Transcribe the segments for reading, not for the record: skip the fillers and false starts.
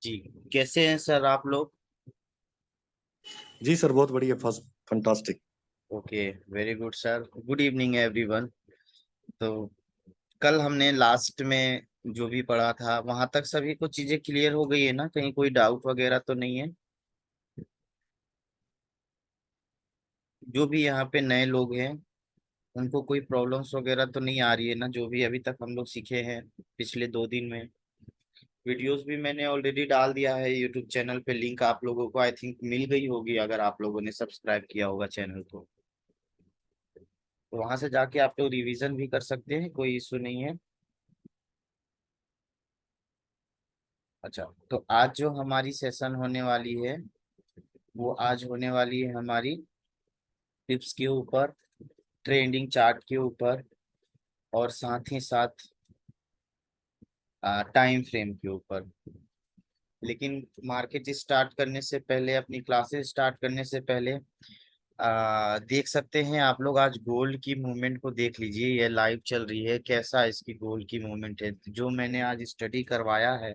जी। कैसे हैं सर आप लोग? जी सर, बहुत बढ़िया। First fantastic. Okay, very good sir. Good evening everyone. तो कल हमने लास्ट में जो भी पढ़ा था वहां तक सभी को चीजें क्लियर हो गई है ना? कहीं कोई डाउट वगैरह तो नहीं है? जो भी यहाँ पे नए लोग हैं उनको कोई प्रॉब्लम्स वगैरह तो नहीं आ रही है ना, जो भी अभी तक हम लोग सीखे हैं पिछले 2 दिन में? वीडियोस भी मैंने ऑलरेडी डाल दिया है यूट्यूब चैनल पे, लिंक आप लोगों को आई थिंक मिल गई होगी अगर आप लोगों ने सब्सक्राइब किया होगा चैनल को। तो वहां से जाके आप लोग रिवीजन भी कर सकते हैं, कोई इशू नहीं है। अच्छा, तो आज जो हमारी सेशन होने वाली है वो आज होने वाली है हमारी टिप्स के ऊपर, ट्रेंडिंग चार्ट के ऊपर, और साथ ही साथ टाइम फ्रेम के ऊपर। लेकिन मार्केट स्टार्ट करने से पहले, अपनी क्लासेस स्टार्ट करने से पहले देख सकते हैं आप लोग, आज गोल्ड की मूवमेंट को देख लीजिए। ये लाइव चल रही है, कैसा इसकी गोल्ड की मूवमेंट है। जो मैंने आज स्टडी करवाया है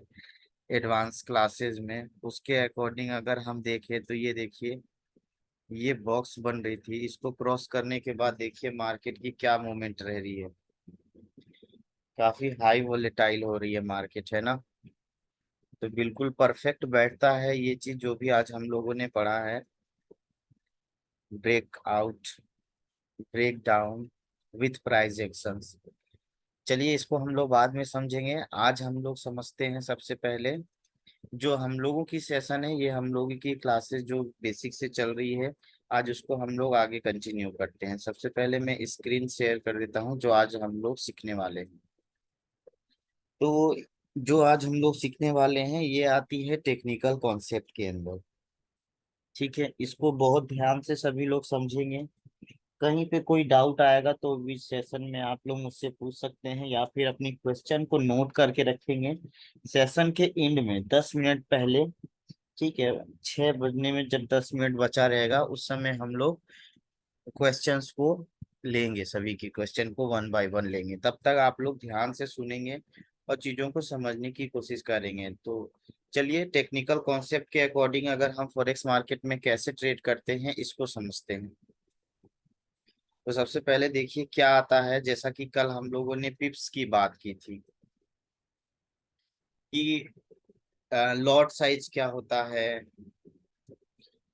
एडवांस क्लासेस में, उसके अकॉर्डिंग अगर हम देखें तो ये देखिए, ये बॉक्स बन रही थी, इसको क्रॉस करने के बाद देखिए मार्केट की क्या मूवमेंट रह रही है। काफी हाई वोलेटाइल हो रही है मार्केट, है ना? तो बिल्कुल परफेक्ट बैठता है ये चीज जो भी आज हम लोगों ने पढ़ा है। Breakout, break down with price actions. चलिए इसको हम लोग बाद में समझेंगे, आज हम लोग समझते हैं सबसे पहले। जो हम लोगों की सेशन है, ये हम लोगों की क्लासेस जो बेसिक से चल रही है, आज उसको हम लोग आगे कंटिन्यू करते हैं। सबसे पहले मैं स्क्रीन शेयर कर देता हूँ जो आज हम लोग सीखने वाले हैं। तो जो आज हम लोग सीखने वाले हैं ये आती है टेक्निकल कॉन्सेप्ट के अंदर। ठीक है, इसको बहुत ध्यान से सभी लोग समझेंगे। कहीं पे कोई डाउट आएगा तो इस सेशन में आप लोग मुझसे पूछ सकते हैं, या फिर अपनी क्वेश्चन को नोट करके रखेंगे सेशन के एंड में 10 मिनट पहले। ठीक है, 6 बजने में जब 10 मिनट बचा रहेगा उस समय हम लोग क्वेश्चंस को लेंगे, सभी की क्वेश्चन को वन बाय वन लेंगे। तब तक आप लोग ध्यान से सुनेंगे और चीजों को समझने की कोशिश करेंगे। तो चलिए टेक्निकल कॉन्सेप्ट के अकॉर्डिंग अगर हम फॉरेक्स मार्केट में कैसे ट्रेड करते हैं इसको समझते हैं। तो सबसे पहले देखिए क्या आता है, जैसा कि कल हम लोगों ने पिप्स की बात की थी कि लॉट साइज क्या होता है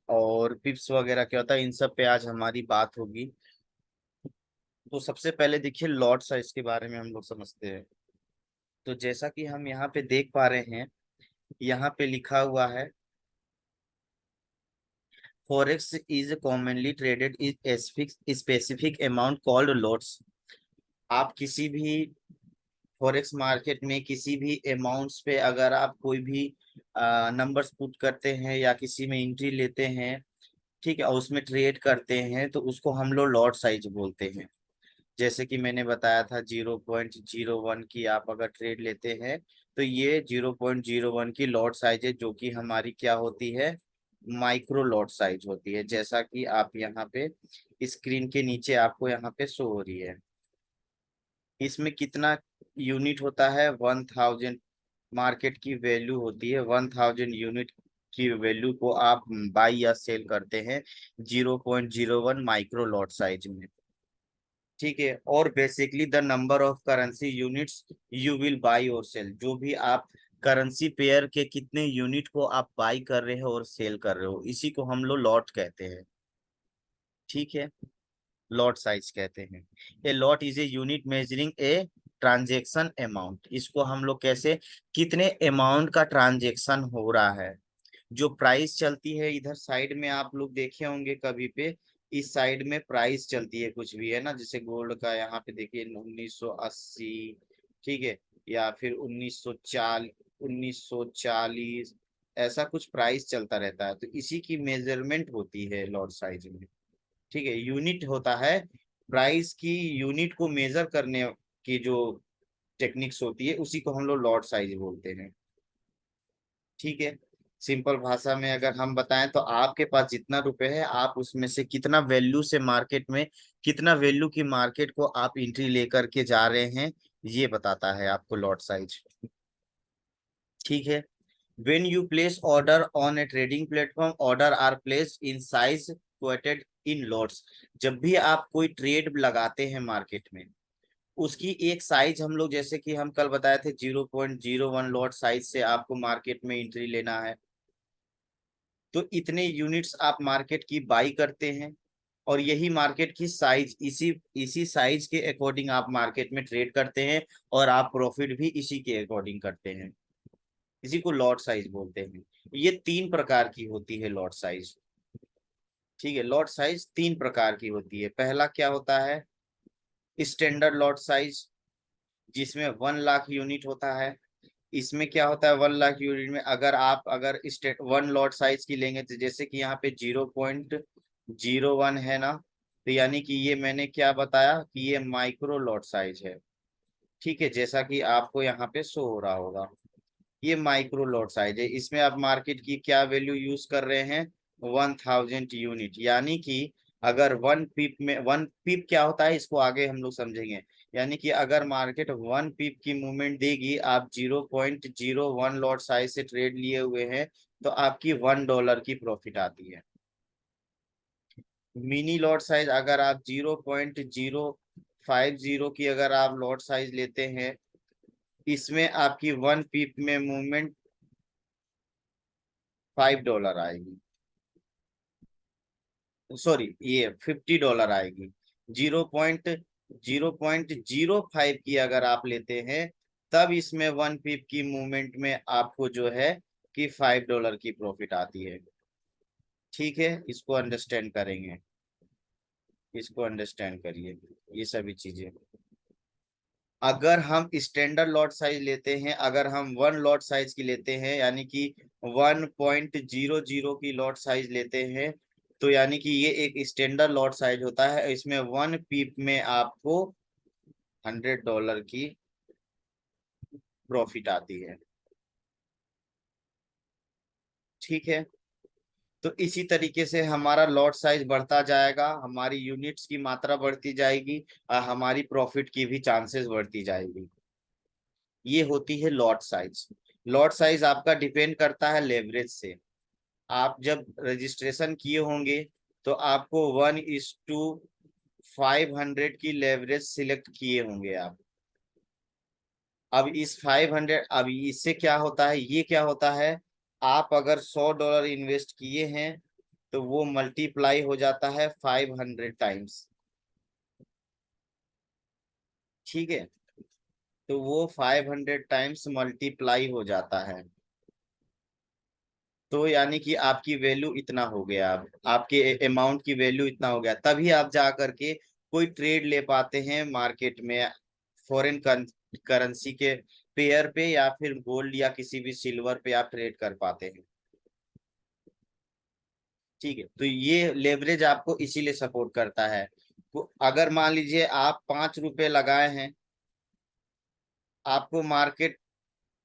और पिप्स वगैरह क्या होता है, इन सब पे आज हमारी बात होगी। तो सबसे पहले देखिए लॉट साइज के बारे में हम लोग समझते हैं। तो जैसा कि हम यहाँ पे देख पा रहे हैं, यहाँ पे लिखा हुआ है forex is commonly traded is specific amount called lots. आप किसी भी फॉरेक्स मार्केट में किसी भी अमाउंट्स पे अगर आप कोई भी नंबर्स पुट करते हैं या किसी में एंट्री लेते हैं, ठीक है, और उसमें ट्रेड करते हैं तो उसको हम लोग लॉट साइज बोलते हैं। जैसे कि मैंने बताया था 0.01 की आप अगर ट्रेड लेते हैं तो ये 0.01 की लॉट साइज है, जो कि हमारी क्या होती है, माइक्रो लॉट साइज होती है। जैसा कि आप यहाँ पे स्क्रीन के नीचे आपको यहाँ पे शो हो रही है। इसमें कितना यूनिट होता है? 1000 मार्केट की वैल्यू होती है। 1000 यूनिट की वैल्यू को आप बाई या सेल करते हैं 0.01 माइक्रो लॉट साइज में। ठीक है, और basically the number of currency units you will by और सेल, जो भी आप करेंसी पेयर के कितने यूनिट को आप बाई कर रहे हो और सेल कर रहे हो, इसी को हम लोग लॉट कहते हैं। ठीक है, लॉट साइज कहते हैं। A lot is a unit measuring a transaction amount. इसको हम लोग कैसे, कितने अमाउंट का ट्रांजेक्शन हो रहा है। जो प्राइस चलती है इधर साइड में, आप लोग देखे होंगे कभी पे, इस साइड में प्राइस चलती है कुछ भी, है ना? जैसे गोल्ड का यहाँ पे देखिए 1980, ठीक है, या फिर 1940 ऐसा कुछ प्राइस चलता रहता है। तो इसी की मेजरमेंट होती है लॉट साइज में। ठीक है, यूनिट होता है प्राइस की, यूनिट को मेजर करने की जो टेक्निक्स होती है उसी को हम लोग लॉट साइज बोलते हैं। ठीक है, सिंपल भाषा में अगर हम बताएं तो आपके पास जितना रुपए है आप उसमें से कितना वैल्यू से मार्केट में, कितना वैल्यू की मार्केट को आप एंट्री लेकर के जा रहे हैं, ये बताता है आपको लॉट साइज। ठीक है, When you place order on a trading platform, order are placed in size quoted in lots. जब भी आप कोई ट्रेड लगाते हैं मार्केट में, उसकी एक साइज हम लोग, जैसे कि हम कल बताए थे 0.01 लॉट साइज से आपको मार्केट में एंट्री लेना है, तो इतने यूनिट्स आप मार्केट की बाई करते हैं, और यही मार्केट की साइज, इसी इसी साइज के अकॉर्डिंग आप मार्केट में ट्रेड करते हैं, और आप प्रॉफिट भी इसी के अकॉर्डिंग करते हैं। इसी को लॉट साइज बोलते हैं। ये 3 प्रकार की होती है लॉट साइज। ठीक है, लॉट साइज 3 प्रकार की होती है। पहला क्या होता है, स्टैंडर्ड लॉट साइज, जिसमें 1 लाख यूनिट होता है। इसमें क्या होता है, 1 लाख यूनिट में अगर 1 लॉट साइज की लेंगे, तो जैसे कि यहाँ पे 0.01 है ना, तो यानी कि ये मैंने क्या बताया कि ये माइक्रो लॉट साइज है। ठीक है, जैसा कि आपको यहाँ पे शो हो रहा होगा, ये माइक्रो लॉट साइज है। इसमें आप मार्केट की क्या वैल्यू यूज कर रहे हैं, 1000 यूनिट। यानी कि अगर 1 पिप क्या होता है, इसको आगे हम लोग समझेंगे। यानी कि अगर मार्केट 1 पिप की मूवमेंट देगी, आप 0.01 लॉट साइज से ट्रेड लिए हुए हैं, तो आपकी $1 की प्रॉफिट आती है। मिनी लॉट साइज अगर आप 0.050 की अगर आप लॉट साइज लेते हैं, इसमें आपकी 1 पिप में मूवमेंट $5 आएगी, सॉरी ये $50 आएगी। 0.005 की अगर आप लेते हैं, तब इसमें 1 पिप की मूवमेंट में आपको जो है कि $5 की प्रॉफिट आती है। ठीक है, इसको अंडरस्टैंड करेंगे, इसको अंडरस्टैंड करिए ये सभी चीजें। अगर हम स्टैंडर्ड लॉट साइज लेते हैं, अगर हम 1 लॉट साइज की लेते हैं, यानी कि 1.00 की लॉट साइज लेते हैं, तो यानी कि ये एक स्टैंडर्ड लॉट साइज होता है। इसमें 1 पिप में आपको $100 की प्रॉफिट आती है। ठीक है, तो इसी तरीके से हमारा लॉट साइज बढ़ता जाएगा, हमारी यूनिट्स की मात्रा बढ़ती जाएगी, और हमारी प्रॉफिट की भी चांसेस बढ़ती जाएगी। ये होती है लॉट साइज। लॉट साइज आपका डिपेंड करता है लेवरेज से। आप जब रजिस्ट्रेशन किए होंगे, तो आपको 1:500 की लेवरेज सिलेक्ट किए होंगे आप। अब इस 500, अब इससे क्या होता है, ये क्या होता है, आप अगर $100 इन्वेस्ट किए हैं, तो वो मल्टीप्लाई हो जाता है 500 टाइम्स। ठीक है, तो वो 500 टाइम्स मल्टीप्लाई हो जाता है। तो यानी कि आपकी वैल्यू इतना हो गया, अब आपके अमाउंट की वैल्यू इतना हो गया, तभी आप जा करके कोई ट्रेड ले पाते हैं मार्केट में, फॉरेन करेंसी के पेयर पे, या फिर गोल्ड या किसी भी सिल्वर पे आप ट्रेड कर पाते हैं। ठीक है, तो ये लेवरेज आपको इसीलिए सपोर्ट करता है। तो अगर मान लीजिए आप ₹5 लगाए हैं, आपको मार्केट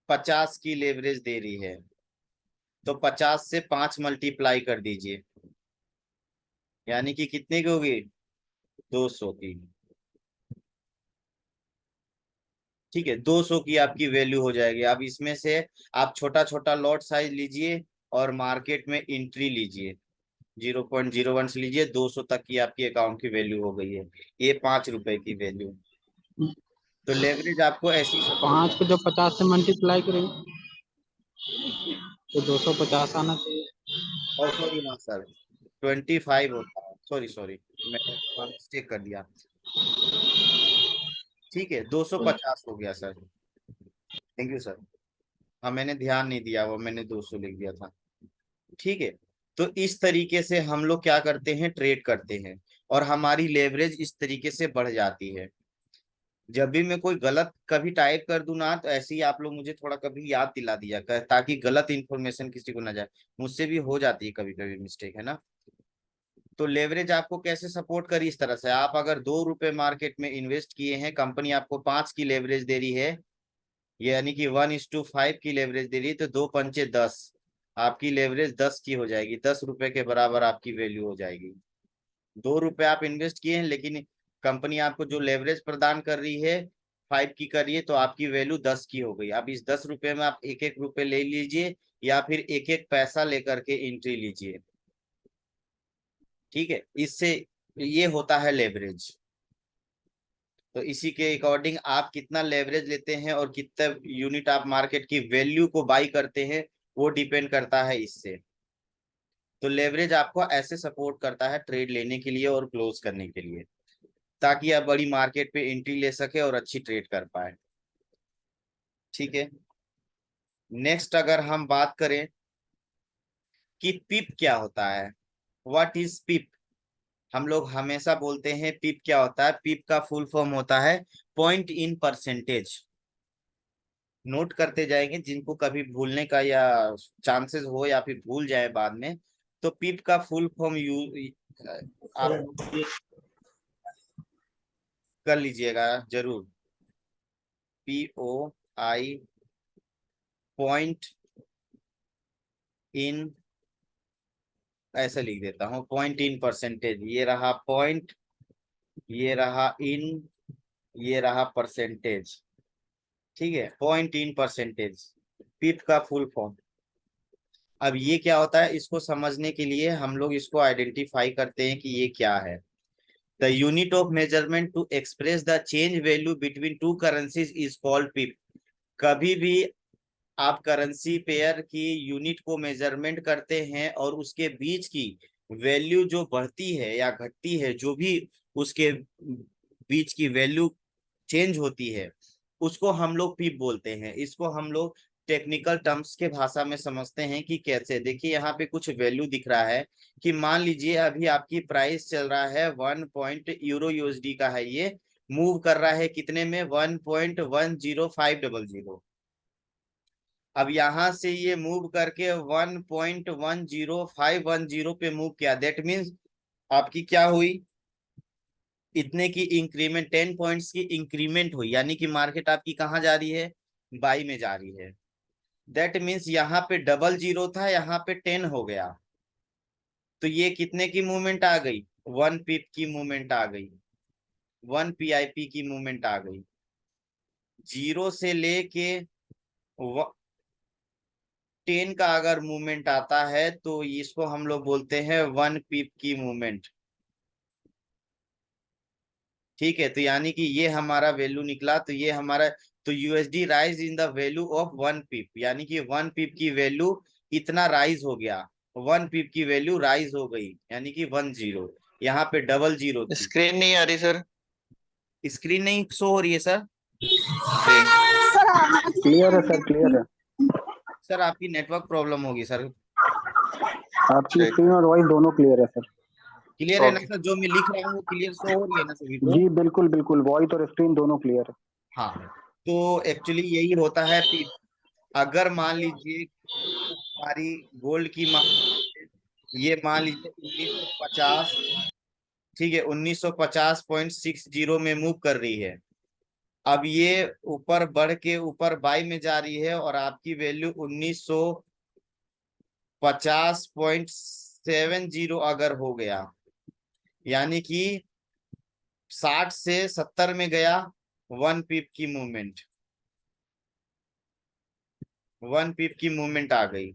50 की लेवरेज दे रही है, तो 50 से 5 मल्टीप्लाई कर दीजिए, यानी कि कितने की होगी, 200 की। ठीक है, 200 की आपकी वैल्यू हो जाएगी। अब इसमें से आप छोटा छोटा लॉट साइज लीजिए, और मार्केट में एंट्री लीजिए, 0.01 से लीजिए, 200 तक की आपकी अकाउंट की वैल्यू हो गई है। ये ₹5 की वैल्यू। तो लेवरेज आपको ऐसी सपोर्ट, 5 को जब 50 से मल्टीप्लाई करेंगे तो 250 आना चाहिए। और सॉरी ना सर, 25 होता है, सॉरी सॉरी, मैंने मिस्टेक कर दिया। ठीक है, 250 हो गया सर, थैंक यू सर। हाँ, मैंने ध्यान नहीं दिया, वो मैंने 200 लिख दिया था। ठीक है, तो इस तरीके से हम लोग क्या करते हैं, ट्रेड करते हैं, और हमारी लेवरेज इस तरीके से बढ़ जाती है। जब भी मैं कोई गलत कभी टाइप कर दूं ना, तो ऐसे ही आप लोग मुझे थोड़ा कभी याद दिला दिया कर, ताकि गलत इन्फॉर्मेशन किसी को ना जाए। मुझसे भी हो जाती है कभी कभी मिस्टेक, है ना। तो लेवरेज आपको कैसे सपोर्ट करी, इस तरह से आप अगर ₹2 मार्केट में इन्वेस्ट किए हैं, कंपनी आपको 5 की लेवरेज दे रही है, यानी कि 1:5 की लेवरेज दे रही है, तो 2 पंचे 10, आपकी लेवरेज 10 की हो जाएगी, ₹10 के बराबर आपकी वैल्यू हो जाएगी। ₹2 आप इन्वेस्ट किए हैं, लेकिन कंपनी आपको जो लेवरेज प्रदान कर रही है 5 की करिए तो आपकी वैल्यू 10 की हो गई। अब इस 10 रुपए में आप एक एक रुपए ले लीजिए या फिर एक एक पैसा लेकर के एंट्री लीजिए। ठीक है, इससे ये होता है लेवरेज। तो इसी के अकॉर्डिंग आप कितना लेवरेज लेते हैं और कितना यूनिट आप मार्केट की वैल्यू को बाई करते हैं वो डिपेंड करता है इससे। तो लेवरेज आपको ऐसे सपोर्ट करता है ट्रेड लेने के लिए और क्लोज करने के लिए, ताकि आप बड़ी मार्केट पे एंट्री ले सके और अच्छी ट्रेड कर पाए। ठीक है, नेक्स्ट अगर हम बात करें कि पिप क्या होता है, व्हाट इज पिप। हम लोग हमेशा बोलते हैं पिप क्या होता है। पिप का फुल फॉर्म होता है पॉइंट इन परसेंटेज। नोट करते जाएंगे, जिनको कभी भूलने का या चांसेस हो या फिर भूल जाए बाद में, तो पिप का फुल फॉर्म आप कर लीजिएगा जरूर। POI पॉइंट इन, ऐसे लिख देता हूँ, पॉइंट इन परसेंटेज। ये रहा पॉइंट, ये रहा इन, ये रहा परसेंटेज। ठीक है, पॉइंट इन परसेंटेज, पिप का फुल फॉर्म। अब ये क्या होता है, इसको समझने के लिए हम लोग इसको आइडेंटिफाई करते हैं कि ये क्या है। The unit of measurement to express the change value between two currencies is called pip. कभी भी आप करेंसी पेयर की यूनिट को मेजरमेंट करते हैं और उसके बीच की वैल्यू जो बढ़ती है या घटती है, जो भी उसके बीच की वैल्यू चेंज होती है, उसको हम लोग पिप बोलते हैं। इसको हम लोग टेक्निकल टर्म्स के भाषा में समझते हैं कि कैसे। देखिए यहाँ पे कुछ वैल्यू दिख रहा है कि मान लीजिए अभी आपकी प्राइस चल रहा है 1 पॉइंट, यूरो USD का है, ये मूव कर रहा है कितने में, 1.10500। अब यहां से ये मूव करके 1.10510 पे मूव किया, दैट मीन्स आपकी क्या हुई, इतने की इंक्रीमेंट, 10 पॉइंट्स की इंक्रीमेंट हुई, यानी कि मार्केट आपकी कहाँ जा रही है, बाई में जा रही है। दैट मीन्स यहाँ पे डबल जीरो था, यहाँ पे 10 हो गया, तो ये कितने की मूवमेंट आ गई, 1 पिप की मूवमेंट आ गई, 1 PIP की मूवमेंट आ गई। जीरो से लेके 10 का अगर मूवमेंट आता है तो इसको हम लोग बोलते हैं 1 पिप की मूवमेंट। ठीक है, तो यानी कि ये हमारा वैल्यू निकला, तो ये हमारा, तो USD rise in the value of 1 पिप, यानी कि 1 पिप की वैल्यू इतना राइज हो गया, 1 पिप की वैल्यू राइज हो गई, यानी कि 10। यहाँ पे डबल जीरो थी। स्क्रीन नहीं आ रही सर। स्क्रीन नहीं शो हो रही है सर? जी क्लियर है सर, क्लियर है। सर आपकी नेटवर्क प्रॉब्लम होगी सर। आपकी ठीक। स्क्रीन और वॉइस दोनों क्लियर है सर। क्लियर है ना ओके। सर? जो मैं लिख रहा हूँ वो क्लियर शो हो रही है ना सभी को? जी बिल्कुल बिल्कुल, वॉइस और स्क्रीन दोनों क्लियर है। हाँ, तो एक्चुअली यही होता है। अगर मान लीजिए हमारी गोल्ड की ये मान लीजिए 1950, ठीक है, 1950.60 में मूव कर रही है। अब ये ऊपर बढ़ के ऊपर बाई में जा रही है और आपकी वैल्यू 1950.70 अगर हो गया, यानी कि 60 से 70 में गया, 1 पिप की मूवमेंट, 1 पिप की मूवमेंट आ गई।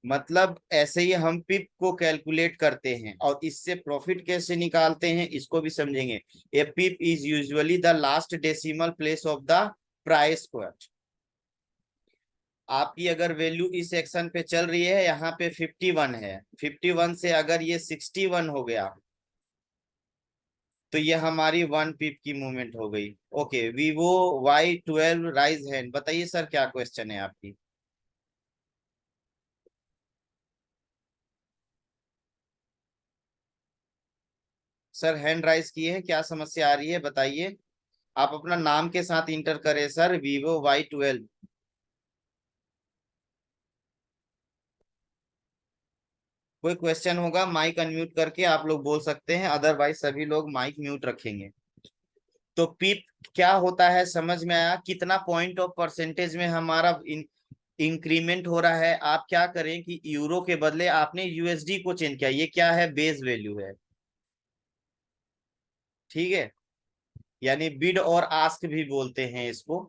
मतलब ऐसे ही हम पिप को कैलकुलेट करते हैं और इससे प्रॉफिट कैसे निकालते हैं इसको भी समझेंगे। A pip is usually the last decimal place of the price quote. आपकी अगर वैल्यू इस सेक्शन पे चल रही है, यहाँ पे 51 है, 51 से अगर ये 61 हो गया तो ये हमारी 1 पिप की मूवमेंट हो गई। Okay, Vivo Y12 rise hand, बताइए सर क्या क्वेश्चन है आपकी? सर हैंड राइज किए हैं, क्या समस्या आ रही है बताइए। आप अपना नाम के साथ इंटर करें सर, Vivo Y12। कोई क्वेश्चन होगा माइक अनम्यूट करके आप लोग बोल सकते हैं, अदरवाइज सभी लोग माइक म्यूट रखेंगे। तो पिप क्या होता है समझ में आया? कितना पॉइंट ऑफ परसेंटेज में हमारा इंक्रीमेंट हो रहा है। आप क्या करें कि यूरो के बदले आपने USD को चेंज किया, ये क्या है, बेस वैल्यू है। ठीक है, यानी बिड और आस्क भी बोलते हैं इसको।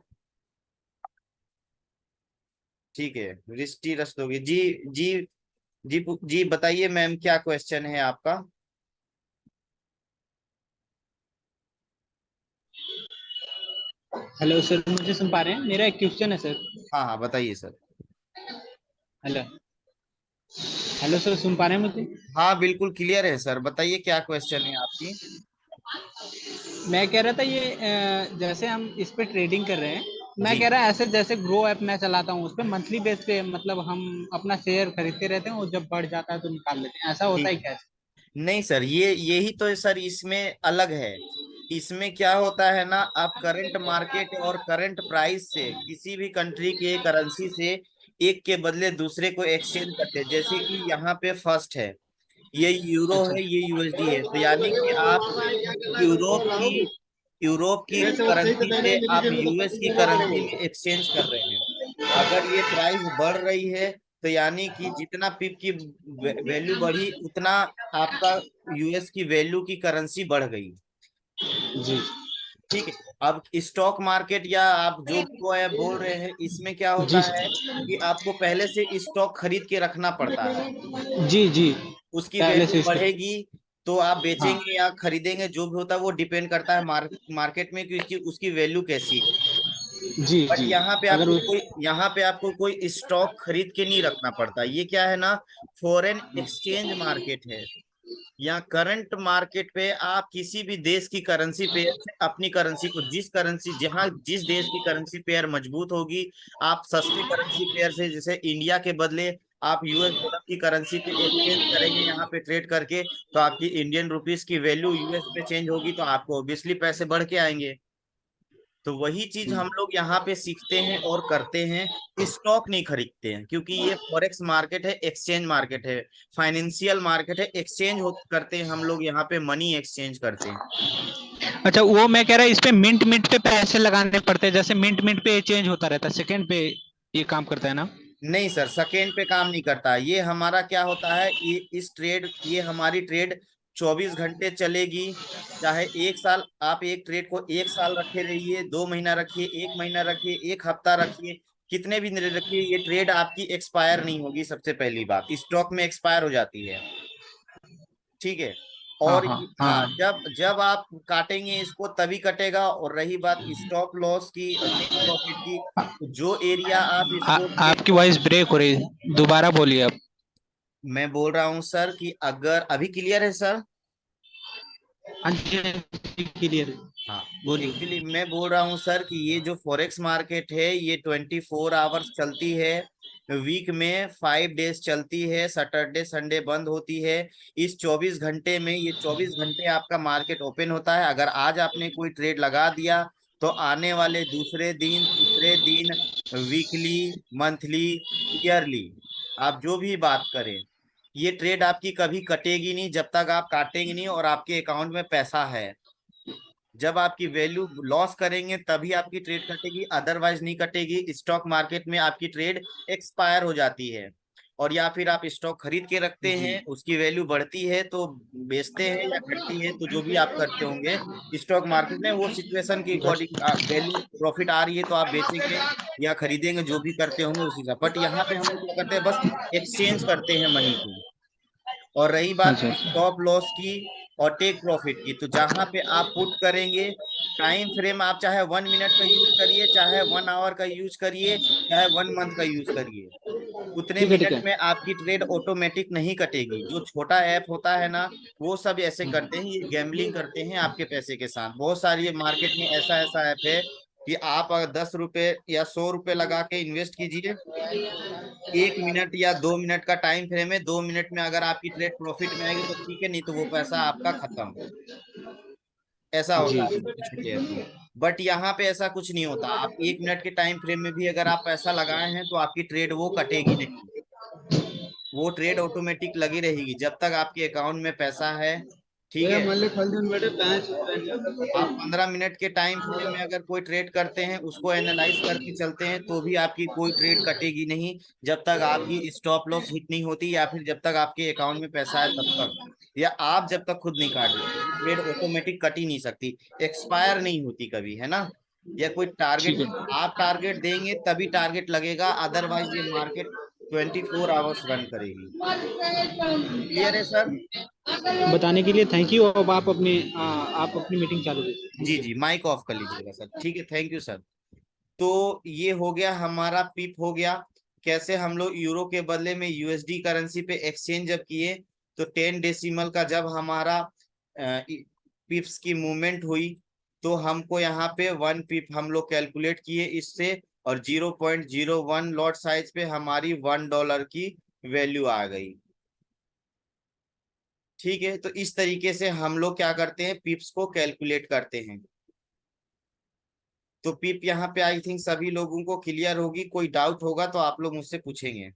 ठीक है, रिष्टि रस्तोगी जी। जी जी बताइए मैम, क्या क्वेश्चन है आपका? हेलो सर, मुझे सुन पा रहे हैं? मेरा एक क्वेश्चन है सर। हाँ हाँ बताइए सर। हेलो। हेलो सर, सुन पा रहे हैं मुझे? हाँ बिल्कुल क्लियर है सर, बताइए क्या क्वेश्चन है आपकी? मैं कह रहा था ये जैसे हम इस पे ट्रेडिंग कर रहे हैं, मैं जी कह रहा ऐसे जैसे ग्रो ऐप मैं चलाता हूँ, उस पे मंथली बेस पे मतलब हम अपना शेयर खरीदते रहते हैं और जब बढ़ जाता है तो निकाल लेते हैं, ऐसा होता ठीक। है क्या? नहीं सर, ये यही तो सर इसमें अलग है। इसमें क्या होता है ना, आप करंट मार्केट और करंट प्राइस से किसी भी कंट्री के करेंसी से एक के बदले दूसरे को एक्सचेंज करते हैं। जैसे कि यहाँ पे फर्स्ट है, ये यूरो अच्छा। है, ये यूएसडी है, तो यानी कि आप यूरोप की यूरोप की करेंसी से आप यूएस की करेंसी में एक्सचेंज कर रहे हैं। अगर ये प्राइस बढ़ रही है तो यानी कि जितना पिप की वैल्यू बढ़ी उतना आपका यूएस की वैल्यू की करेंसी बढ़ गई। जी। ठीक है। अब स्टॉक मार्केट या आप जो भी वो है बोल रहे हैं, इसमें क्या जी होता है कि आपको पहले से स्टॉक खरीद के रखना पड़ता है। जी जी। उसकी पहले वैल्यू से इसको। बढ़ेगी तो आप हाँ। बेचेंगे या खरीदेंगे, जो भी होता है वो डिपेंड करता है मार्केट में कि उसकी वैल्यू कैसी है। जी बट जी। अगर यहाँ पे आपको कोई स्टॉक खरीद के नहीं रखना पड़ता। ये क्या है ना, फॉरेन एक्सचेंज मार्केट है। यहाँ करंट मार्केट पे आप किसी भी देश की करेंसी पेयर से अपनी करेंसी को, जिस करेंसी जहां जिस देश की करेंसी पेयर मजबूत होगी, आप सस्ते करेंसी पेयर से, जैसे इंडिया के बदले आप यूएस डॉलर की करेंसी पे एक्सचेंज करेंगे यहाँ पे ट्रेड करके, तो आपकी इंडियन रुपीस की वैल्यू यूएस में चेंज होगी, तो आपको ऑब्वियसली पैसे बढ़ के आएंगे। तो वही चीज हम लोग यहाँ पे सीखते हैं और करते हैं। स्टॉक नहीं खरीदते हैं, क्योंकि ये फॉरेक्स मार्केट है, एक्सचेंज मार्केट है, फाइनेंशियल मार्केट है। करते हैं हम लोग यहाँ पे, मनी एक्सचेंज करते हैं। अच्छा, वो मैं कह रहा इस पे मिंट मिंट पे पैसे लगाने पड़ते हैं, जैसे मिंट मिंट पे चेंज होता रहता है, सेकंड पे ये काम करता है ना? नहीं सर, सेकेंड पे काम नहीं करता। ये हमारा क्या होता है, ये हमारी ट्रेड 24 घंटे चलेगी। चाहे एक साल, आप एक ट्रेड को एक साल रखे रहिए, 2 महीना रखिए, 1 महीना रखिए, एक हफ्ता रखिए, कितने भी दिन रखिए, ये ट्रेड आपकी एक्सपायर नहीं होगी। सबसे पहली बात, स्टॉक में एक्सपायर हो जाती है। ठीक है। हाँ और हाँ हाँ, हाँ। जब जब आप काटेंगे इसको तभी कटेगा। और रही बात स्टॉप लॉस की और टेक प्रॉफिट की, तो जो एरिया आप इसको टेक आपकी वॉइस ब्रेक हो रही है, दोबारा बोलिए आप। मैं बोल रहा हूँ सर कि अगर अभी क्लियर है सर। हाँ जी, क्लियर। हाँ, बोलिए। एक्चुअली मैं बोल रहा हूँ सर कि ये जो फॉरेक्स मार्केट है ये 24 आवर्स चलती है। वीक में 5 डेज चलती है, सैटरडे संडे बंद होती है। इस 24 घंटे में, ये 24 घंटे आपका मार्केट ओपन होता है। अगर आज आपने कोई ट्रेड लगा दिया तो आने वाले दूसरे दिन, तीसरे दिन, वीकली, मंथली, ईयरली, आप जो भी बात करें, ये ट्रेड आपकी कभी कटेगी नहीं जब तक आप काटेंगे नहीं और आपके अकाउंट में पैसा है। जब आपकी वैल्यू लॉस करेंगे तभी आपकी ट्रेड कटेगी, अदरवाइज नहीं कटेगी। स्टॉक मार्केट में आपकी ट्रेड एक्सपायर हो जाती है। और या फिर आप स्टॉक खरीद के रखते जी। हैं, उसकी वैल्यू बढ़ती है तो बेचते हैं, या घटती है तो जो भी आप करते होंगे स्टॉक मार्केट में, वो सिचुएशन के घट। अकॉर्डिंग, वैल्यू प्रॉफिट आ रही है तो आप बेचेंगे या खरीदेंगे, जो भी करते होंगे उसी का। बट यहाँ पे हम लोग क्या करते हैं, बस एक्सचेंज करते हैं मनी को। और रही बात अच्छा अच्छा। स्टॉप लॉस की और टेक प्रॉफिट की, तो जहां पे आप पुट करेंगे, टाइम फ्रेम आप चाहे 1 मिनट का यूज करिए, चाहे 1 आवर का यूज करिए, चाहे 1 मंथ का यूज करिए, उतने ठीक है ठीक मिनट है। में आपकी ट्रेड ऑटोमेटिक नहीं कटेगी। जो छोटा ऐप होता है ना, वो सब ऐसे करते हैं, ये गैम्बलिंग करते हैं आपके पैसे के साथ। बहुत सारी मार्केट में ऐसा ऐसा ऐप है कि आप अगर 10 रुपए या 100 रुपए लगा के इन्वेस्ट कीजिए, 1 मिनट या 2 मिनट का टाइम फ्रेम है, 2 मिनट में अगर आपकी ट्रेड प्रॉफिट में आएगी तो ठीक है, नहीं तो वो पैसा आपका खत्म। ऐसा जी होता है जी। छोटे छोटे ऐप में। बट यहाँ पे ऐसा कुछ नहीं होता। आप 1 मिनट के टाइम फ्रेम में भी अगर आप पैसा लगाए हैं तो आपकी ट्रेड वो कटेगी नहीं। वो ट्रेड ऑटोमेटिक लगी रहेगी जब तक आपके अकाउंट में पैसा है। ठीक है। आप 15 मिनट के टाइम फ्रेम में अगर कोई ट्रेड करते हैं, उसको एनालाइज करके चलते हैं, तो भी आपकी कोई ट्रेड कटेगी नहीं जब तक आपकी स्टॉप लॉस हिट नहीं होती, या फिर जब तक आपके अकाउंट में पैसा है तब तक, या आप जब तक खुद नहीं काट देते। वो ट्रेड ऑटोमेटिक कट ही नहीं सकती, एक्सपायर नहीं होती कभी, है ना। या कोई ठीक टारगेट, है। आप टारगेट देंगे तभी टारगेट लगेगा, अदरवाइज ये मार्केट 24 आवर्स रन करेगी। क्लियर है सर। बताने के लिए थैंक यू। अब आप अपनी मीटिंग चालू जी कीजिए। जी, माइक ऑफ कर लीजिएगा सर। ठीक है, थैंक यू सर। तो ये हो गया हमारा पिप हो गया। कैसे हम लोग यूरो के बदले में यूएसडी करेंसी पे एक्सचेंज जब किए, तो 10 डेसिमल का जब हमारा पिप्स की मूवमेंट हुई, तो हमको यहाँ पे 1 पिप हम लोग कैलकुलेट किए इससे, और 0.01 लॉट साइज पे हमारी $1 की वैल्यू आ गई। ठीक है, तो इस तरीके से हम लोग क्या करते हैं, पिप्स को कैलकुलेट करते हैं। तो पिप यहाँ पे आई थिंक सभी लोगों को क्लियर होगी, कोई डाउट होगा तो आप लोग मुझसे पूछेंगे।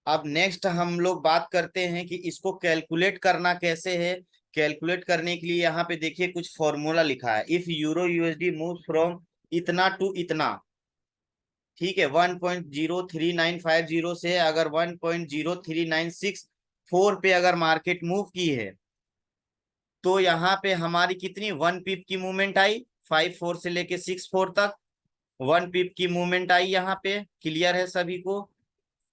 अब नेक्स्ट हम लोग बात करते हैं कि इसको कैलकुलेट करना कैसे है। कैलकुलेट करने के लिए यहाँ पे देखिए कुछ फॉर्मूला लिखा है। If euro USD move from इतना टू इतना, ठीक है, 1.03950 से अगर 1.03964 पे अगर मार्केट मूव की है, तो यहाँ पे हमारी कितनी 1 पिप की मूवमेंट आई, 5-4 से लेके 6-4 तक 1 पिप की मूवमेंट आई यहाँ पे। क्लियर है सभी को।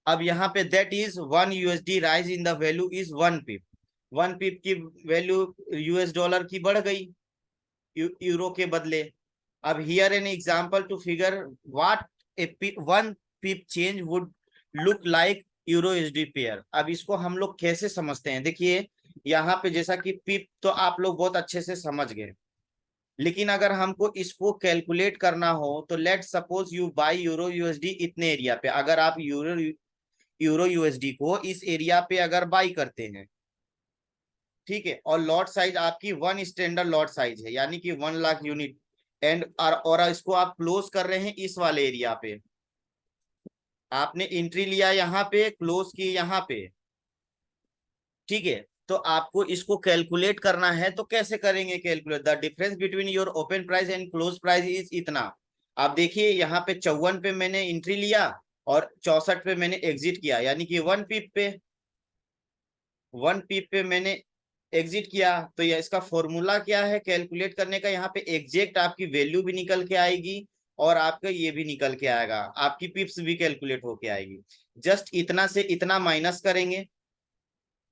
अब यहाँ पे that is 1 USD rise in the value is 1 पिप। 1 पिप की वैल्यू US डॉलर की बढ़ गई यूरो के बदले। अब here an example to figure what a 1 pip change would look like euro USD pair. अब इसको हम लोग कैसे समझते हैं, देखिए यहाँ पे जैसा कि पिप तो आप लोग बहुत अच्छे से समझ गए, लेकिन अगर हमको इसको कैलकुलेट करना हो, तो let suppose you buy euro USD इतने एरिया पे, अगर आप यूरो यूएसडी को इस एरिया पे अगर बाई करते हैं, ठीक है, और लॉट साइज आपकी 1 स्टैंडर्ड लॉट साइज है, यानी कि 1 लाख यूनिट, एंड और इसको आप क्लोज कर रहे हैं इस वाले एरिया पे, आपने एंट्री लिया यहाँ पे, क्लोज की यहाँ पे, ठीक है। तो आपको इसको कैलकुलेट करना है, तो कैसे करेंगे calculate, the difference between your open price and close price is इतना। आप देखिए यहाँ पे 54 पे मैंने एंट्री लिया और 64 पे मैंने एग्जिट किया, यानी कि 1 पिप पे मैंने एग्जिट किया। तो यह इसका फॉर्मूला क्या है कैलकुलेट करने का, यहाँ पे एग्जैक्ट आपकी वैल्यू भी निकल के आएगी, और आपका ये भी निकल के आएगा, आपकी पिप्स भी कैलकुलेट होके आएगी। जस्ट इतना से इतना माइनस करेंगे,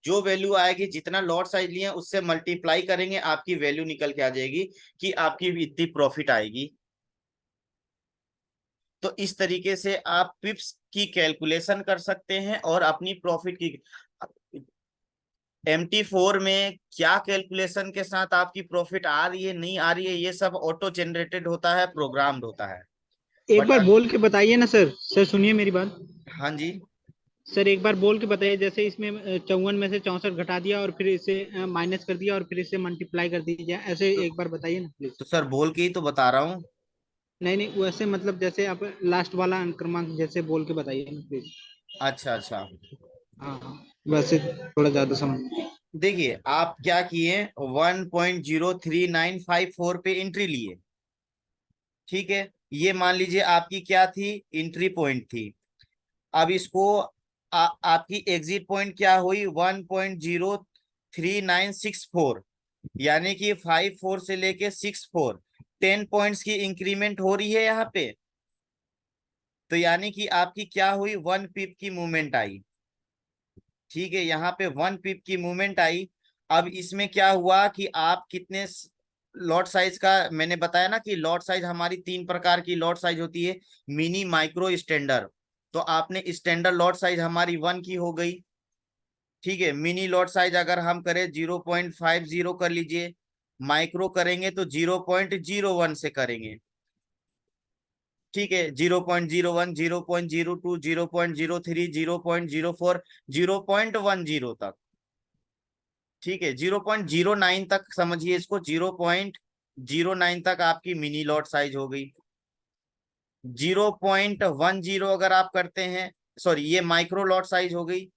जो वैल्यू आएगी, जितना लॉट साइज लिए उससे मल्टीप्लाई करेंगे, आपकी वैल्यू निकल के आ जाएगी कि आपकी इतनी प्रॉफिट आएगी। तो इस तरीके से आप पिप्स की कैलकुलेशन कर सकते हैं और अपनी प्रॉफिट की। MT4 में क्या कैलकुलेशन के साथ आपकी प्रॉफिट आ रही है नहीं आ रही है, ये सब ऑटो जनरेटेड होता है, प्रोग्राम्ड होता है। एक बट बार बोल के बताइए ना सर। सर सुनिए मेरी बात। हाँ जी। सर एक बार बोल के बताइए, जैसे इसमें 54 में से 64 घटा दिया और फिर इसे माइनस कर दिया और फिर इसे मल्टीप्लाई कर दीजिए, ऐसे तो, एक बार बताइए ना प्लीज। तो सर बोल के ही तो बता रहा हूँ। नहीं नहीं, वैसे मतलब जैसे आप लास्ट वाला अंक क्रमांक जैसे बोल के बताइए ना प्लीज। अच्छा अच्छा। हाँ हाँ, वैसे थोड़ा ज्यादा समझ। देखिए आप क्या किए, 1.03954 पे एंट्री लिए, ठीक है, ये मान लीजिए आपकी क्या थी, एंट्री पॉइंट थी। अब इसको आपकी एग्जिट पॉइंट क्या हुई, 1.03964, यानी कि 54 से लेके 64, 10 पॉइंट्स की इंक्रीमेंट हो रही है यहाँ पे। तो यानी कि आपकी क्या हुई, 1 पिप की मूवमेंट आई, ठीक है, यहाँ पे 1 पिप की मूवमेंट आई। अब इसमें क्या हुआ कि आप कितने लॉट साइज का, मैंने बताया ना कि लॉट साइज हमारी 3 प्रकार की लॉट साइज होती है, मिनी माइक्रो स्टैंडर्ड। तो आपने स्टैंडर्ड लॉट साइज हमारी 1 की हो गई, ठीक है। मिनी लॉट साइज अगर हम करें 0.50 कर लीजिए, माइक्रो करेंगे तो 0.01 से करेंगे, ठीक है, 0.01, 0.02, 0.03, 0.04, 0.10 तक, ठीक है, 0.09 तक समझिए इसको, 0.09 तक आपकी मिनी लॉट साइज हो गई। 0.10 अगर आप करते हैं, सॉरी ये माइक्रो लॉट साइज हो गई,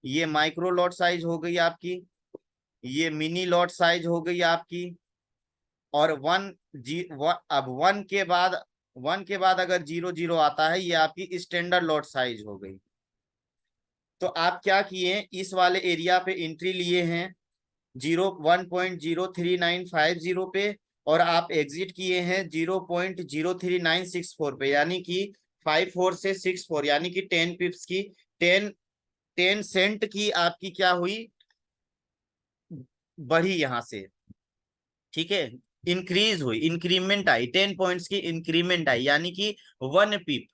ये माइक्रो लॉट साइज हो गई आपकी। ये मिनी लॉट साइज हो गई आपकी। और अब वन के बाद अगर 0 0 आता है, ये आपकी स्टैंडर्ड लॉट साइज हो गई। तो आप क्या किए, इस वाले एरिया पे एंट्री लिए हैं 1.03950 पे, और आप एग्जिट किए हैं 0.03964 पे, यानी कि 54 से 64, यानी कि 10 पिप्स की 10 सेंट की आपकी क्या हुई, बढ़ी यहां से। ठीक है, इंक्रीज हुई, इंक्रीमेंट आई, 10 पॉइंट्स की इंक्रीमेंट आई, यानी कि 1 पिप।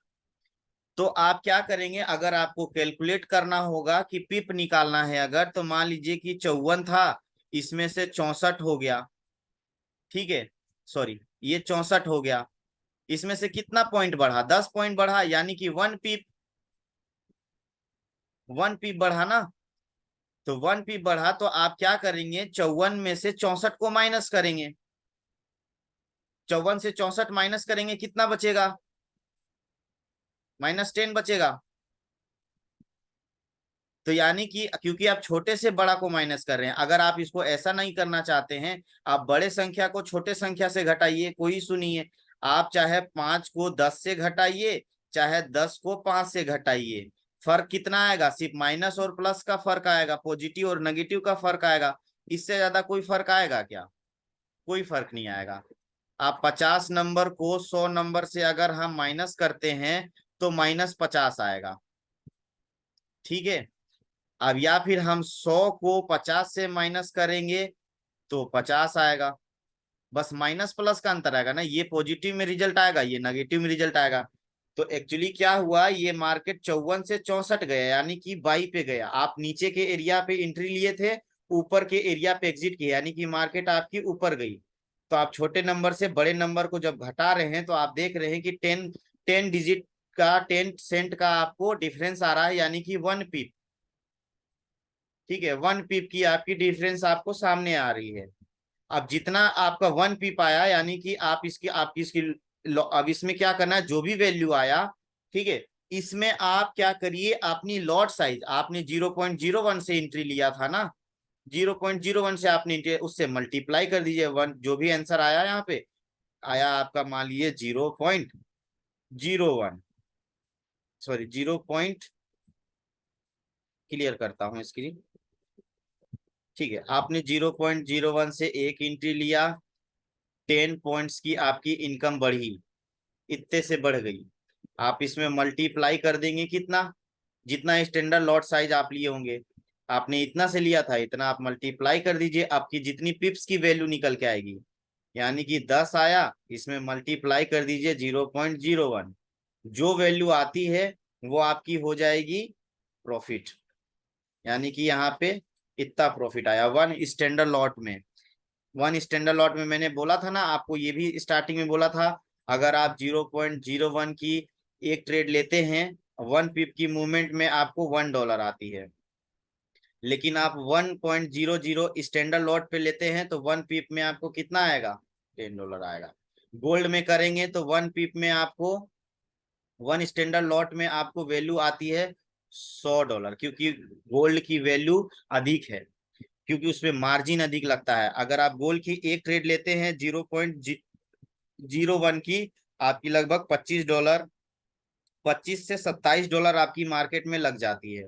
तो आप क्या करेंगे, अगर आपको कैलकुलेट करना होगा कि पिप निकालना है अगर, तो मान लीजिए कि 54 था, इसमें से 64 हो गया। ठीक है, सॉरी, ये 64 हो गया, इसमें से कितना पॉइंट बढ़ा, 10 पॉइंट बढ़ा, यानी कि 1 पिप, 1 पिप बढ़ा ना। तो 1 पिप बढ़ा, तो आप क्या करेंगे, 54 में से 64 को माइनस करेंगे। 54 से 64 माइनस करेंगे, कितना बचेगा, -10 बचेगा। तो यानी कि क्योंकि आप छोटे से बड़ा को माइनस कर रहे हैं, अगर आप इसको ऐसा नहीं करना चाहते हैं, आप बड़े संख्या को छोटे संख्या से घटाइए, कोई इशू नहीं है। आप चाहे 5 को 10 से घटाइए, चाहे 10 को 5 से घटाइए, फर्क कितना आएगा, सिर्फ माइनस और प्लस का फर्क आएगा, पॉजिटिव और नेगेटिव का फर्क आएगा। इससे ज्यादा कोई फर्क आएगा क्या, कोई फर्क नहीं आएगा। आप 50 नंबर को 100 नंबर से अगर हम माइनस करते हैं, तो -50 आएगा। ठीक है, अब या फिर हम 100 को 50 से माइनस करेंगे, तो 50 आएगा। बस माइनस प्लस का अंतर आएगा ना, ये पॉजिटिव में रिजल्ट आएगा, ये नेगेटिव में रिजल्ट आएगा। तो एक्चुअली क्या हुआ, ये मार्केट 54 से 64 गया, यानी कि बाई पे गया। आप नीचे के एरिया पे एंट्री लिए थे, ऊपर के एरिया पे एग्जिट किया, यानी कि मार्केट आपकी ऊपर गई। तो आप छोटे नंबर से बड़े नंबर को जब घटा रहे हैं, तो आप देख रहे हैं कि 10 डिजिट का 10 सेंट का आपको डिफरेंस आ रहा है, यानी कि 1 पिप। ठीक है, 1 पिप की आपकी डिफरेंस आपको सामने आ रही है। अब जितना आपका 1 पिप आया, यानी कि आपकी इसकी अब इसमें क्या करना है, जो भी वैल्यू आया, ठीक है, इसमें आप क्या करिए, अपनी लॉट साइज, आपने 0.01 से एंट्री लिया था ना, 0.01 से आपने उससे मल्टीप्लाई कर दीजिए 1, जो भी आंसर आया यहाँ पे आया आपका, मान लीजिए 0.01, सॉरी 0 क्लियर करता हूँ स्क्रीन। ठीक है, आपने 0.01 से एक एंट्री लिया, 10 पॉइंट्स की आपकी इनकम बढ़ी, इतने से बढ़ गई। आप इसमें मल्टीप्लाई कर देंगे कितना, जितना स्टैंडर्ड लॉट साइज आप लिए होंगे, आपने इतना से लिया था, इतना आप मल्टीप्लाई कर दीजिए, आपकी जितनी पिप्स की वैल्यू निकल के आएगी, यानी कि 10 आया, इसमें मल्टीप्लाई कर दीजिए 0.01, जो वैल्यू आती है वो आपकी हो जाएगी प्रॉफिट। यानी कि यहाँ पे इतना प्रॉफिट आया 1 स्टैंडर्ड लॉट में मैंने बोला था ना आपको, ये भी स्टार्टिंग में बोला था, अगर आप 0.01 की एक ट्रेड लेते हैं, 1 पिप की मूवमेंट में आपको $1 आती है। लेकिन आप 1.00 स्टैंडर्ड लॉट पे लेते हैं, तो 1 पिप में आपको कितना आएगा, $10 आएगा। गोल्ड में करेंगे तो 1 पिप में आपको, 1 स्टैंडर्ड लॉट में आपको वैल्यू आती है $100, क्योंकि गोल्ड की वैल्यू अधिक है, क्योंकि उसमें मार्जिन अधिक लगता है। अगर आप गोल्ड की एक ट्रेड लेते हैं 0.01 की, आपकी लगभग $25, 25 से $27 आपकी मार्केट में लग जाती है।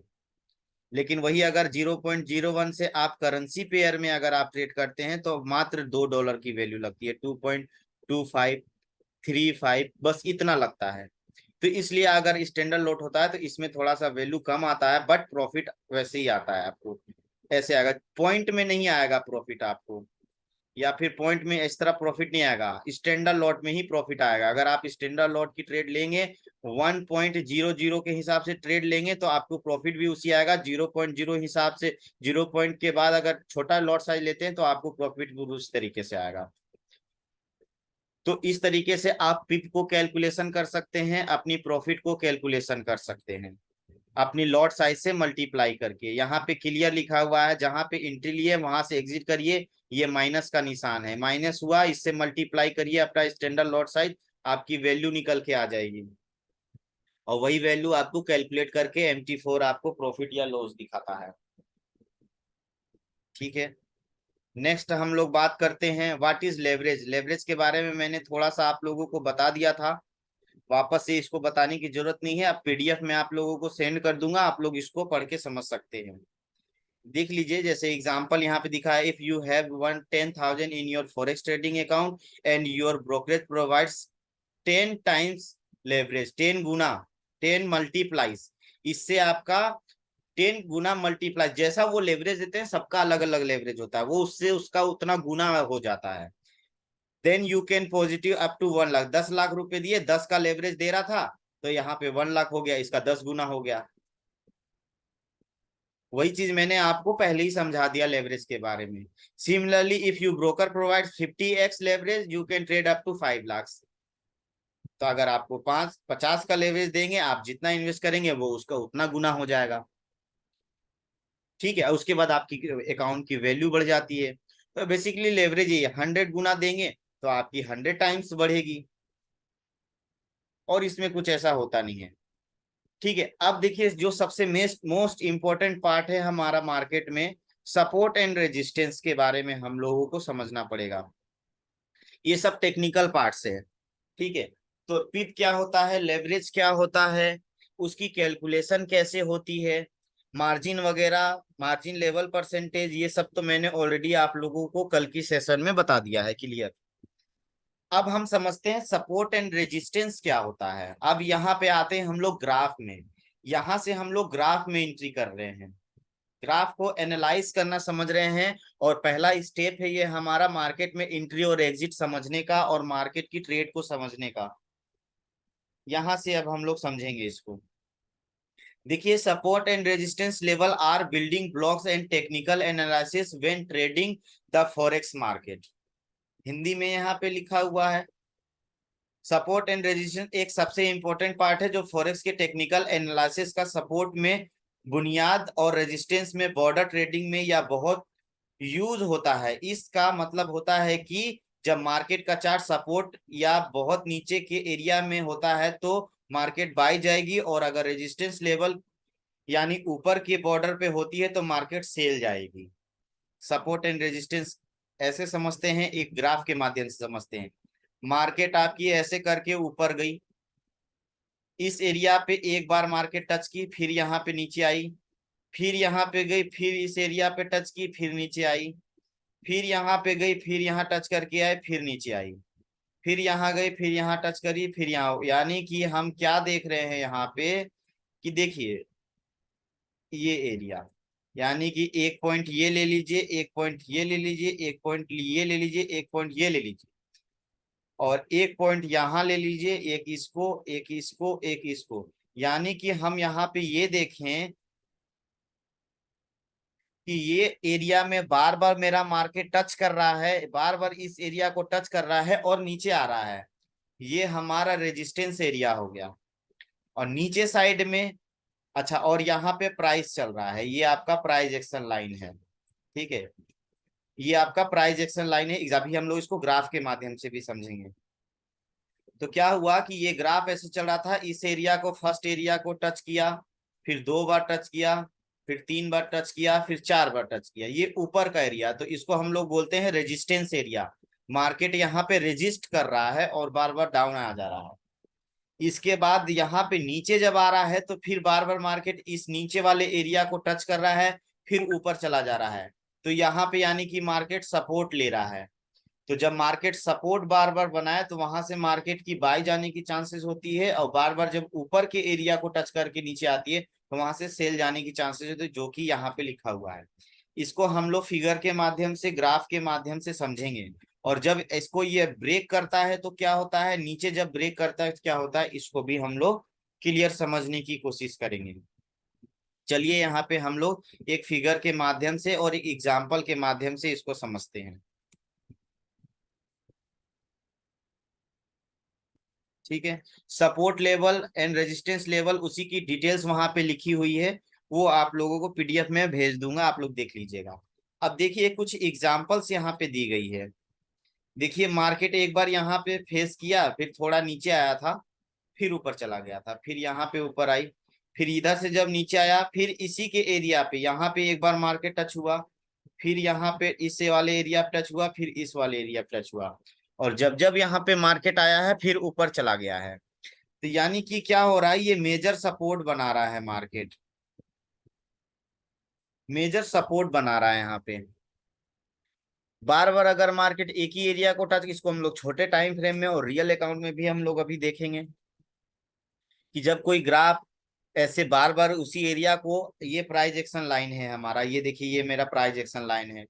लेकिन वही अगर 0.01 से आप करेंसी पेयर में अगर आप ट्रेड करते हैं, तो मात्र $2 की वैल्यू लगती है, 2.2535, बस इतना लगता है। तो इसलिए अगर स्टैंडर्ड लॉट होता है, तो इसमें थोड़ा सा वैल्यू कम आता है, बट प्रॉफिट वैसे ही आता है आपको, ऐसे आएगा, पॉइंट में नहीं आएगा प्रॉफिट आपको, या फिर पॉइंट में इस तरह प्रॉफिट नहीं आएगा, स्टैंडर्ड लॉट में ही प्रॉफिट आएगा। अगर आप स्टैंडर्ड लॉट की ट्रेड लेंगे, 1.00 के हिसाब से ट्रेड लेंगे, तो आपको प्रॉफिट भी उसी आएगा, 0.0 हिसाब से 0 पॉइंट के बाद अगर छोटा लॉट साइज लेते हैं, तो आपको प्रॉफिट भी उस तरीके से आएगा। तो इस तरीके से आप पिप को कैलकुलेशन कर सकते हैं, अपनी प्रॉफिट को कैलकुलेशन कर सकते हैं, अपनी लॉट साइज से मल्टीप्लाई करके। यहाँ पे क्लियर लिखा हुआ है, जहां पे एंट्री लिए वहां से एग्जिट करिए, ये माइनस का निशान है, माइनस हुआ, इससे मल्टीप्लाई करिए अपना स्टैंडर्ड लॉट साइज, आपकी वैल्यू निकल के आ जाएगी, और वही वैल्यू आपको कैलकुलेट करके MT4 आपको प्रॉफिट या लॉस दिखाता है। ठीक है, नेक्स्ट हम लोग बात करते हैं व्हाट इज लेवरेज। लेवरेज के बारे में मैंने थोड़ा सा आप लोगों को बता दिया था, वापस से इसको बताने की जरूरत नहीं है। अब पीडीएफ में आप लोगों को सेंड कर दूंगा, आप लोग इसको पढ़ के समझ सकते हैं। देख लीजिए, जैसे एग्जांपल यहाँ पे दिखा है, if you have one 10,000 in your forex trading account and your brokerage provides 10 times leverage, 10 Guna, 10 multiplies, इससे आपका 10 गुना मल्टीप्लाई, जैसा वो लेवरेज देते हैं सबका अलग अलग लेवरेज होता है, वो उससे उसका उतना गुना हो जाता है। Then you can positive up to 1 lakh, 10 lakh रुपए दिए, 10 का लेवरेज दे रहा था, तो यहाँ पे 1 लाख हो गया, इसका 10 गुना हो गया। वही चीज मैंने आपको पहले ही समझा दिया लेवरेज के बारे में। Similarly if you broker provide 50x leverage you can trade up to 5 lakh. तो अगर आपको 50 का लेवरेज देंगे, आप जितना इन्वेस्ट करेंगे वो उसका उतना गुना हो जाएगा। ठीक है, उसके बाद आपकी अकाउंट की वैल्यू बढ़ जाती है। तो बेसिकली लेवरेज ये 100 गुना देंगे तो आपकी 100 टाइम्स बढ़ेगी, और इसमें कुछ ऐसा होता नहीं है। ठीक है, अब देखिए जो सबसे मोस्ट इंपॉर्टेंट पार्ट है हमारा मार्केट में, सपोर्ट एंड रेजिस्टेंस के बारे में हम लोगों को समझना पड़ेगा। ये सब टेक्निकल पार्ट्स है। ठीक है, तो पिप क्या होता है, लेवरेज क्या होता है, उसकी कैलकुलेशन कैसे होती है, मार्जिन वगैरह, मार्जिन लेवल परसेंटेज, ये सब तो मैंने ऑलरेडी आप लोगों को कल की सेशन में बता दिया है, क्लियर। अब हम समझते हैं सपोर्ट एंड रेजिस्टेंस क्या होता है। अब यहाँ पे आते हैं हम लोग ग्राफ में, यहाँ से हम लोग ग्राफ में एंट्री कर रहे हैं, ग्राफ को एनालाइज करना समझ रहे हैं। और पहला स्टेप है ये हमारा मार्केट में एंट्री और एग्जिट समझने का, और मार्केट की ट्रेड को समझने का। यहां से अब हम लोग समझेंगे इसको। देखिए, support and resistance level are building blocks and technical analysis when trading the forex market. Hindi में यहाँ पे लिखा हुआ है, सपोर्ट एंड रेजिस्टेंस एक सबसे इंपॉर्टेंट पार्ट है जो फॉरेक्स के टेक्निकल एनालिसिस का सपोर्ट में बुनियाद, और रेजिस्टेंस में बॉर्डर ट्रेडिंग में या बहुत यूज होता है। इसका मतलब होता है कि जब मार्केट का चार्ट सपोर्ट या बहुत नीचे के एरिया में होता है तो मार्केट बाई जाएगी, और अगर रेजिस्टेंस लेवल यानी ऊपर के बॉर्डर पे होती है तो मार्केट सेल जाएगी। सपोर्ट एंड रेजिस्टेंस ऐसे समझते हैं, एक ग्राफ के माध्यम से समझते हैं। मार्केट आपकी ऐसे करके ऊपर गई, इस एरिया पे एक बार मार्केट टच की, फिर यहाँ पे नीचे आई, फिर यहाँ पे गई, फिर इस एरिया पे टच की, फिर नीचे आई, फिर यहाँ पे गई, फिर यहाँ टच करके आए, फिर नीचे आई, फिर यहाँ गई, फिर यहाँ टच करी, फिर यहाँ। यानी कि हम क्या देख रहे हैं यहाँ पे कि देखिए ये एरिया, यानी कि एक पॉइंट ये ले लीजिए, एक पॉइंट ये ले लीजिए, एक पॉइंट ये ले लीजिए, एक पॉइंट ये ले लीजिए, और एक पॉइंट यहाँ ले लीजिए, एक इसको, एक इसको, एक इसको। यानी कि हम यहाँ पे ये देखें कि ये एरिया में बार बार मेरा मार्केट टच कर रहा है, बार बार इस एरिया को टच कर रहा है और नीचे आ रहा है। ये हमारा रेजिस्टेंस एरिया हो गया। और नीचे साइड में, अच्छा, और यहाँ पे प्राइस चल रहा है, ये आपका प्राइस एक्शन लाइन है। ठीक है, ये आपका प्राइस एक्शन लाइन है। अभी हम लोग इसको ग्राफ के माध्यम से भी समझेंगे। तो क्या हुआ कि ये ग्राफ ऐसे चल रहा था, इस एरिया को, फर्स्ट एरिया को टच किया, फिर 2 बार टच किया, फिर 3 बार टच किया, फिर 4 बार टच किया, ये ऊपर का एरिया, तो इसको हम लोग बोलते हैं रेजिस्टेंस एरिया। मार्केट यहाँ पे रेजिस्ट कर रहा है और बार बार डाउन आ जा रहा है। इसके बाद यहाँ पे नीचे जब आ रहा है तो फिर बार बार मार्केट इस नीचे वाले एरिया को टच कर रहा है, फिर ऊपर चला जा रहा है। तो यहाँ पे यानी कि मार्केट सपोर्ट ले रहा है। तो जब मार्केट सपोर्ट बार बार बनाए तो वहां से मार्केट की बाई जाने की चांसेस होती है, और बार बार जब ऊपर के एरिया को टच करके नीचे आती है तो वहां से सेल जाने की चांसेस होती है, जो कि यहाँ पे लिखा हुआ है। इसको हम लोग फिगर के माध्यम से, ग्राफ के माध्यम से समझेंगे। और जब इसको ये ब्रेक करता है तो क्या होता है, नीचे जब ब्रेक करता है तो क्या होता है, इसको भी हम लोग क्लियर समझने की कोशिश करेंगे। चलिए यहाँ पे हम लोग एक फिगर के माध्यम से और एक एग्जाम्पल के माध्यम से इसको समझते हैं। ठीक है, support level and resistance level, उसी की डिटेल्स वहां पे लिखी हुई है, वो आप लोगों को पीडीएफ में भेज दूंगा, आप लोग देख लीजिएगा। अब देखिए कुछ एग्जांपल्स यहाँ पे दी गई है। देखिए मार्केट एक बार यहाँ पे फेस किया, फिर थोड़ा नीचे आया था, फिर ऊपर चला गया था, फिर यहाँ पे ऊपर आई, फिर इधर से जब नीचे आया, फिर इसी के एरिया पे यहाँ पे एक बार मार्केट टच हुआ, फिर यहाँ पे इस वाले एरिया टच हुआ, फिर इस वाले एरिया टच हुआ, और जब जब यहाँ पे मार्केट आया है फिर ऊपर चला गया है। तो यानी कि क्या हो रहा है, ये मेजर सपोर्ट बना रहा है मार्केट, मेजर सपोर्ट बना रहा है यहाँ पे। बार बार अगर मार्केट एक ही एरिया को टच, इसको हम लोग छोटे टाइम फ्रेम में और रियल अकाउंट में भी हम लोग अभी देखेंगे कि जब कोई ग्राफ ऐसे बार बार उसी एरिया को, ये प्राइस एक्शन लाइन है हमारा, ये देखिए ये मेरा प्राइस एक्शन लाइन है,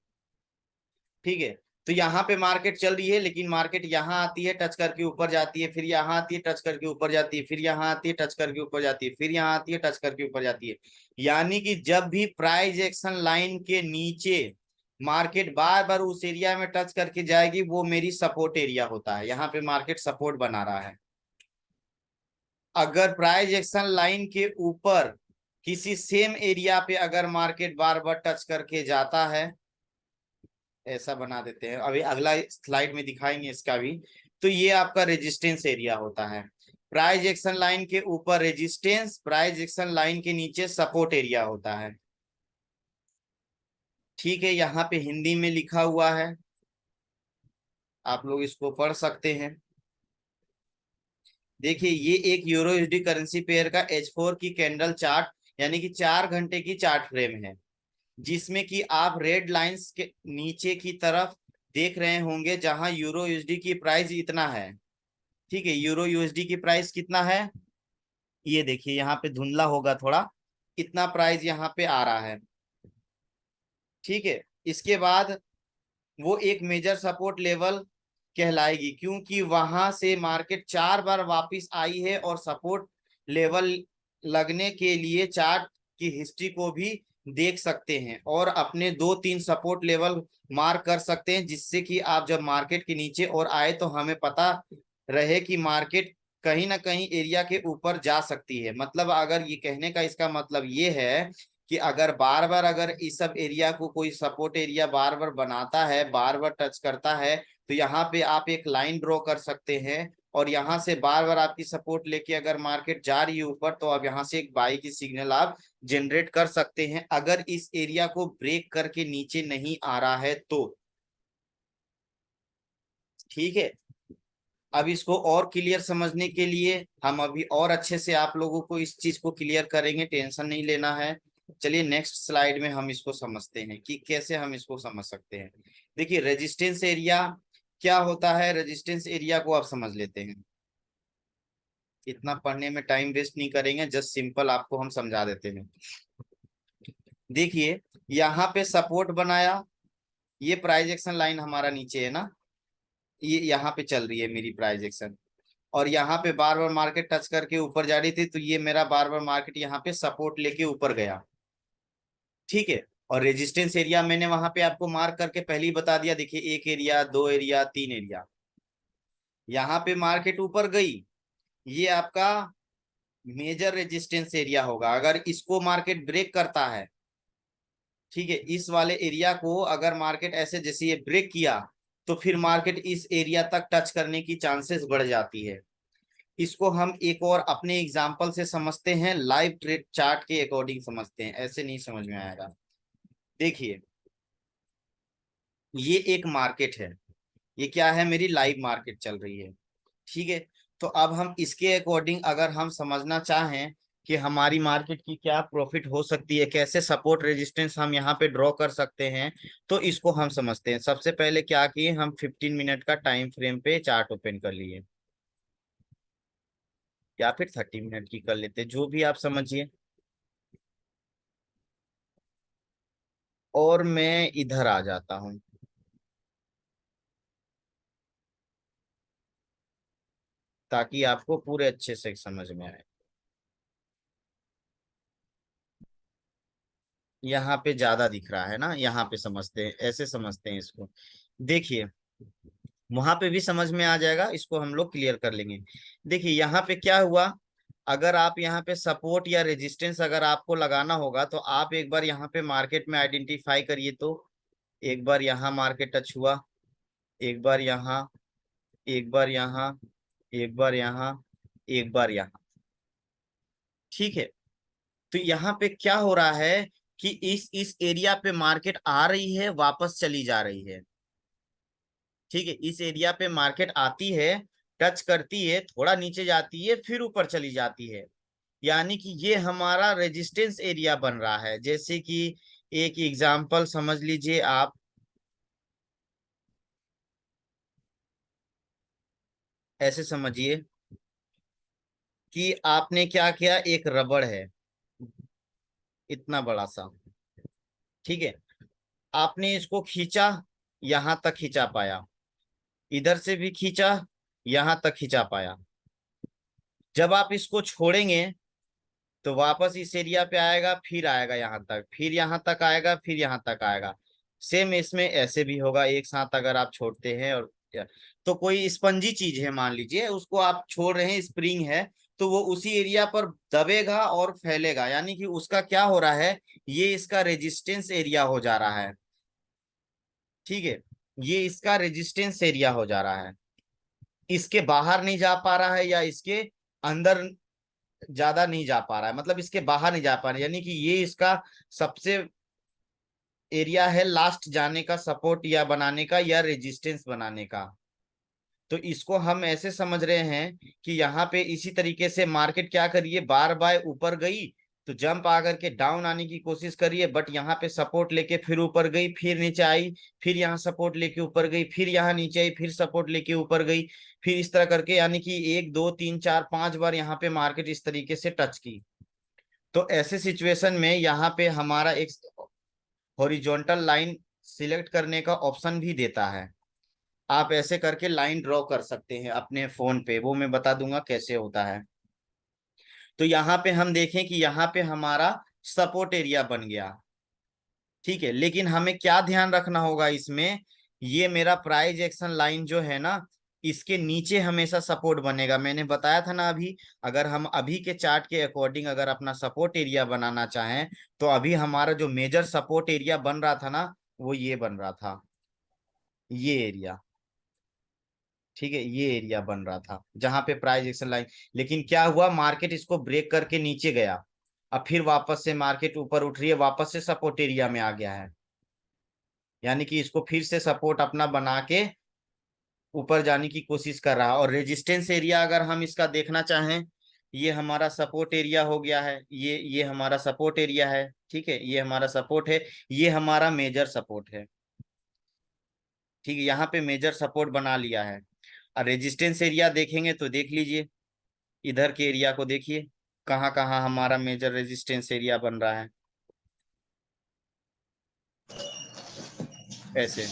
ठीक है। तो यहाँ पे मार्केट चल रही है, लेकिन मार्केट यहाँ आती है टच करके ऊपर जाती है, फिर यहाँ आती है टच करके ऊपर जाती है, फिर यहाँ आती है टच करके ऊपर जाती है, फिर यहाँ आती है टच करके ऊपर जाती है। यानी कि जब भी प्राइस एक्शन लाइन के नीचे मार्केट बार बार उस एरिया में टच करके जाएगी, वो मेरी सपोर्ट एरिया होता है, यहाँ पे मार्केट सपोर्ट बना रहा है। अगर प्राइस एक्शन लाइन के ऊपर किसी सेम एरिया पे अगर मार्केट बार बार टच करके जाता है, ऐसा बना देते हैं, अभी अगला स्लाइड में दिखाएंगे इसका भी, तो ये आपका रेजिस्टेंस एरिया होता है। प्राइस एक्शन लाइन के ऊपर रेजिस्टेंस, प्राइस एक्शन लाइन के नीचे सपोर्ट एरिया होता है, ठीक है। यहाँ पे हिंदी में लिखा हुआ है, आप लोग इसको पढ़ सकते हैं। देखिए ये एक यूरो यूएसडी करेंसी पेयर का H4 की कैंडल चार्ट, यानी कि 4 घंटे की चार्ट फ्रेम है, जिसमें कि आप रेड लाइंस के नीचे की तरफ देख रहे होंगे जहां यूरो यूएसडी की प्राइस इतना है, ठीक है। यूरो यूएसडी की प्राइस कितना है, ये देखिए यहाँ पे धुंधला होगा थोड़ा, इतना प्राइस यहाँ पे आ रहा है, ठीक है। इसके बाद वो एक मेजर सपोर्ट लेवल कहलाएगी, क्योंकि वहां से मार्केट 4 बार वापस आई है, और सपोर्ट लेवल लगने के लिए चार्ट की हिस्ट्री को भी देख सकते हैं और अपने 2-3 सपोर्ट लेवल मार्क कर सकते हैं, जिससे कि आप जब मार्केट के नीचे और आए तो हमें पता रहे कि मार्केट कहीं ना कहीं एरिया के ऊपर जा सकती है। मतलब अगर ये कहने का इसका मतलब ये है कि अगर बार बार अगर इस सब एरिया को कोई सपोर्ट एरिया बार बार बनाता है, बार बार टच करता है, तो यहाँ पे आप एक लाइन ड्रॉ कर सकते हैं, और यहाँ से बार बार आपकी सपोर्ट लेके अगर मार्केट जा रही है ऊपर, तो आप यहाँ से एक बाई की सिग्नल आप जनरेट कर सकते हैं, अगर इस एरिया को ब्रेक करके नीचे नहीं आ रहा है तो, ठीक है। अब इसको और क्लियर समझने के लिए हम अभी और अच्छे से आप लोगों को इस चीज को क्लियर करेंगे, टेंशन नहीं लेना है। चलिए नेक्स्ट स्लाइड में हम इसको समझते हैं कि कैसे हम इसको समझ सकते हैं। देखिए रेजिस्टेंस एरिया क्या होता है, रेजिस्टेंस एरिया को आप समझ लेते हैं, इतना पढ़ने में टाइम वेस्ट नहीं करेंगे, जस्ट सिंपल आपको हम समझा देते हैं। देखिए यहाँ पे सपोर्ट बनाया, ये प्राइस एक्शन लाइन हमारा नीचे है ना, ये यहाँ पे चल रही है मेरी प्राइस एक्शन, और यहाँ पे बार बार मार्केट टच करके ऊपर जा रही थी, तो ये मेरा बार बार मार्केट यहाँ पे सपोर्ट लेके ऊपर गया, ठीक है। और रेजिस्टेंस एरिया मैंने वहां पे आपको मार्क करके पहले ही बता दिया, देखिए 1 एरिया, 2 एरिया, 3 एरिया। यहाँ पे मार्केट ऊपर गई, ये आपका मेजर रेजिस्टेंस एरिया होगा, अगर इसको मार्केट ब्रेक करता है, ठीक है, इस वाले एरिया को अगर मार्केट ऐसे जैसे ये ब्रेक किया, तो फिर मार्केट इस एरिया तक टच करने की चांसेस बढ़ जाती है। इसको हम एक और अपने एग्जांपल से समझते हैं, लाइव ट्रेड चार्ट के अकॉर्डिंग समझते हैं, ऐसे नहीं समझ में आएगा। देखिए ये एक मार्केट है, ये क्या है, मेरी लाइव मार्केट चल रही है, ठीक है। तो अब हम इसके अकॉर्डिंग अगर हम समझना चाहें कि हमारी मार्केट की क्या प्रॉफिट हो सकती है, कैसे सपोर्ट रेजिस्टेंस हम यहाँ पे ड्रॉ कर सकते हैं, तो इसको हम समझते हैं। सबसे पहले क्या किए, हम 15 मिनट का टाइम फ्रेम पे चार्ट ओपन कर लिए, या फिर 30 मिनट की कर लेते, जो भी आप समझिए। और मैं इधर आ जाता हूँ, ताकि आपको पूरे अच्छे से समझ में आए। यहाँ पे ज्यादा दिख रहा है ना, यहाँ पे समझते हैं, ऐसे समझते हैं इसको। देखिए वहां पे भी समझ में आ जाएगा, इसको हम लोग क्लियर कर लेंगे। देखिए यहाँ पे क्या हुआ, अगर आप यहाँ पे सपोर्ट या रेजिस्टेंस अगर आपको लगाना होगा, तो आप एक बार यहाँ पे मार्केट में आइडेंटिफाई करिए, तो एक बार यहाँ मार्केट टच हुआ, एक बार यहाँ, एक बार यहाँ, एक बार यहाँ, एक बार यहाँ, ठीक है। तो यहाँ पे क्या हो रहा है, कि इस एरिया पे मार्केट आ रही है, वापस चली जा रही है। ठीक है, इस एरिया पे मार्केट आती है, टच करती है, थोड़ा नीचे जाती है, फिर ऊपर चली जाती है। यानी कि ये हमारा रेजिस्टेंस एरिया बन रहा है। जैसे कि एक एग्जांपल समझ लीजिए आप, ऐसे समझिए कि आपने क्या किया, एक रबड़ है इतना बड़ा सा, ठीक है, आपने इसको खींचा, यहां तक खींचा पाया, इधर से भी खींचा, यहां तक खींचा पाया। जब आप इसको छोड़ेंगे तो वापस इस एरिया पे आएगा, फिर आएगा यहाँ तक, फिर यहाँ तक आएगा, फिर यहाँ तक आएगा। सेम इसमें ऐसे भी होगा, एक साथ अगर आप छोड़ते हैं और तो कोई स्पंजी चीज है मान लीजिए, उसको आप छोड़ रहे हैं, स्प्रिंग है, तो वो उसी एरिया पर दबेगा और फैलेगा। यानी कि उसका क्या हो रहा है, ये इसका रेजिस्टेंस एरिया हो जा रहा है। ठीक है, ये इसका रेजिस्टेंस एरिया हो जा रहा है, इसके बाहर नहीं जा पा रहा है या इसके अंदर ज्यादा नहीं जा पा रहा है, मतलब इसके बाहर नहीं जा पा रहा है। यानी कि ये इसका सबसे एरिया है लास्ट जाने का, सपोर्ट या बनाने का या रेजिस्टेंस बनाने का। तो इसको हम ऐसे समझ रहे हैं कि यहाँ पे इसी तरीके से मार्केट क्या करिए, बार बार ऊपर गई तो जंप आकर के डाउन आने की कोशिश करिए, बट यहाँ पे सपोर्ट लेके फिर ऊपर गई, फिर नीचे आई, फिर यहाँ सपोर्ट लेके ऊपर गई, फिर यहाँ नीचे आई, फिर सपोर्ट लेके ऊपर गई, फिर इस तरह करके, यानी कि 1 2 3 4 5 बार यहाँ पे मार्केट इस तरीके से टच की। तो ऐसे सिचुएशन में यहाँ पे हमारा एक हॉरिजॉन्टल लाइन सिलेक्ट करने का ऑप्शन भी देता है। आप ऐसे करके लाइन ड्रॉ कर सकते हैं अपने फोन पे, वो मैं बता दूंगा कैसे होता है। तो यहाँ पे हम देखें कि यहाँ पे हमारा सपोर्ट एरिया बन गया। ठीक है, लेकिन हमें क्या ध्यान रखना होगा इसमें, ये मेरा प्राइस एक्शन लाइन जो है ना, इसके नीचे हमेशा सपोर्ट बनेगा। मैंने बताया था ना अभी, अगर हम अभी के चार्ट के अकॉर्डिंग अगर अपना सपोर्ट एरिया बनाना चाहें, तो अभी हमारा जो मेजर सपोर्ट एरिया बन रहा था ना, वो ये बन रहा था, ये एरिया। ठीक है, ये एरिया बन रहा था जहां पे प्राइस एक्शन लाइन, लेकिन क्या हुआ, मार्केट इसको ब्रेक करके नीचे गया, अब फिर वापस से मार्केट ऊपर उठ रही है, वापस से सपोर्ट एरिया में आ गया है। यानी कि इसको फिर से सपोर्ट अपना बना के ऊपर जाने की कोशिश कर रहा है। और रेजिस्टेंस एरिया अगर हम इसका देखना चाहें, ये हमारा सपोर्ट एरिया हो गया है, ये हमारा सपोर्ट एरिया है। ठीक है, ये हमारा सपोर्ट है, ये हमारा मेजर सपोर्ट है। ठीक है, यहाँ पे मेजर सपोर्ट बना लिया है। और रेजिस्टेंस एरिया देखेंगे तो देख लीजिए, इधर के एरिया को देखिए, कहाँ कहाँ हमारा मेजर रेजिस्टेंस एरिया बन रहा है। ऐसे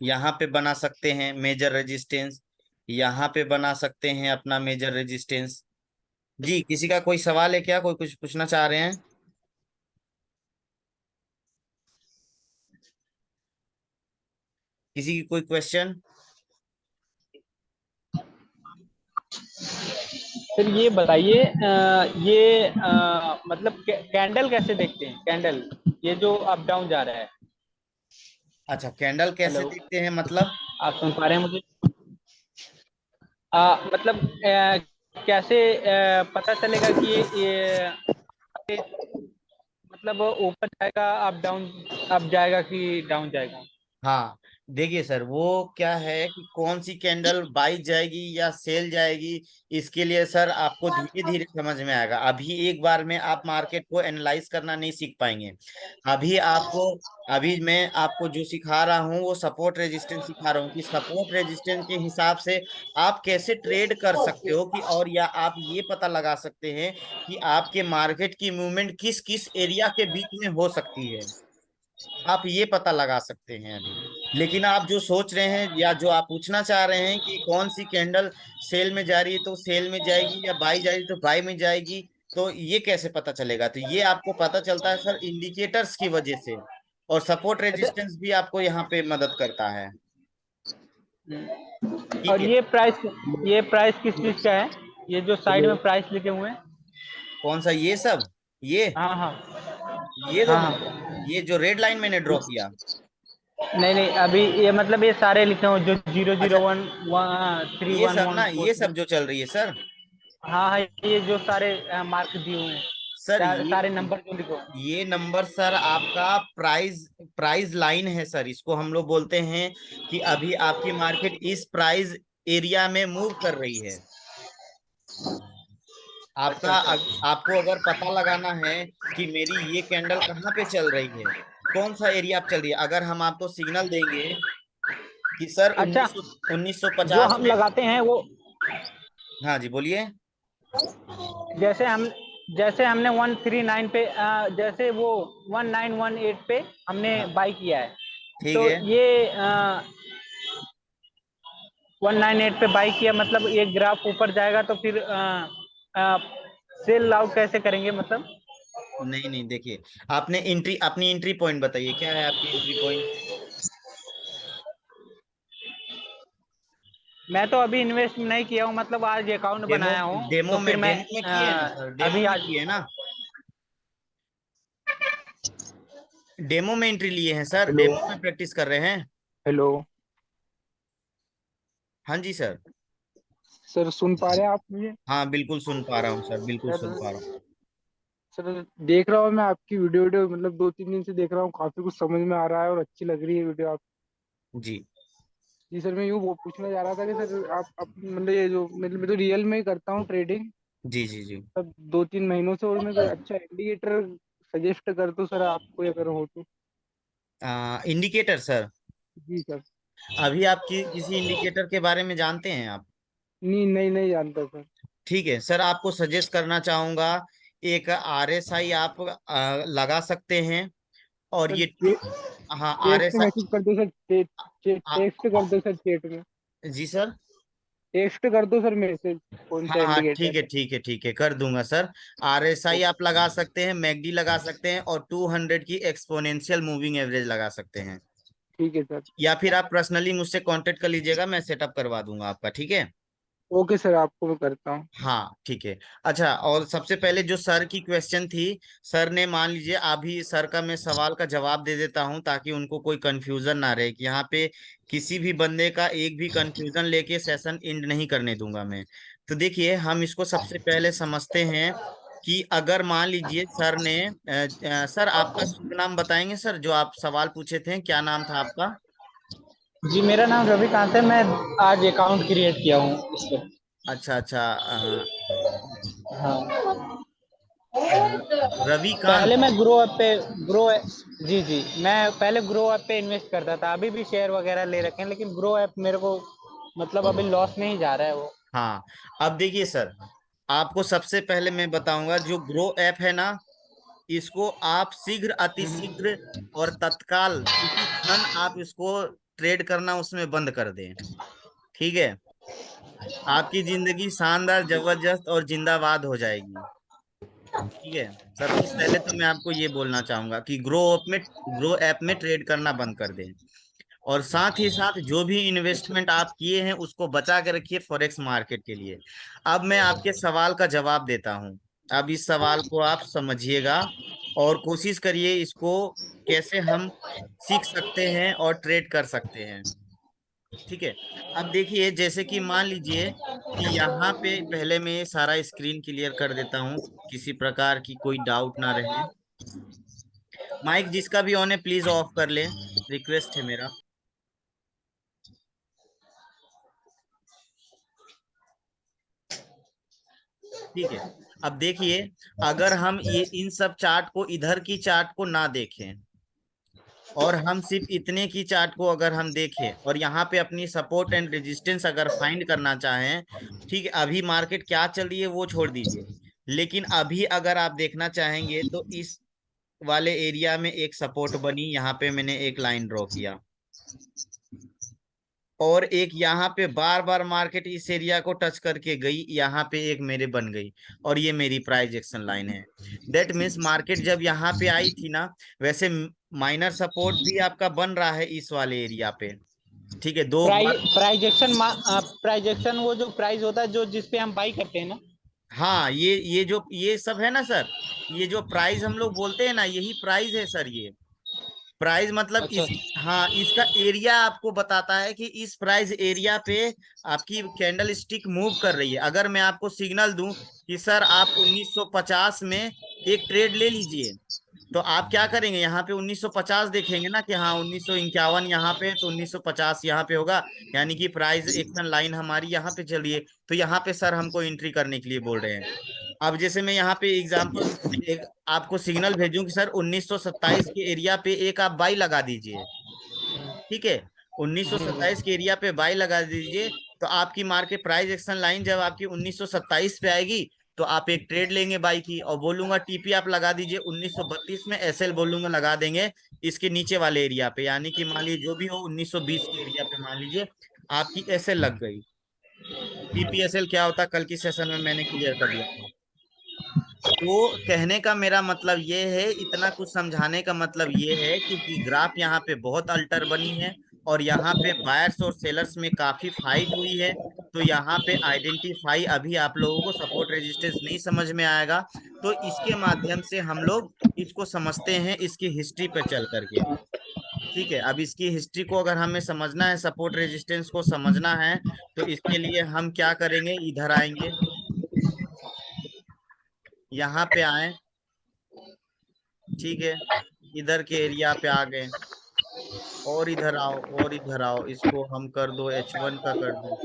यहाँ पे बना सकते हैं मेजर रेजिस्टेंस, यहाँ पे बना सकते हैं अपना मेजर रेजिस्टेंस। जी, किसी का कोई सवाल है क्या, कोई कुछ पूछना चाह रहे हैं? किसी की कोई क्वेश्चन? फिर ये बताइए, ये मतलब कैंडल कैसे देखते हैं, कैंडल ये जो अप डाउन जा रहा है। अच्छा, कैंडल कैसे हेलो, देखते हैं मतलब? आप सुन पा रहे हैं मुझे? मतलब कैसे पता चलेगा कि ये मतलब ऊपर जाएगा, अप डाउन, अप जाएगा कि डाउन जाएगा। हाँ, देखिए सर, वो क्या है कि कौन सी कैंडल बाई जाएगी या सेल जाएगी, इसके लिए सर आपको धीरे धीरे समझ में आएगा। अभी एक बार में आप मार्केट को एनालाइज करना नहीं सीख पाएंगे। अभी आपको, अभी मैं आपको जो सिखा रहा हूँ वो सपोर्ट रेजिस्टेंस सिखा रहा हूँ, कि सपोर्ट रेजिस्टेंस के हिसाब से आप कैसे ट्रेड कर सकते हो, कि और या आप ये पता लगा सकते हैं कि आपके मार्केट की मूवमेंट किस किस एरिया के बीच में हो सकती है, आप ये पता लगा सकते हैं अभी। लेकिन आप जो सोच रहे हैं या जो आप पूछना चाह रहे हैं कि कौन सी कैंडल सेल में जा रही है तो सेल में जाएगी, या बाई जा रही है तो बाई में जाएगी, तो ये कैसे पता चलेगा? तो ये आपको पता चलता है सर इंडिकेटर्स की वजह से, और सपोर्ट अच्छा। रेजिस्टेंस भी आपको यहाँ पे मदद करता है। ठीक और है, ये प्राइस किस चीज का है, ये जो साइड में प्राइस लिखे हुए हैं? कौन सा ये सब, हाँ हाँ। ये हाँ दोनों, हाँ। ये जो रेड लाइन मैंने ड्रॉ किया। नहीं नहीं, अभी ये मतलब ये सारे लिखे हुए जो जीरो अच्छा, जीरो वन थ्री ये वन सब वन ना, फोर। ये सब जो चल रही है सर, हाँ हाँ, ये जो सारे मार्क दिए हुए हैं। सर ये सारे नंबर जो लिखो। ये नंबर सर आपका प्राइस प्राइस लाइन है सर, इसको हम लोग बोलते हैं कि अभी आपकी मार्केट इस प्राइस एरिया में मूव कर रही है। अच्छा आपका अच्छा। आपको अगर पता लगाना है कि मेरी ये कैंडल कहाँ पे चल रही है, कौन सा एरिया आप चल रही है, अगर हम आपको सिग्नल देंगे कि सर अच्छा, जो 1950 हम में। लगाते हैं वो, हाँ जी बोलिए। जैसे हम जैसे हमने 139 पे जैसे वो 1918 पे हमने हाँ बाई किया है, ठीक तो है। ये 198 पे बाई किया, मतलब ये ग्राफ ऊपर जाएगा तो फिर सेल आउट कैसे करेंगे मतलब? नहीं नहीं देखिए, आपने एंट्री अपनी एंट्री पॉइंट बताइए, क्या है आपकी एंट्री पॉइंट? मैं तो अभी इन्वेस्ट नहीं किया हूँ, मतलब आज अकाउंट डेमो बनाया हूँ तो फिर मैं डेमो में किए ना सर, डेमो अभी में आज। किए ना, डेमो में एंट्री लिए हैं सर, हेलो। डेमो में प्रैक्टिस कर रहे हैं। हेलो। हाँ जी सर। सर सुन पा रहे हैं आप मुझे? हाँ बिल्कुल सुन पा रहा हूँ सर, बिल्कुल सुन सर पा रहा हूँ। सर देख रहा हूँ मैं आपकी वीडियो मतलब 2-3 दिन से देख रहा हूँ, काफी कुछ समझ में आ रहा है और अच्छी लग रही है वीडियो आप। जी जी सर, मैं यूँ वो पूछना चाह रहा था कि सर आप मतलब ये जो मतलब मैं तो रियल में ही करता हूँ ट्रेडिंग जी जी जी। तब 2-3 महीनों से, और मैं कोई अच्छा इंडिकेटर सजेस्ट कर दूं सर आपको अगर हो तो। इंडिकेटर सर, जी सर। अभी आप किसी इंडिकेटर के बारे में जानते हैं आप? नहीं नहीं नहीं जानता सर। ठीक है सर, आपको सजेस्ट करना चाहूंगा, एक RSI आप लगा सकते हैं। और सर ये हाँ चेट पे RSI। मैसेज कर दो सर, टेक्स्ट कर दो सर चेट में। जी सर। टेक्स्ट कर दो सर मैसेज, कौन हाँ सा हाँ इंडिकेटर ठीक है है। ठीक है ठीक है, कर दूंगा सर। RSI ओके आप लगा सकते हैं, मैकडी लगा सकते हैं, और 200 की एक्सपोनेंशियल मूविंग एवरेज लगा सकते हैं। ठीक है सर। या फिर आप पर्सनली मुझसे कांटेक्ट कर लीजिएगा, मैं सेटअप करवा दूंगा आपका, ठीक है। ओके सर, आपको मैं करता हूँ। हाँ ठीक है। अच्छा, और सबसे पहले जो सर की क्वेश्चन थी, सर ने मान लीजिए अभी सर का मैं सवाल का जवाब दे देता हूं ताकि उनको कोई कंफ्यूजन ना रहे कि यहाँ पे किसी भी बंदे का एक भी कंफ्यूजन लेके सेशन एंड नहीं करने दूंगा मैं। तो देखिए, हम इसको सबसे पहले समझते हैं कि अगर मान लीजिए सर ने सर आपका शुभ नाम बताएंगे सर, जो आप सवाल पूछे थे, क्या नाम था आपका? जी मेरा नाम रविकांत है, मैं आज अकाउंट क्रिएट किया हूँ इस पर। अच्छा अच्छा, हाँ। रविकांत। पहले मैं ग्रो जी जी, मैं पहले ग्रो ऐप पे इन्वेस्ट करता था, अभी भी शेयर वगैरह ले रखे हैं, लेकिन ग्रो ऐप मेरे को मतलब अभी लॉस में ही जा रहा है वो। हाँ, अब देखिए सर, आपको सबसे पहले मैं बताऊंगा, जो ग्रो ऐप है ना, इसको आप शीघ्र अतिशीघ्र और तत्काल इसी क्षण आप इसको ट्रेड करना उसमें बंद कर दें। ठीक है, आपकी जिंदगी शानदार, जबरदस्त और जिंदाबाद हो जाएगी। ठीक है, सबसे पहले तो मैं आपको ये बोलना चाहूंगा कि ग्रो ऐप में ट्रेड करना बंद कर दें। और साथ ही साथ जो भी इन्वेस्टमेंट आप किए हैं उसको बचा के रखिए फॉरेक्स मार्केट के लिए। अब मैं आपके सवाल का जवाब देता हूं। अब इस सवाल को आप समझिएगा और कोशिश करिए इसको कैसे हम सीख सकते हैं और ट्रेड कर सकते हैं। ठीक है, अब देखिए, जैसे कि मान लीजिए कि यहाँ पे पहले मैं ये सारा स्क्रीन क्लियर कर देता हूँ, किसी प्रकार की कोई डाउट ना रहे। माइक जिसका भी ऑन है प्लीज ऑफ कर ले, रिक्वेस्ट है मेरा। ठीक है, अब देखिए, अगर हम ये इन सब चार्ट को, इधर की चार्ट को ना देखें और हम सिर्फ इतने की चार्ट को अगर हम देखें और यहाँ पे अपनी सपोर्ट एंड रेजिस्टेंस अगर फाइंड करना चाहें, ठीक है, अभी मार्केट क्या चल रही है वो छोड़ दीजिए, लेकिन अभी अगर आप देखना चाहेंगे तो इस वाले एरिया में एक सपोर्ट बनी, यहाँ पे मैंने एक लाइन ड्रॉ किया, और एक यहाँ पे बार बार मार्केट इस एरिया को टच करके गई, यहाँ पे एक मेरे बन गई, और ये मेरी प्राइस एक्शन लाइन है। दैट मीन्स मार्केट जब यहाँ पे आई थी ना, वैसे माइनर सपोर्ट भी आपका बन रहा है इस वाले एरिया पे। ठीक है, दो बार। प्राइजेक्शन वो जो प्राइस होता है जो जिस पे हम बाई करते हैं ना। हाँ, ये जो ये सब है ना सर, ये जो प्राइस हम लोग बोलते हैं ना, यही प्राइस है सर ये। प्राइस मतलब अच्छा। हाँ, इसका एरिया आपको बताता है कि इस प्राइस एरिया पे आपकी कैंडल स्टिक मूव कर रही है। अगर मैं आपको सिग्नल दूं कि सर आप 1950 में एक ट्रेड ले लीजिए, तो आप क्या करेंगे, यहाँ पे 1950 देखेंगे ना कि हाँ 1951 यहाँ पे है, तो 1950 यहाँ पे होगा, यानी कि प्राइस एक्शन लाइन हमारी यहाँ पे चल रही है, तो यहाँ पे सर हमको एंट्री करने के लिए बोल रहे हैं। अब जैसे मैं यहाँ पे एग्जांपल एक आपको सिग्नल भेजूं कि सर 1927 के एरिया पे एक आप बाई लगा दीजिए, ठीक है, 1927 के एरिया पे बाई लगा दीजिए, तो आपकी मार्केट प्राइस एक्शन लाइन जब आपकी 1927 पे आएगी, तो आप एक ट्रेड लेंगे बाई की, और बोलूंगा टीपी आप लगा दीजिए 1932 में, एसएल बोलूंगा लगा देंगे इसके नीचे वाले एरिया पे, यानी कि मान लीजिए जो भी हो 1920 के एरिया पे मान लीजिए आपकी एसएल लग गई। टीपीएसएल क्या होता है कल की सेशन में मैंने क्लियर कर दिया था। तो कहने का मेरा मतलब ये है, इतना कुछ समझाने का मतलब ये है कि ग्राफ यहाँ पे बहुत अल्टर बनी है, और यहाँ पे बायर्स और सेलर्स में काफी फाइट हुई है। तो यहाँ पे आइडेंटिफाई अभी आप लोगों को सपोर्ट रेजिस्टेंस नहीं समझ में आएगा, तो इसके माध्यम से हम लोग इसको समझते हैं इसकी हिस्ट्री पे चल करके। ठीक है, अब इसकी हिस्ट्री को अगर हमें समझना है, सपोर्ट रेजिस्टेंस को समझना है, तो इसके लिए हम क्या करेंगे, इधर आएंगे, यहाँ पे आए, ठीक है, इधर के एरिया पे आ गए, और इधर आओ और इधर आओ, इसको हम कर दो H1 का कर दो।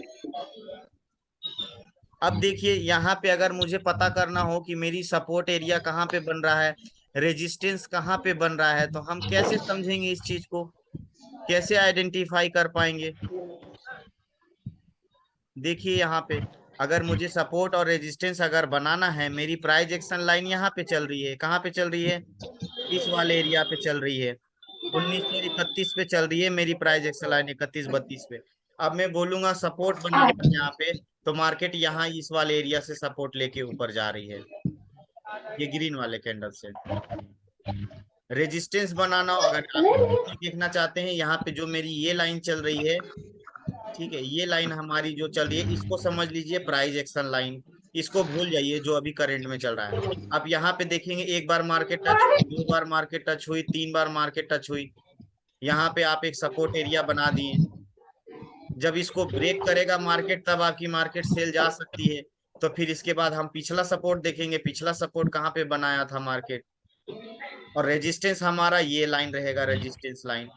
अब देखिए यहाँ पे अगर मुझे पता करना हो कि मेरी सपोर्ट एरिया कहाँ पे बन रहा है, रेजिस्टेंस कहाँ पे बन रहा है, तो हम कैसे समझेंगे इस चीज को, कैसे आइडेंटिफाई कर पाएंगे। देखिए यहाँ पे अगर मुझे सपोर्ट और रेजिस्टेंस अगर बनाना है, मेरी प्राइस एक्शन लाइन यहाँ पे चल रही है, कहाँ पे चल रही है, इस वाले एरिया पे चल रही है, 1931 पे चल रही है मेरी प्राइस एक्शन लाइन, 31-32 पे। अब मैं बोलूंगा सपोर्ट बनाना यहाँ पे, तो मार्केट यहाँ इस वाले एरिया से सपोर्ट लेके ऊपर जा रही है, ये ग्रीन वाले कैंडल से। रेजिस्टेंस बनाना अगर आप देखना चाहते हैं, यहाँ पे जो मेरी ये लाइन चल रही है, ठीक है, ये लाइन हमारी जो चल रही है इसको समझ लीजिए प्राइस एक्शन लाइन, इसको भूल जाइए जो अभी करंट में चल रहा है। आप यहाँ पे देखेंगे एक बार मार्केट टच हुई, दो बार मार्केट टच हुई, तीन बार मार्केट टच हुई, यहाँ पे आप एक सपोर्ट एरिया बना दिए। जब इसको ब्रेक करेगा मार्केट तब आपकी मार्केट सेल जा सकती है। तो फिर इसके बाद हम पिछला सपोर्ट देखेंगे, पिछला सपोर्ट कहाँ पे बनाया था मार्केट, और रेजिस्टेंस हमारा ये लाइन रहेगा, रेजिस्टेंस लाइन।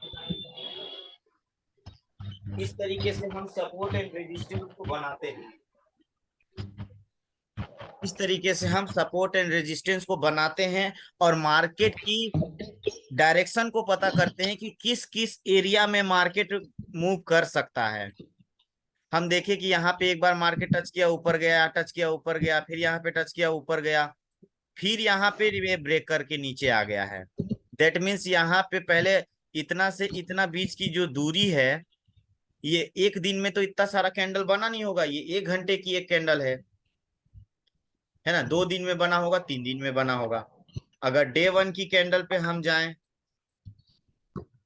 इस तरीके से हम सपोर्ट एंड रेजिस्टेंस को बनाते हैं, इस तरीके से हम सपोर्ट एंड रेजिस्टेंस को बनाते हैं, और मार्केट की डायरेक्शन को पता करते हैं कि किस किस एरिया में मार्केट मूव कर सकता है। हम देखें कि यहाँ पे एक बार मार्केट टच किया ऊपर गया, टच किया ऊपर गया, फिर यहाँ पे टच किया ऊपर गया, फिर यहाँ पे ये ब्रेक करके नीचे आ गया है। दैट मीन्स यहाँ पे पहले इतना से इतना बीच की जो दूरी है, ये एक दिन में तो इतना सारा कैंडल बना नहीं होगा, ये 1 घंटे की एक कैंडल है ना, 2 दिन में बना होगा, 3 दिन में बना होगा। अगर डे वन की कैंडल पे हम जाएं,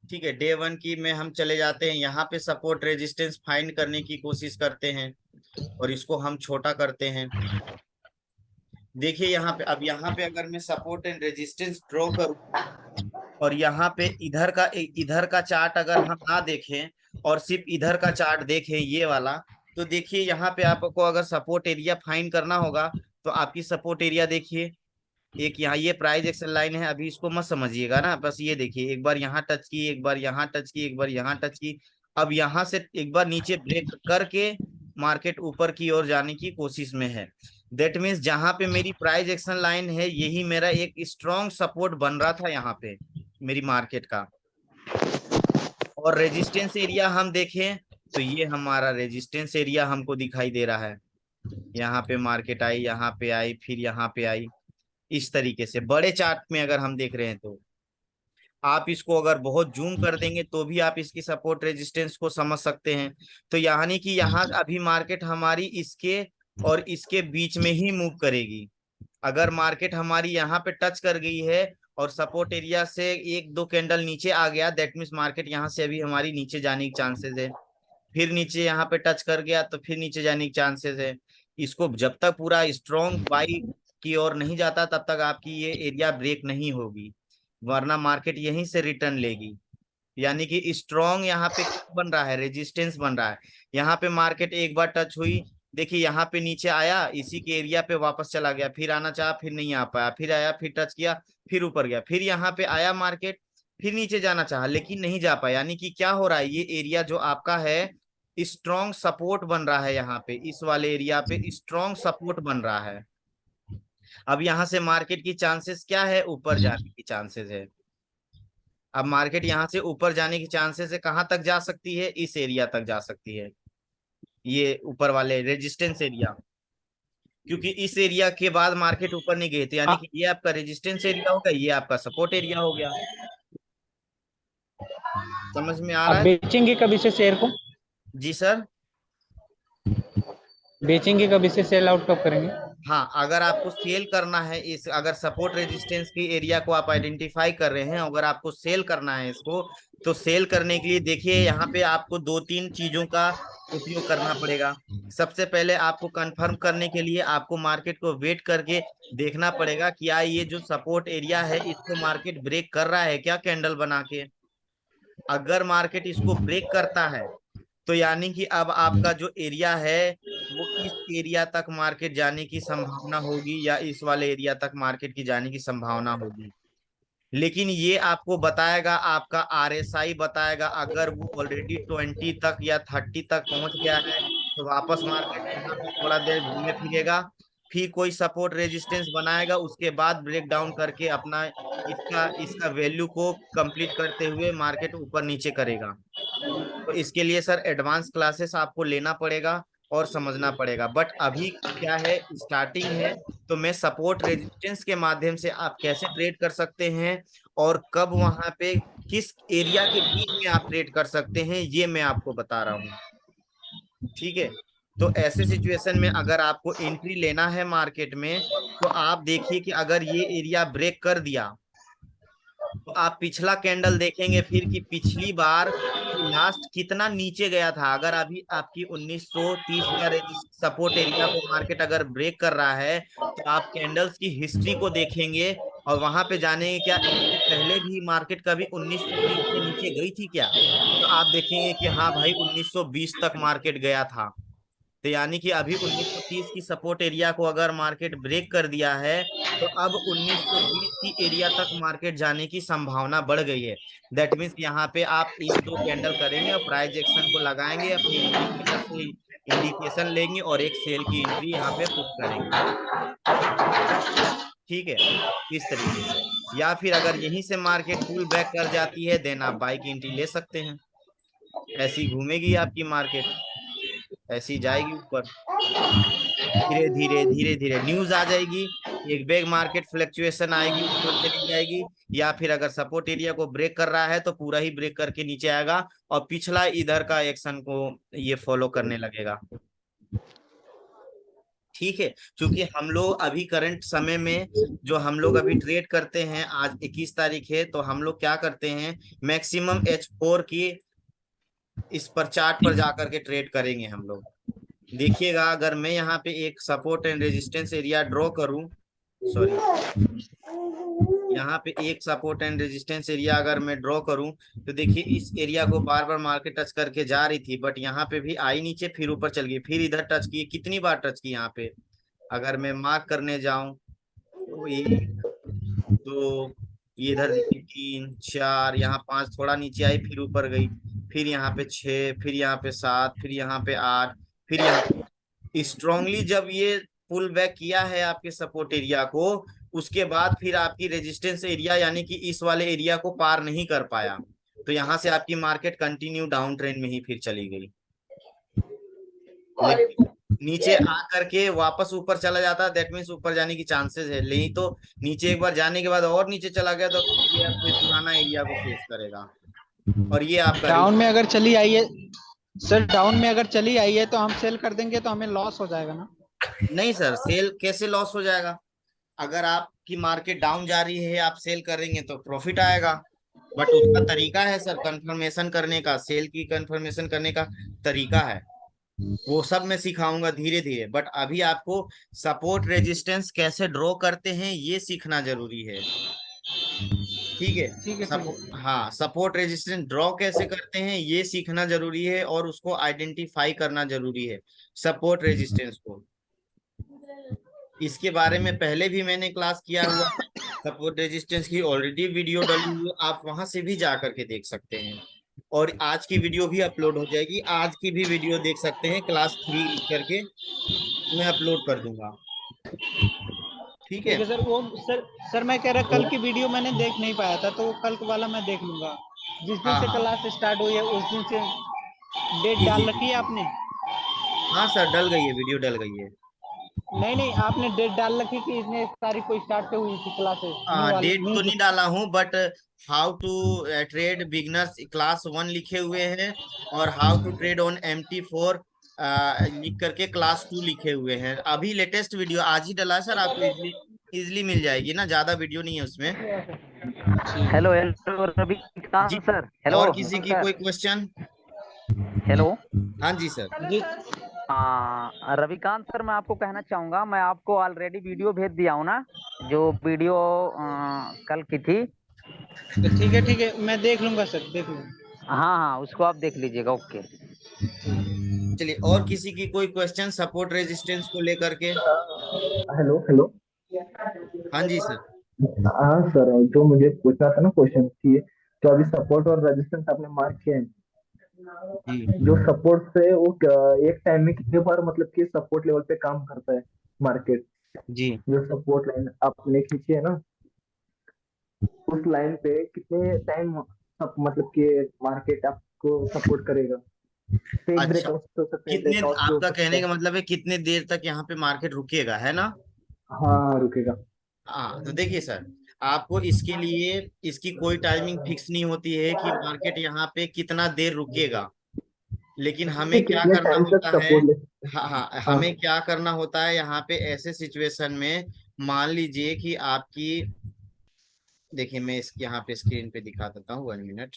ठीक है, डे वन की में हम चले जाते हैं, यहाँ पे सपोर्ट रेजिस्टेंस फाइंड करने की कोशिश करते हैं, और इसको हम छोटा करते हैं। देखिए यहाँ पे, अब यहाँ पे अगर मैं सपोर्ट एंड रेजिस्टेंस ड्रॉ करूँ, और यहाँ पे इधर का चार्ट अगर हम ना देखें, और सिर्फ इधर का चार्ट देखें ये वाला, तो देखिए यहाँ पे आपको अगर सपोर्ट एरिया फाइंड करना होगा, तो आपकी सपोर्ट एरिया देखिए, एक यहाँ ये प्राइस एक्शन लाइन है, अभी इसको मत समझिएगा ना, बस ये देखिए एक बार यहाँ टच की, एक बार यहाँ टच की, एक बार यहाँ टच की, अब यहाँ से एक बार नीचे ब्रेक करके मार्केट ऊपर की ओर जाने की कोशिश में है। दैट मीन्स जहां पे मेरी प्राइस एक्शन लाइन है, यही मेरा एक स्ट्रॉन्ग सपोर्ट बन रहा था यहाँ पे मेरी मार्केट का। और रेजिस्टेंस एरिया हम देखें, तो ये हमारा रेजिस्टेंस एरिया हमको दिखाई दे रहा है, यहाँ पे मार्केट आई, यहाँ पे आई, फिर यहाँ पे आई। इस तरीके से बड़े चार्ट में अगर हम देख रहे हैं, तो आप इसको अगर बहुत जूम कर देंगे तो भी आप इसकी सपोर्ट रेजिस्टेंस को समझ सकते हैं। तो यानी कि यहाँ अभी मार्केट हमारी इसके और इसके बीच में ही मूव करेगी। अगर मार्केट हमारी यहाँ पे टच कर गई है और सपोर्ट एरिया से एक दो कैंडल नीचे आ गया, दैट मीन्स मार्केट यहाँ से अभी हमारी नीचे जाने के चांसेस है। फिर नीचे यहाँ पे टच कर गया तो फिर नीचे जाने के चांसेस है। इसको जब तक पूरा स्ट्रॉन्ग बाई की ओर नहीं जाता, तब तक आपकी ये एरिया ब्रेक नहीं होगी। वरना मार्केट यहीं से रिटर्न लेगी। यानी कि स्ट्रॉन्ग यहाँ पे क्या बन रहा है, रेजिस्टेंस बन रहा है। यहाँ पे मार्केट एक बार टच हुई, देखिए यहाँ पे नीचे आया, इसी के एरिया पे वापस चला गया, फिर आना चाहा, फिर नहीं आ पाया, फिर आया, फिर टच किया, फिर ऊपर गया, फिर यहाँ पे आया मार्केट, फिर नीचे जाना चाहा लेकिन नहीं जा पाया। यानी कि क्या हो रहा है, ये एरिया जो आपका है स्ट्रॉन्ग सपोर्ट बन रहा है, यहाँ पे इस वाले एरिया पे स्ट्रॉन्ग सपोर्ट बन रहा है। अब यहाँ से मार्केट की चांसेस क्या है, ऊपर जाने की चांसेस है। अब मार्केट यहाँ से ऊपर जाने की चांसेस है, कहाँ तक जा सकती है, इस एरिया तक जा सकती है, ये ऊपर वाले रेजिस्टेंस एरिया। क्योंकि इस एरिया के बाद मार्केट ऊपर नहीं गई थी, यानी आ- कि ये आपका रेजिस्टेंस एरिया हो गया, ये आपका सपोर्ट एरिया हो गया। समझ में आ रहा आप है? बेचेंगे कभी से शेयर को? जी सर। बेचेंगे कभी से, सेल आउट कब करेंगे? हाँ, अगर आपको सेल करना है इस, अगर सपोर्ट रेजिस्टेंस की एरिया को आप आइडेंटिफाई कर रहे हैं, अगर आपको सेल करना है इसको, तो सेल करने के लिए देखिए यहाँ पे आपको दो तीन चीजों का उपयोग करना पड़ेगा। सबसे पहले आपको कंफर्म करने के लिए आपको मार्केट को वेट करके देखना पड़ेगा कि क्या ये जो सपोर्ट एरिया है इसको मार्केट ब्रेक कर रहा है क्या, कैंडल बना के। अगर मार्केट इसको ब्रेक करता है तो यानी कि अब आपका जो एरिया है वो इस एरिया तक मार्केट जाने की संभावना होगी, या इस वाले एरिया तक मार्केट की जाने की संभावना होगी। लेकिन ये आपको बताएगा, आपका आरएसआई बताएगा, अगर वो ऑलरेडी 20 तक या 30 तक पहुंच गया है तो वापस मार्केट यहाँ पे थोड़ा देर घूमे फिरेगा, फिर कोई सपोर्ट रेजिस्टेंस बनाएगा, उसके बाद ब्रेक डाउन करके अपना इसका इसका वैल्यू को कंप्लीट करते हुए मार्केट ऊपर नीचे करेगा। तो इसके लिए सर एडवांस क्लासेस आपको लेना पड़ेगा और समझना पड़ेगा। बट अभी क्या है, स्टार्टिंग है, तो मैं सपोर्ट रेजिस्टेंस के माध्यम से आप कैसे ट्रेड कर सकते हैं और कब वहां पे किस एरिया के बीच में आप ट्रेड कर सकते हैं, ये मैं आपको बता रहा हूँ। ठीक है। तो ऐसे सिचुएशन में अगर आपको एंट्री लेना है मार्केट में, तो आप देखिए कि अगर ये एरिया ब्रेक कर दिया तो आप पिछला कैंडल देखेंगे फिर कि पिछली बार लास्ट कितना नीचे गया था। अगर अभी आपकी 1930 का सपोर्ट एरिया को मार्केट अगर ब्रेक कर रहा है तो आप कैंडल्स की हिस्ट्री को देखेंगे और वहां पे जानेंगे क्या इससे पहले भी मार्केट कभी 1930 से नीचे गई थी क्या। तो आप देखेंगे कि हाँ भाई 1920 तक मार्केट गया था। तो यानी कि अभी 1930 की सपोर्ट एरिया को अगर मार्केट ब्रेक कर दिया है तो अब 1920 की एरिया तक मार्केट जाने की संभावना बढ़ गई है। दैट मीन्स यहाँ पे आप एक दो कैंडल करेंगे और प्राइस एक्शन को लगाएंगे, अपने इंडिकेटर से इंडिकेशन लेंगे और एक सेल की एंट्री यहाँ पे पुट करेंगे। ठीक है, इस तरीके से। या फिर अगर यहीं से मार्केट पुल बैक कर जाती है देन आप बाई की एंट्री ले सकते हैं। ऐसी घूमेगी आपकी मार्केट, ऐसी जाएगी ऊपर, धीरे धीरे धीरे धीरे न्यूज आ जाएगी, एक बेग मार्केट फ्लक्चुएशन आएगी, ऊपर चली जाएगी। या फिर अगर सपोर्ट एरिया को ब्रेक कर रहा है तो पूरा ही ब्रेक करके नीचे आएगा और पिछला इधर का एक्शन को ये फॉलो करने लगेगा। ठीक है। क्योंकि हम लोग अभी करंट समय में जो हम लोग अभी ट्रेड करते हैं, आज 21 तारीख है, तो हम लोग क्या करते हैं, मैक्सिमम H4 की इस पर चार्ट पर जाकर के ट्रेड करेंगे हम लोग। देखिएगा अगर मैं यहाँ पे एक support and resistance area draw करूं, सॉरी, यहाँ पे एक सपोर्ट एंड रेजिस्टेंस एरिया अगर मैं ड्रॉ करूं तो देखिए इस एरिया को बार बार मार्केट टच करके जा रही थी, बट यहाँ पे भी आई नीचे, फिर ऊपर चल गई, फिर इधर टच की, कितनी बार टच की यहाँ पे, अगर मैं मार्क करने जाऊं तो ये दो, ये इधर देखिए 3 4, यहाँ 5, थोड़ा नीचे आई फिर ऊपर गई, फिर यहाँ पे 6, फिर यहाँ पे 7, फिर यहाँ पे 8, फिर यहाँ स्ट्रांगली जब ये पुल बैक किया है आपके सपोर्ट एरिया को, उसके बाद फिर आपकी रेजिस्टेंस एरिया यानी कि इस वाले एरिया को पार नहीं कर पाया, तो यहाँ से आपकी मार्केट कंटिन्यू डाउन ट्रेंड में ही फिर चली गई। लेकिन नीचे आ करके वापस ऊपर चला जाता है, दैट मीन्स ऊपर जाने की चांसेस है, नहीं तो नीचे एक बार जाने के बाद और नीचे चला गया तो ये अपने पुराना एरिया को फेस करेगा और ये आपका डाउन में अगर चली आई है सर, डाउन में अगर चली आई है तो हम सेल कर देंगे तो हमें लॉस हो जाएगा ना? नहीं सर, सेल कैसे लॉस हो जाएगा, अगर आपकी मार्केट डाउन जा रही है आप सेल करेंगे तो प्रॉफिट आएगा। बट उसका तरीका है सर कंफर्मेशन करने का, सेल की कंफर्मेशन करने का तरीका है, वो सब मैं सिखाऊंगा धीरे धीरे। बट अभी आपको सपोर्ट रेजिस्टेंस कैसे ड्रॉ करते हैं ये सीखना जरूरी है। ठीक है। ठीक है, ठीक है। हाँ, सपोर्ट रेजिस्टेंस ड्रॉ कैसे करते हैं ये सीखना जरूरी है, और उसको आइडेंटिफाई करना जरूरी है, सपोर्ट रेजिस्टेंस को। इसके बारे में पहले भी मैंने क्लास किया हुआ है, सपोर्ट रेजिस्टेंस की ऑलरेडी वीडियो डली हुई है, आप वहां से भी जा करके देख सकते हैं। और आज की वीडियो भी अपलोड हो जाएगी, आज की भी वीडियो देख सकते हैं, क्लास 3 लिख करके मैं अपलोड कर दूंगा। ठीक है। ठीक है सर। वो सर मैं कह रहा कल की वीडियो मैंने देख नहीं पाया था, तो वो कल वाला मैं देख लूंगा। जिस दिन हाँ से हाँ, क्लास स्टार्ट हुई है उस दिन से डेट जी जी डाल जी। रखी है आपने? हाँ सर, डल गई है, वीडियो डल गई है। नहीं नहीं, आपने डेट डाल रखी कि इतने तारीख को स्टार्ट से हुई थी क्लासेस, न्यू वाली डेट न्यू तो जो। नहीं डाला हूँ, but how to trade beginners class 1 लिखे हुए हैं, और how to trade on MT4 लिख करके क्लास 2 लिखे हुए हैं। अभी लेटेस्ट वीडियो आज ही डला है सर, आपको इजली इजली मिल जाएगी ना, ज्यादा वीडियो नहीं है उसमें। हेलो हेलो जी। रविकांत सर, हेलो और किसी की सर, कोई क्वेश्चन? हेलो। हाँ जी सर। जी रविकांत सर, मैं आपको कहना चाहूँगा, मैं आपको ऑलरेडी वीडियो भेज दिया हूँ ना, जो वीडियो कल की थी। ठीक है, मैं देख लूंगा सर, देख लूंगा। हाँ हाँ, उसको आप देख लीजिएगा। ओके। चलिए, और किसी की कोई क्वेश्चन सपोर्ट रेजिस्टेंस को लेकर के? Hello hello. हाँ जी सर। हाँ सर, जो मुझे पूछना था ना क्वेश्चन कि जो अभी सपोर्ट और रेजिस्टेंस आपने मार्क किए हैं, जी जो सपोर्ट से वो एक टाइम में कितने बार मतलब कि सपोर्ट लेवल पे काम करता है मार्केट? जी। जो सपोर्ट लाइन आपने खींची है ना, उस लाइन पे कितने टाइम मतलब कि मार्केट आपको सपोर्ट करेगा? फेक अच्छा, ब्रेकआउट हो सकते हैं, कितने, ब्रेकआउट भी हो आपका सकता कहने है। का मतलब है कितने देर तक यहाँ पे मार्केट रुकेगा, है ना? हाँ, रुकेगा। हाँ, तो देखिए सर, आपको इसके लिए इसकी कोई टाइमिंग फिक्स नहीं होती है कि मार्केट यहाँ पे कितना देर रुकेगा, लेकिन हमें क्या कितने करना टाइम तक होता है। सपोर्ट ले सकते हैं? हाँ हाँ, हाँ हमें क्या करना होता है यहाँ पे ऐसे सिचुएशन में। मान लीजिए कि आपकी, देखिए मैं इस यहाँ पे स्क्रीन पे दिखा देता हूँ, 1 मिनट।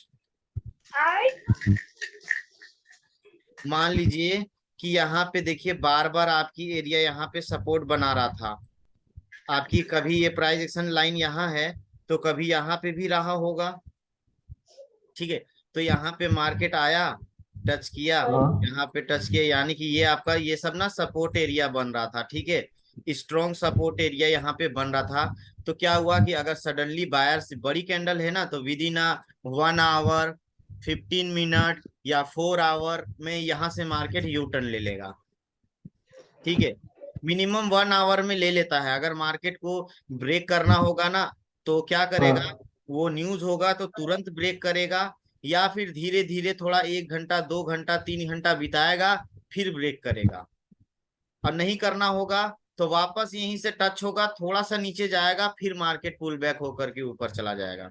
मान लीजिए कि यहाँ पे देखिए बार बार आपकी एरिया यहाँ पे सपोर्ट बना रहा था, आपकी कभी ये प्राइस एक्शन लाइन यहाँ है, तो कभी यहाँ पे भी रहा होगा। ठीक है। तो यहाँ पे मार्केट आया, टच किया, हाँ यहाँ पे टच किया, यानी कि ये आपका ये सब ना सपोर्ट एरिया बन रहा था। ठीक है, स्ट्रॉन्ग सपोर्ट एरिया यहाँ पे बन रहा था। तो क्या हुआ कि अगर सडनली बायर्स, बड़ी कैंडल है ना, तो विद इन 1 आवर, 15 मिनट या 4 आवर में यहाँ से मार्केट यू टर्न ले लेगा। ठीक है, मिनिमम 1 आवर में ले लेता है। अगर मार्केट को ब्रेक करना होगा ना, तो क्या करेगा, हाँ वो न्यूज होगा तो तुरंत ब्रेक करेगा, या फिर धीरे धीरे थोड़ा 1 घंटा, 2 घंटा, 3 घंटा बिताएगा, फिर ब्रेक करेगा। और नहीं करना होगा तो वापस यहीं से टच होगा, थोड़ा सा नीचे जाएगा, फिर मार्केट पुल बैक होकर के ऊपर चला जाएगा।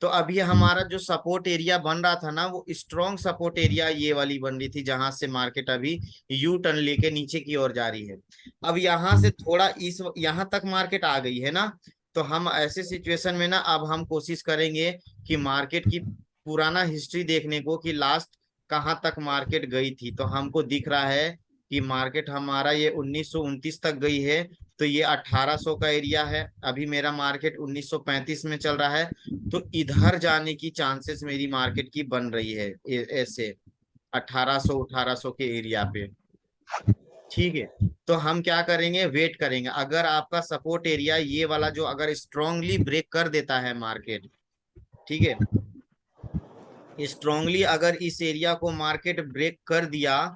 तो अभी हमारा जो सपोर्ट एरिया बन रहा था ना, वो स्ट्रॉन्ग सपोर्ट एरिया ये वाली बन रही थी, जहां से मार्केट अभी यू टर्न लेके नीचे की ओर जा रही है। अब यहाँ से थोड़ा इस यहाँ तक मार्केट आ गई है ना, तो हम ऐसे सिचुएशन में ना, अब हम कोशिश करेंगे कि मार्केट की पुराना हिस्ट्री देखने को, कि लास्ट कहाँ तक मार्केट गई थी। तो हमको दिख रहा है कि मार्केट हमारा ये 1929 तक गई है, तो ये 1800 का एरिया है। अभी मेरा मार्केट 1935 में चल रहा है, तो इधर जाने की चांसेस मेरी मार्केट की बन रही है, ऐसे 1800 के एरिया पे। ठीक है, तो हम क्या करेंगे, वेट करेंगे। अगर आपका सपोर्ट एरिया ये वाला जो अगर स्ट्रांगली ब्रेक कर देता है मार्केट, ठीक है, स्ट्रांगली अगर इस एरिया को मार्केट ब्रेक कर दिया,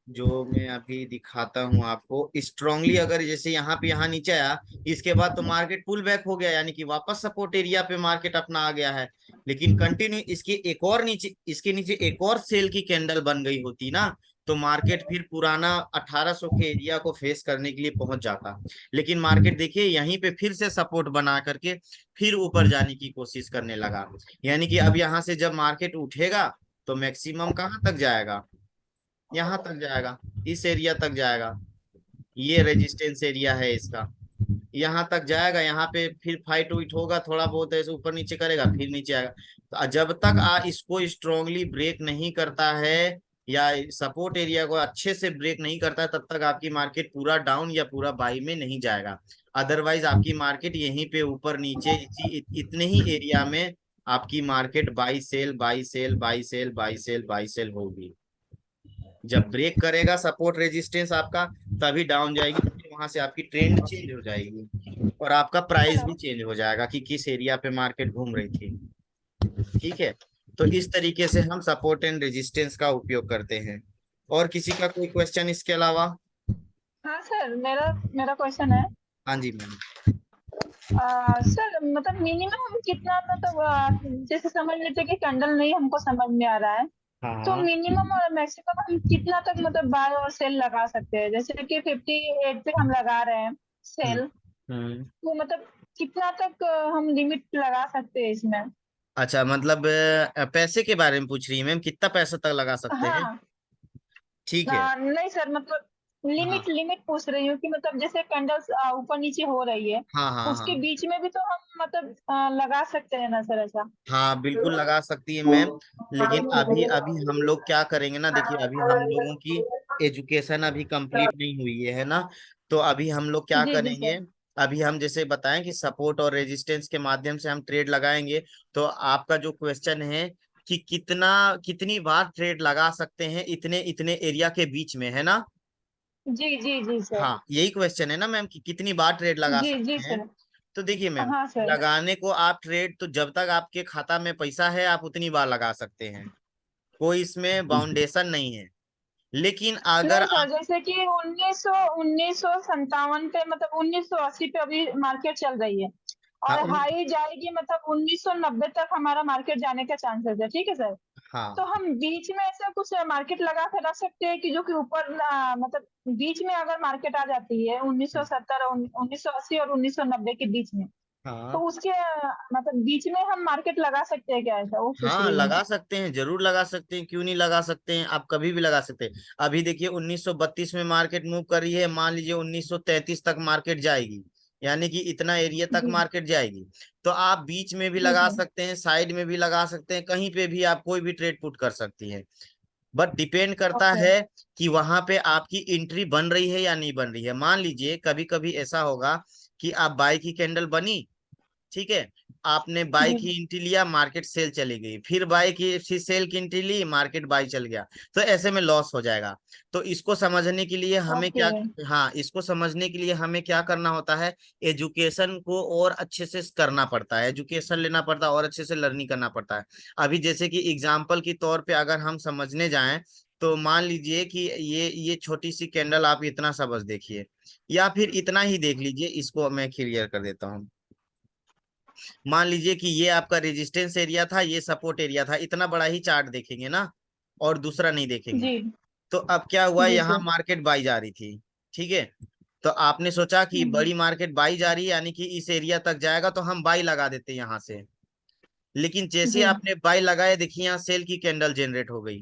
जो मैं अभी दिखाता हूं आपको, स्ट्रांगली अगर जैसे यहाँ पे, यहाँ नीचे आया, इसके बाद तो मार्केट पुल बैक हो गया, यानी कि वापस सपोर्ट एरिया पे मार्केट अपना आ गया है। लेकिन कंटिन्यू इसके एक और नीचे, इसके नीचे एक और सेल की कैंडल बन गई होती ना, तो मार्केट फिर पुराना 1800 के एरिया को फेस करने के लिए पहुंच जाता। लेकिन मार्केट देखिए यहीं पे फिर से सपोर्ट बना करके फिर ऊपर जाने की कोशिश करने लगा। यानी कि अब यहाँ से जब मार्केट उठेगा, तो मैक्सिमम कहाँ तक जाएगा, यहाँ तक जाएगा, इस एरिया तक जाएगा। ये रेजिस्टेंस एरिया है इसका, यहाँ तक जाएगा। यहाँ पे फिर फाइट उइट होगा, थोड़ा बहुत ऐसे ऊपर नीचे करेगा, फिर नीचे आएगा। तो जब तक इसको स्ट्रांगली ब्रेक नहीं करता है, या सपोर्ट एरिया को अच्छे से ब्रेक नहीं करता है, तब तक आपकी मार्केट पूरा डाउन या पूरा बाई में नहीं जाएगा। अदरवाइज आपकी मार्केट यहीं पे ऊपर नीचे इतने ही एरिया में आपकी market buy sell buy sell buy sell buy sell buy sell होगी। जब ब्रेक करेगा सपोर्ट रेजिस्टेंस आपका, तभी डाउन जाएगी, फिर वहां से आपकी ट्रेंड चेंज हो जाएगी और आपका प्राइस भी हेलो। चेंज हो जाएगा कि किस एरिया पे मार्केट घूम रही थी। ठीक है, तो इस तरीके से हम सपोर्ट एंड रेजिस्टेंस का उपयोग करते हैं। और किसी का कोई क्वेश्चन इसके अलावा? हाँ सर, मेरा मेरा क्वेश्चन है। हाँ जी मैम। सर मतलब मिनिमम कितना, मतलब जैसे समझ लेते हैं कि कैंडल नहीं हमको समझ में आ रहा है, हाँ तो हाँ। मिनिमम और मैक्सिमम हम कितना तक मतलब बाय और सेल लगा सकते हैं? जैसे कि 58 पे हम लगा रहे हैं हम्म सेल, हम्म। तो मतलब कितना तक हम लिमिट लगा सकते हैं इसमें? अच्छा, मतलब पैसे के बारे में पूछ रही है मैम, कितना पैसा तक लगा सकते हैं? हाँ। ठीक है। नहीं सर, मतलब हाँ लिमिट लिमिट पूछ रही हूँ कि मतलब जैसे कैंडल्स ऊपर नीचे हो रही है, हाँ हाँ हाँ। उसके बीच में भी तो हम मतलब लगा सकते हैं ना सर, ऐसा? हाँ बिल्कुल लगा सकती है मैम। लेकिन अभी अभी हम लोग क्या करेंगे ना, देखिए अभी हम लोगों की एजुकेशन अभी कंप्लीट नहीं हुई है ना। तो अभी हम लोग क्या जी जी करेंगे, सर। अभी हम जैसे बताएं कि सपोर्ट और रेजिस्टेंस के माध्यम से हम ट्रेड लगाएंगे। तो आपका जो क्वेश्चन है कि कितनी बार ट्रेड लगा सकते हैं इतने इतने एरिया के बीच में, है ना? जी जी जी सर। हाँ यही क्वेश्चन है ना मैम कि कितनी बार ट्रेड लगा जी जी सकते हैं। सर। तो देखिए मैम, हाँ सर। लगाने को आप ट्रेड तो जब तक आपके खाता में पैसा है आप उतनी बार लगा सकते हैं, कोई इसमें बाउंडेशन नहीं है। लेकिन अगर नहीं सर, आप, जैसे कि 1957 पे, मतलब 1980 पे अभी मार्केट चल रही है, हाँ और हाई जाएगी मतलब 1990 तक हमारा मार्केट जाने का चांसेस है, ठीक है सर? हाँ तो हम बीच में ऐसा कुछ मार्केट लगा कर रख सकते हैं कि जो कि ऊपर मतलब बीच में अगर मार्केट आ जाती है 1970 और 1980 और 1990 के बीच में, तो हाँ उसके मतलब बीच में हम मार्केट लगा सकते हैं क्या? ऐसा वो पूछ हाँ रही हूँ मैं। लगा सकते हैं, जरूर लगा सकते हैं, क्यों नहीं लगा सकते हैं, आप कभी भी लगा सकते हैं। अभी देखिए 1932 में मार्केट मूव कर रही है, मान लीजिए 1933 तक मार्केट जाएगी, यानी कि इतना एरिया तक जी मार्केट जाएगी। तो आप बीच में भी जी लगा सर। सकते हैं, साइड में भी लगा सकते हैं, कहीं पे भी आप कोई भी ट्रेड पुट कर सकती हैं। बट डिपेंड करता ओके। है कि वहां पे आपकी एंट्री बन रही है या नहीं बन रही है। मान लीजिए कभी कभी ऐसा होगा कि आप बाई की कैंडल बनी, ठीक है, आपने बाई जी। की एंट्री लिया, मार्केट सेल चली गई, फिर बाई की फिर सेल की एंट्री ली, मार्केट बाई चल गया, तो ऐसे में लॉस हो जाएगा। तो इसको समझने के लिए हमें ओके। क्या, हाँ इसको समझने के लिए हमें क्या करना होता है, एजुकेशन को और अच्छे से करना पड़ता है, एजुकेशन लेना पड़ता है और अच्छे से लर्निंग करना पड़ता है। अभी जैसे कि एग्जाम्पल के तौर पे अगर हम समझने जाएं, तो मान लीजिए कि ये छोटी सी कैंडल आप इतना सा बस देखिए, या फिर इतना ही देख लीजिए, इसको मैं क्लियर कर देता हूँ। मान लीजिए कि ये आपका रेजिस्टेंस एरिया था, ये सपोर्ट एरिया था, इतना बड़ा ही चार्ट देखेंगे ना, और दूसरा नहीं देखेंगे। जी तो अब क्या हुआ, जी यहाँ सर। मार्केट बाई जा रही थी, ठीक है, तो आपने सोचा कि हम्म। बड़ी मार्केट बाई जा रही है, यानी कि इस एरिया तक जाएगा, तो हम बाई लगा देते हैं यहाँ से। लेकिन जैसे ही जी। आपने बाई लगाए, देखिए यहाँ सेल की कैंडल जनरेट हो गई।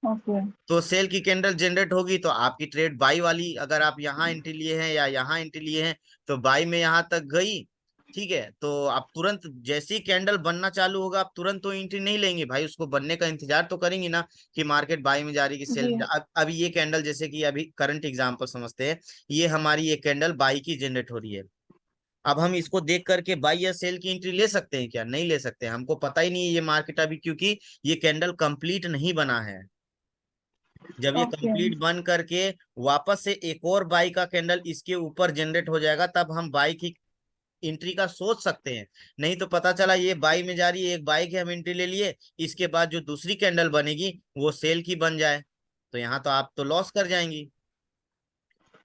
ओके। तो सेल की कैंडल जनरेट होगी तो आपकी ट्रेड बाई वाली, अगर आप यहाँ एंट्री लिए हैं या यहाँ एंट्री लिए हैं, तो बाई में यहाँ तक गई। ठीक है, तो आप तुरंत जैसे ही कैंडल बनना चालू होगा, आप तुरंत तो एंट्री नहीं लेंगे भाई, उसको बनने का इंतजार तो करेंगे ना, कि मार्केट बाई में जा रही है कि सेल जी। में अब अभी ये कैंडल, जैसे कि अभी करंट एग्जांपल समझते हैं, ये हमारी ये कैंडल बाई की जनरेट हो रही है। अब हम इसको देख करके बाई या सेल की एंट्री ले सकते हैं क्या? नहीं ले सकते, हमको पता ही नहीं है ये मार्केट अभी, क्योंकि ये कैंडल कंप्लीट नहीं बना है। जब ये ओके। कंप्लीट बन करके वापस से एक और बाई का कैंडल इसके ऊपर जनरेट हो जाएगा, तब हम बाई की एंट्री का सोच सकते हैं। नहीं तो पता चला ये बाई में जा रही है, एक बाई की हम एंट्री ले लिए, इसके बाद जो दूसरी कैंडल बनेगी वो सेल की बन जाए, तो यहाँ तो आप तो लॉस कर जाएंगी।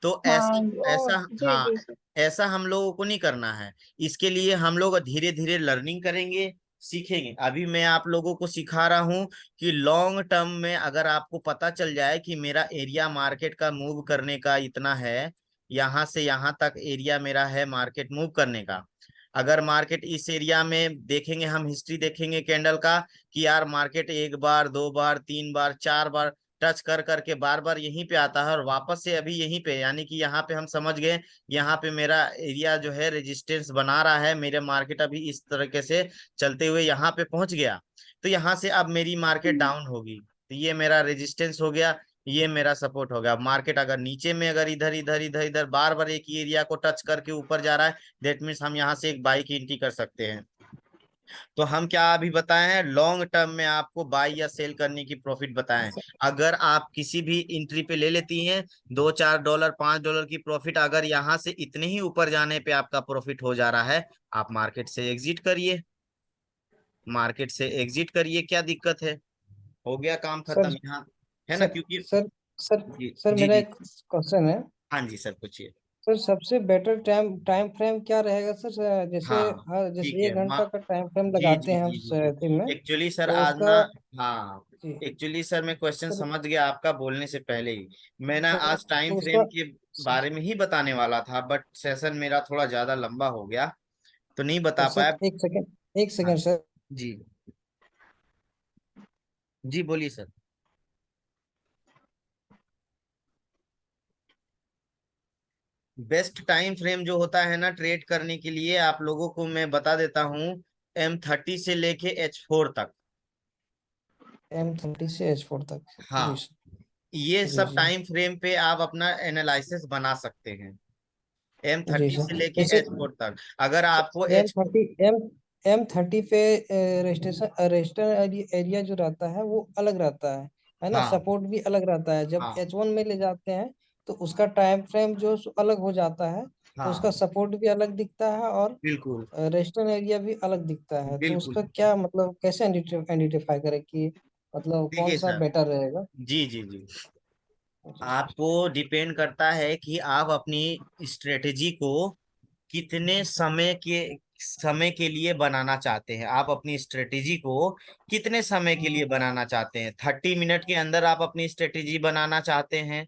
तो हाँ ऐसा ओ ऐसा जी हाँ, जी सर। ऐसा हम लोगों को नहीं करना है। इसके लिए हम लोग धीरे धीरे लर्निंग करेंगे, सीखेंगे। अभी मैं आप लोगों को सिखा रहा हूँ कि लॉन्ग टर्म में अगर आपको पता चल जाए कि मेरा एरिया मार्केट का मूव करने का इतना है, यहाँ से यहाँ तक एरिया मेरा है मार्केट मूव करने का, अगर मार्केट इस एरिया में देखेंगे, हम हिस्ट्री देखेंगे कैंडल का, कि यार मार्केट एक बार, दो बार, तीन बार, चार बार टच कर करके बार बार यहीं पे आता है और वापस से अभी यहीं पे, यानी कि यहाँ पे हम समझ गए, यहाँ पे मेरा एरिया जो है रेजिस्टेंस बना रहा है, मेरे मार्केट अभी इस तरीके से चलते हुए यहाँ पे पहुंच गया, तो यहाँ से अब मेरी मार्केट डाउन होगी, तो ये मेरा रेजिस्टेंस हो गया, ये मेरा सपोर्ट हो गया। मार्केट अगर नीचे में अगर इधर इधर इधर इधर बार बार एक ही एरिया को टच करके ऊपर जा रहा है, दैट मीन्स हम यहाँ से एक बाई की एंट्री कर सकते हैं। तो हम क्या अभी बताए हैं, लॉन्ग टर्म में आपको बाई या सेल करने की प्रॉफिट बताएं। अगर आप किसी भी एंट्री पे ले लेती हैं $2-4 $5 की प्रॉफिट, अगर यहाँ से इतने ही ऊपर जाने पे आपका प्रॉफिट हो जा रहा है, आप मार्केट से एग्जिट करिए, मार्केट से एग्जिट करिए, क्या दिक्कत है, हो गया काम सर खत्म यहाँ, है ना। सर क्योंकि सर सर जी सर जी मेरा जी, एक क्वेश्चन है। हाँ जी सर पूछिए। सर सबसे बेटर टाइम टाइम फ्रेम क्या रहेगा सर? जैसे हाँ ठीक जैसे है 1 घंटा का टाइम फ्रेम जी लगाते जी हैं हम जी जी दिन में, जी, एक्चुअली सर तो आज उसका। ना, हाँ जी एक्चुअली सर मैं क्वेश्चन सर समझ गया आपका बोलने से पहले ही। मैं ना तो, आज टाइम तो फ्रेम उसका के बारे में ही बताने वाला था, बट सेशन मेरा थोड़ा ज्यादा लंबा हो गया तो नहीं तो बता सर पाया। एक हाँ सेकंड सर। जी जी बोलिए सर। बेस्ट टाइम फ्रेम जो होता है ना ट्रेड करने के लिए, आप लोगों को मैं बता देता हूँ, M30 से लेके H4 तक। M30 से H4 तक। जी हाँ, ये जी सब जी टाइम फ्रेम पे आप अपना एनालिसिस बना सकते हैं, जी M30 सर। से लेके जैसे H4 तक। अगर आपको M H, thirty M M30 पे रजिस्टर एरिया जो रहता है वो अलग रहता है ना? हाँ सपोर्ट भी अलग रहता है। जब हाँ H1 में ले जाते हैं तो उसका टाइम फ्रेम जो सो अलग हो जाता है, तो उसका हाँ सपोर्ट भी अलग दिखता है और बिल्कुल रेजिस्टेंस एरिया भी अलग दिखता है। तो बिल्कुल। उसका क्या मतलब, कैसे आइडेंटिफाई करें कि मतलब कौन देखिए सा सर, बेटर रहेगा? जी जी जी, जी आपको डिपेंड करता है कि आप अपनी स्ट्रेटेजी को कितने समय के लिए बनाना चाहते हैं। आप अपनी स्ट्रेटेजी को कितने समय के लिए बनाना चाहते हैं? 30 मिनट के अंदर आप अपनी स्ट्रेटेजी बनाना चाहते हैं,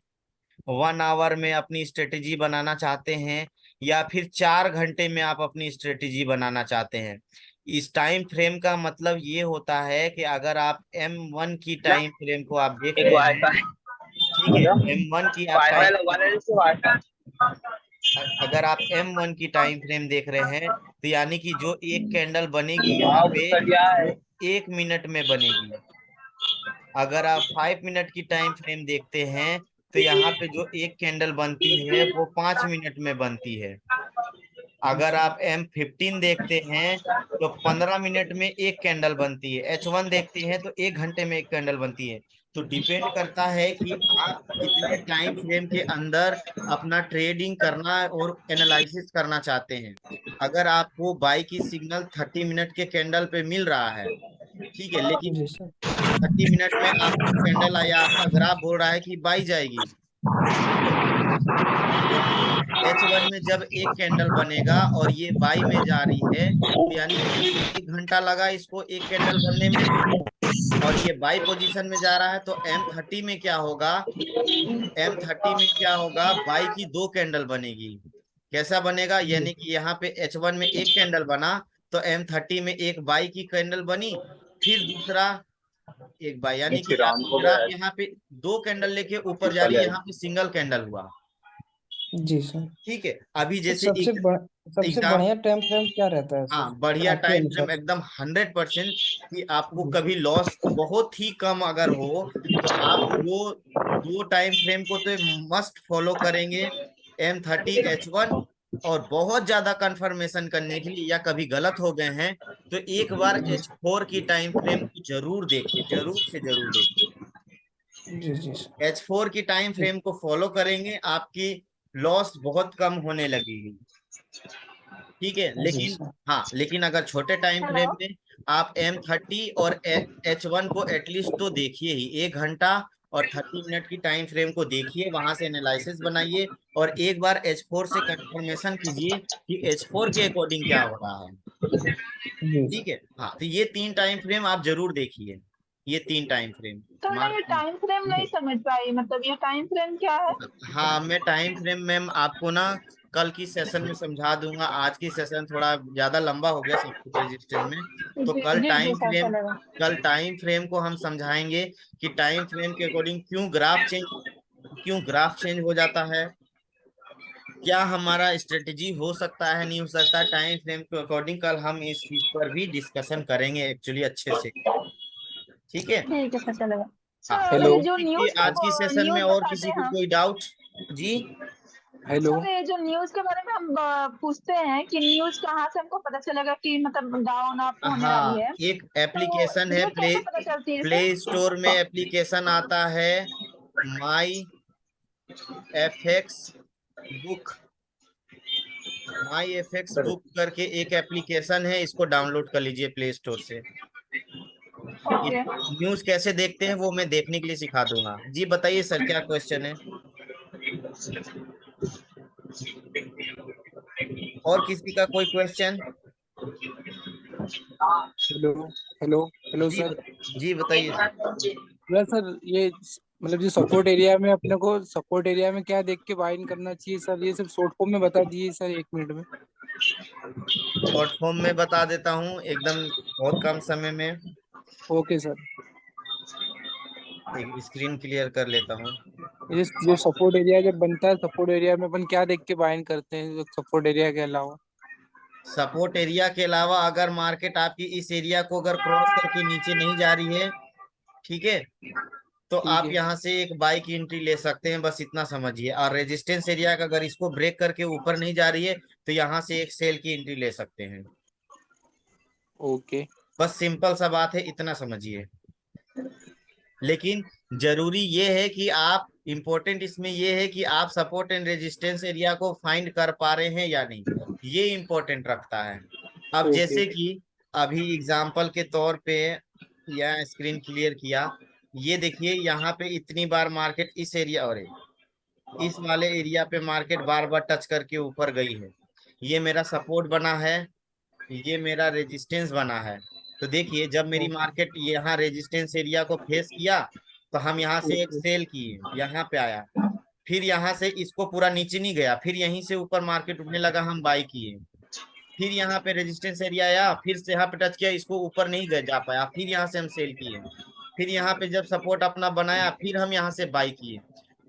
1 आवर में अपनी स्ट्रेटेजी बनाना चाहते हैं, या फिर 4 घंटे में आप अपनी स्ट्रेटेजी बनाना चाहते हैं? इस टाइम फ्रेम का मतलब ये होता है कि अगर आप M1 की टाइम फ्रेम को आप देख एक रहे हैं, वाईफाई ठीक है, M1 की आप वाईफाई टाइम, लगवा लेने से वाईफाई अगर आप M1 की टाइम फ्रेम देख रहे हैं, तो यानी कि जो एक कैंडल बनेगी यहाँ आप पे, कटिया है। वो 1 मिनट में बनेगी। अगर आप 5 मिनट की टाइम फ्रेम देखते हैं, तो यहाँ पे जो एक कैंडल बनती है वो 5 मिनट में बनती है। अगर आप M15 देखते हैं, तो 15 मिनट में एक कैंडल बनती है। H1 देखते हैं तो 1 घंटे में एक कैंडल बनती है। तो डिपेंड करता है कि आप कितने टाइम फ्रेम के अंदर अपना ट्रेडिंग करना और एनालिसिस करना चाहते हैं। अगर आपको बाई की सिग्नल 30 मिनट के कैंडल पे मिल रहा है, ठीक है, लेकिन जी सर। 30 मिनट में आपका कैंडल आया, आपका ग्राफ बोल रहा है कि बाई जाएगी, ठीक है, तो H1 में जब एक कैंडल बनेगा और ये बाई में जा रही है, तो यानी कि 1 घंटा लगा इसको एक कैंडल बनने में, और ये बाई पोजीशन में जा रहा है, तो M30 में क्या होगा, M30 में क्या होगा, बाई की 2 कैंडल बनेगी। कैसा बनेगा, जी यानी कि यहाँ पे H1 में एक कैंडल बना, तो M30 में एक बाई की कैंडल बनी, फिर दूसरा एक बाई, यानी कि राम आपकी को ग्राफ गया यहाँ पे 2 कैंडल लेके ऊपर जा रही है, यहाँ पे सिंगल कैंडल हुआ, जी सर। ठीक है। अभी तो जैसे एक सबसे एग्जाम, बढ़िया टाइम फ्रेम क्या रहता है हाँ सर बढ़िया आपके टाइम फ्रेम अनुसार? एकदम 100%, कि आपको जी कभी लॉस बहुत ही कम अगर हो, तो आप वो दो टाइम फ्रेम को तो मस्ट फॉलो करेंगे, M30 H1। और बहुत ज्यादा कंफर्मेशन करने के लिए, या कभी गलत हो गए हैं, तो एक बार H4 की टाइम फ्रेम को जरूर देखिए, जरूर से जरूर देखिए। जी जी सर। H4 की टाइम ठीक। फ्रेम को फॉलो करेंगे, आपकी लॉस बहुत कम होने लगेगी, ठीक है। जी लेकिन सर। हाँ, लेकिन अगर छोटे टाइम हेलो। फ्रेम में आप M30 और H1 को एटलीस्ट तो देखिए ही, 1 घंटा और 30 मिनट की टाइम फ्रेम को देखिए, वहां से एनालिसिस बनाइए, और एक बार H4 से कंफर्मेशन कीजिए कि H4 के अकॉर्डिंग क्या हो रहा है, जी ठीक है। हाँ, तो ये 3 टाइम फ्रेम आप जरूर देखिए, ये 3 टाइम फ्रेम तो मैं ये टाइम फ्रेम नहीं समझ पाई, मतलब ये टाइम फ्रेम क्या है? हाँ, मैं टाइम फ्रेम मैम आपको ना कल की सेशन में समझा दूंगा, आज की सेशन थोड़ा ज्यादा लंबा हो गया सब कुछ रजिस्टर में। तो जी जी जी सर, चलेगा। कल टाइम फ्रेम को हम समझाएंगे कि टाइम फ्रेम के अकॉर्डिंग क्यों ग्राफ चेंज हो जाता है, क्या हमारा स्ट्रेटेजी हो सकता है, नहीं हो सकता टाइम फ्रेम के अकॉर्डिंग। कल हम इस चीज पर भी डिस्कशन करेंगे एक्चुअली अच्छे से, ठीक है। ठीक है सर, चलेगा। Sir hello. ये जो न्यूज आज की सेशन में और किसी को कोई डाउट? जी हेलो। सर ये जो न्यूज के बारे में हम पूछते हैं कि न्यूज कहाँ से हमको पता चलेगा कि मतलब डाउन अप होने वाली हाँ, है, एक तो एप्लीकेशन है ये कैसे पता चलती है प्ले सर? स्टोर में एप्लीकेशन आता है माई एफएक्स बुक। माई एफएक्स बुक करके एक एप्लीकेशन है, इसको डाउनलोड कर लीजिए प्ले स्टोर से। ओके न्यूज कैसे देखते हैं वो मैं देखने के लिए सिखा दूंगा। जी बताइए सर, क्या क्वेश्चन है? और किसी का कोई क्वेश्चन? हेलो। हेलो। हेलो जी सर। जी बताइए सर। सर ये मतलब जो सपोर्ट एरिया में अपने को सपोर्ट एरिया में क्या देख के बाइंग करना चाहिए सर, ये सब शॉर्ट फॉर्म में बता दीजिए सर 1 मिनट में। शॉर्ट फॉर्म में बता देता हूँ एकदम बहुत कम समय में। Okay sir. एक स्क्रीन क्लियर कर लेता हूँ। ये जो सपोर्ट एरिया जब बनता है, सपोर्ट एरिया में अपन क्या देख के बाइंग करते हैं सपोर्ट एरिया के अलावा? सपोर्ट एरिया के अलावा अगर मार्केट आपकी इस एरिया को अगर क्रॉस करके नीचे नहीं जा रही है, ठीक है, तो ठीक आप है। यहाँ से एक बाई की एंट्री ले सकते हैं, बस इतना समझिए। और रेजिस्टेंस एरिया का अगर इसको ब्रेक करके ऊपर नहीं जा रही है तो यहाँ से एक सेल की एंट्री ले सकते हैं। ओके। बस सिंपल सा बात है, इतना समझिए। लेकिन जरूरी ये है कि आप, इंपॉर्टेंट इसमें ये है कि आप सपोर्ट एंड रेजिस्टेंस एरिया को फाइंड कर पा रहे हैं या नहीं, ये इंपॉर्टेंट रखता है। अब ओके। जैसे कि अभी एग्जांपल के तौर पे, यह स्क्रीन क्लियर किया, ये देखिए यहाँ पे इतनी बार मार्केट इस एरिया और इस वाले एरिया पे मार्केट बार बार टच करके ऊपर गई है। ये मेरा सपोर्ट बना है, ये मेरा रेजिस्टेंस बना है। तो देखिए जब मेरी मार्केट यहाँ रेजिस्टेंस एरिया को फेस किया तो हम यहाँ से एक ओके। सेल किए, यहाँ पे आया, फिर यहाँ से इसको पूरा नीचे नहीं गया, फिर यहीं से ऊपर मार्केट उठने लगा, हम बाई किए। फिर यहाँ पे रेजिस्टेंस एरिया आया, फिर से यहाँ पे टच किया, इसको ऊपर नहीं गए जा पाया, फिर यहाँ से हम सेल किए। फिर यहाँ पे जब सपोर्ट अपना बनाया, फिर हम यहाँ से बाई किए।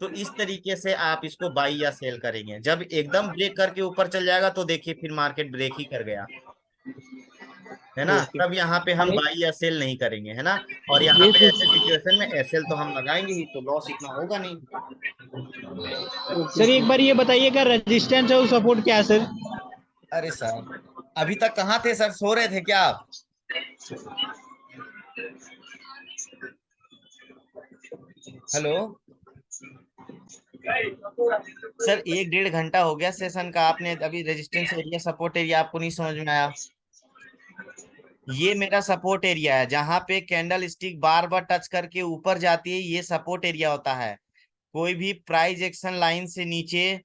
तो इस तरीके से आप इसको बाई या सेल करेंगे। जब एकदम ब्रेक करके ऊपर चल जाएगा तो देखिए फिर मार्केट ब्रेक ही कर गया, है ना, ओके। तब यहाँ पे हम ये बाई या सेल नहीं करेंगे, है ना। और यहाँ ये पे कुछ ऐसे सिचुएशन में एसएल तो हम लगाएंगे ही, तो लॉस इतना होगा नहीं। ओके सर एक बार ये बताइएगा रेजिस्टेंस और सपोर्ट क्या है सर? अरे सर अभी तक कहाँ थे सर, सो रहे थे क्या आप? हेलो सर, 1-1.5 घंटा हो गया सेशन का, आपने अभी रेजिस्टेंस एरिया सपोर्ट एरिया आपको नहीं समझ में आया? ये मेरा सपोर्ट एरिया है, जहां पे कैंडल स्टिक बार बार टच करके ऊपर जाती है, ये सपोर्ट एरिया होता है। कोई भी प्राइस एक्शन लाइन से नीचे,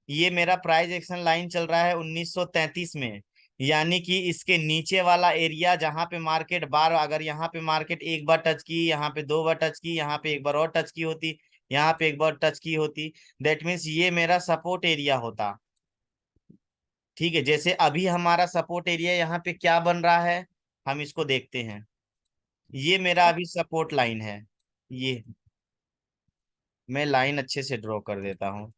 ये मेरा प्राइस एक्शन लाइन चल रहा है 1933 में, यानी कि इसके नीचे वाला एरिया जहां पे मार्केट बार, अगर यहाँ पे मार्केट एक बार टच की, यहाँ पे 2 बार टच की, यहाँ पे एक बार और टच की होती, यहाँ पे एक बार टच की होती, दैट मीन्स ये मेरा सपोर्ट एरिया होता। ठीक है, जैसे अभी हमारा सपोर्ट एरिया यहाँ पे क्या बन रहा है, हम इसको देखते हैं। ये मेरा अभी सपोर्ट लाइन है, ये मैं लाइन अच्छे से ड्रॉ कर देता हूँ।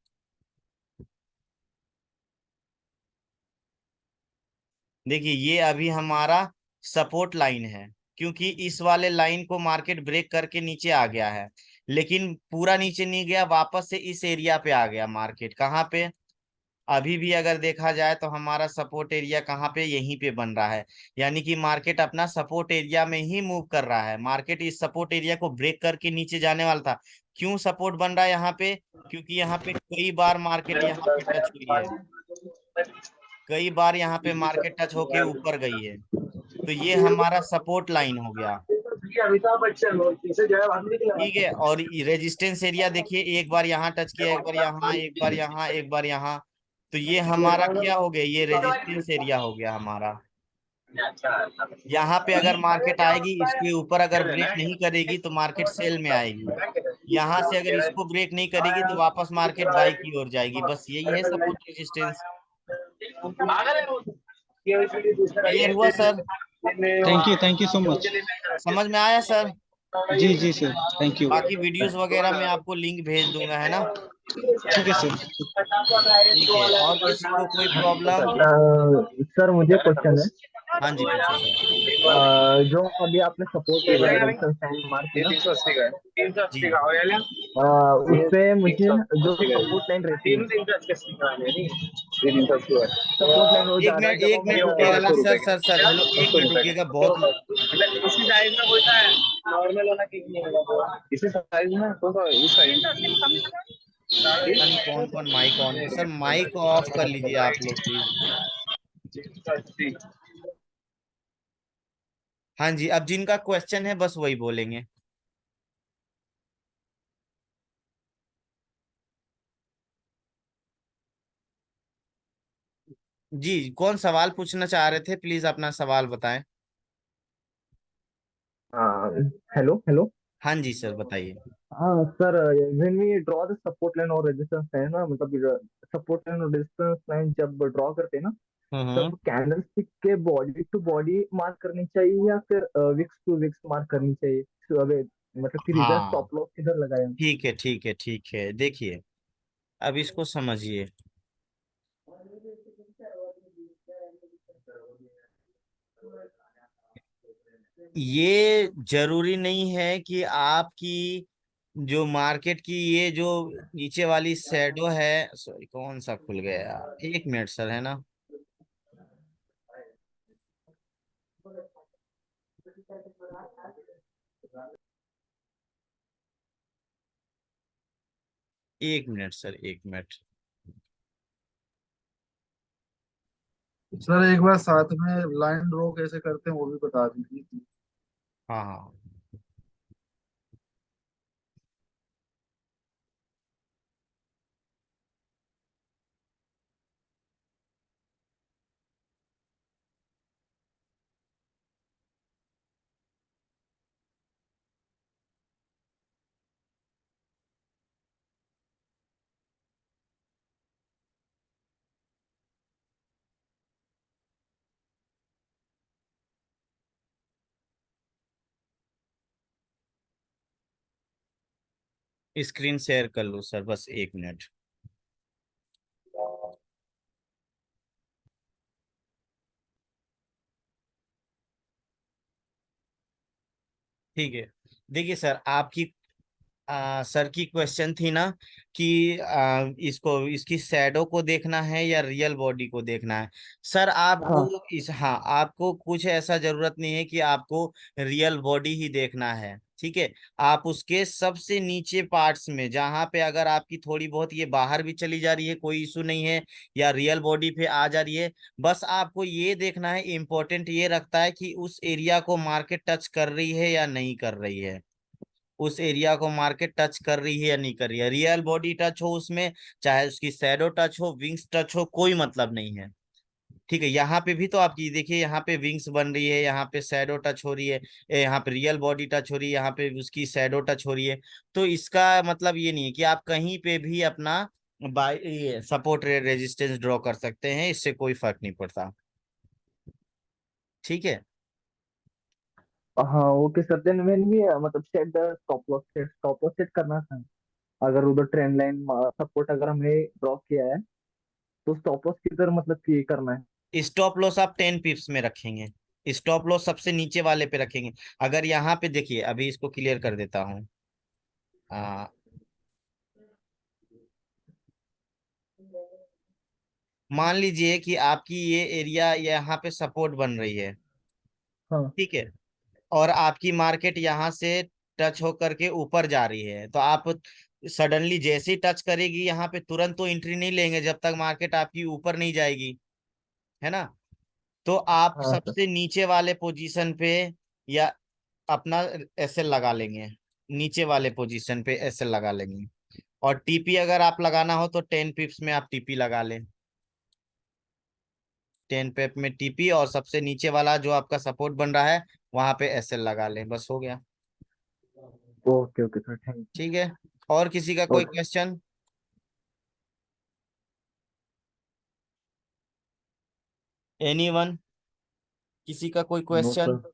देखिए ये अभी हमारा सपोर्ट लाइन है, क्योंकि इस वाले लाइन को मार्केट ब्रेक करके नीचे आ गया है, लेकिन पूरा नीचे नहीं गया, वापस से इस एरिया पे आ गया मार्केट। कहाँ पे? अभी भी अगर देखा जाए तो हमारा सपोर्ट एरिया कहाँ पे, यहीं पे बन रहा है, यानी कि मार्केट अपना सपोर्ट एरिया में ही मूव कर रहा है। मार्केट इस सपोर्ट एरिया को ब्रेक करके नीचे जाने वाला था। क्यों सपोर्ट बन रहा है यहाँ पे? क्योंकि यहाँ पे कई बार मार्केट यहाँ पे टच हुई है, कई बार यहाँ पे मार्केट टच होके ऊपर गई है, तो ये हमारा सपोर्ट लाइन हो गया। ठीक है, और रेजिस्टेंस एरिया देखिए, एक बार यहाँ टच किया, एक बार यहाँ, एक बार यहाँ, एक बार यहाँ, तो ये हमारा क्या हो गया, ये रेजिस्टेंस एरिया हो गया हमारा। यहाँ पे अगर मार्केट आएगी, इसके ऊपर अगर ब्रेक नहीं करेगी तो मार्केट सेल में आएगी। यहाँ से अगर इसको ब्रेक नहीं करेगी तो वापस मार्केट बाई की ओर जाएगी। बस यही है सपोर्ट रेजिस्टेंस। क्लियर हुआ sir? Thank you so much. समझ में आया सर? जी सर, थैंक यू। बाकी वीडियोस वगैरह में आपको लिंक भेज दूंगा, है ना। ठीक है सर। ठीक है, और किसी को कोई प्रॉब्लम? सर मुझे क्वेश्चन है। हाँ जी पूछिए सर। जो अभी आपने सपोर्ट और रेजिस्टेंस लाइन मार्क की ना, 380 का है, 380 जी का हो गया। उस ये पे मुझे जो 380 का है, सपोर्ट लाइन रहती है, तीनों 380 का है, नहीं ये 380 है। सपोर्ट लाइन वो एक ज्यादा मिनट, जब एक हम मिनट ये होगा रुकिएगा ना 200 सर, रुपए सर सर हेलो, एक 200 मिनट रुपए रुकिएगा, का। बहुत मतलब इसी साइज में कोई सा नॉर्मल वाला केक नहीं होगा, इसी साइज में कौन सा इस साइज पता नहीं कौन कौन माइक ऑन है सर, माइक ऑफ कर लीजिए आप लोग प्लीज। हाँ जी, अब जिनका क्वेश्चन है बस वही बोलेंगे। जी, कौन सवाल पूछना चाह रहे थे, प्लीज अपना सवाल बताएं। Hello hello. हाँ जी सर, बताइए। हाँ sir, when we draw the support line और रेजिस्टेंस लाइन ना, मतलब सपोर्ट लाइन और रेजिस्टेंस लाइन जब ड्रॉ करते हैं ना, हम्म। तब कैंडल स्टिक के बॉडी टू बॉडी मार्क करनी चाहिए या फिर विक्स टू विक्स मार्क करनी चाहिए? तो अबे मतलब कि रीजन हाँ, स्टॉप लॉस किधर लगाया? ठीक है ठीक है ठीक है, देखिए अब इसको समझिए। ये जरूरी नहीं है कि आपकी जो मार्केट की ये जो नीचे वाली शैडो है, सॉरी कौन सा खुल गया यार, एक मिनट सर, है ना, एक मिनट सर, एक मिनट। सर एक बार साथ में लाइन ड्रॉ कैसे करते हैं वो भी बता दीजिए। हाँ हाँ, स्क्रीन शेयर कर लो सर, बस एक मिनट। ठीक है, देखिए सर, आपकी सर की क्वेश्चन थी ना कि इसको, इसकी शैडो को देखना है या रियल बॉडी को देखना है। सर आपको हाँ इस, हाँ, आपको कुछ ऐसा जरूरत नहीं है कि आपको रियल बॉडी ही देखना है, ठीक है। आप उसके सबसे नीचे पार्ट्स में जहां पे अगर आपकी थोड़ी बहुत ये बाहर भी चली जा रही है कोई इशू नहीं है, या रियल बॉडी पे आ जा रही है, बस आपको ये देखना है, इंपॉर्टेंट ये रखता है कि उस एरिया को मार्केट टच कर रही है या नहीं कर रही है, उस एरिया को मार्केट टच कर रही है या नहीं कर रही है। रियल बॉडी टच हो उसमें, चाहे उसकी शैडो टच हो, विंग्स टच हो, कोई मतलब नहीं है, ठीक है। यहाँ पे भी तो आपकी देखिए, यहाँ पे विंग्स बन रही है, यहाँ पे शैडो टच हो रही है, यहाँ पे रियल बॉडी टच हो रही है, यहाँ पे उसकी शैडो टच हो रही है। तो इसका मतलब ये नहीं है कि आप कहीं पे भी अपना बाय ये सपोर्ट रेजिस्टेंस ड्रॉ कर सकते हैं, इससे कोई फर्क नहीं पड़ता, ठीक है। हाँ, okay sir. Then when we मतलब set the stop loss set करना था, अगर उधर ट्रेंड लाइन सपोर्ट अगर हमने ड्रॉ किया है, तो स्टॉप लॉस किधर मतलब कि करना है? स्टॉप लॉस आप 10 पिप्स में रखेंगे, स्टॉप लॉस सबसे नीचे वाले पे रखेंगे। अगर यहाँ पे देखिए, अभी इसको क्लियर कर देता हूँ। आ, मान लीजिए कि आपकी ये एरिया यहाँ पे सपोर्ट बन रही है, हाँ ठीक है, और आपकी मार्केट यहाँ से टच होकर के ऊपर जा रही है, तो आप सडनली जैसे ही टच करेगी यहाँ पे, तुरंत तो एंट्री नहीं लेंगे जब तक मार्केट आपकी ऊपर नहीं जाएगी, है ना। तो आप हाँ सर। सबसे नीचे वाले पोजीशन पे या अपना एसएल लगा लेंगे, नीचे वाले पोजीशन पे एसएल लगा लेंगे। और टीपी अगर आप लगाना हो तो 10 पिप्स में आप टीपी लगा लें, 10 पिप में टीपी, और सबसे नीचे वाला जो आपका सपोर्ट बन रहा है वहां पे एसएल लगा लें, बस हो गया, ओके ओके सर, थैंक ठीक है। और किसी का यू। कोई ओके। क्वेश्चन? एनीवन, किसी का कोई नो क्वेश्चन? सर,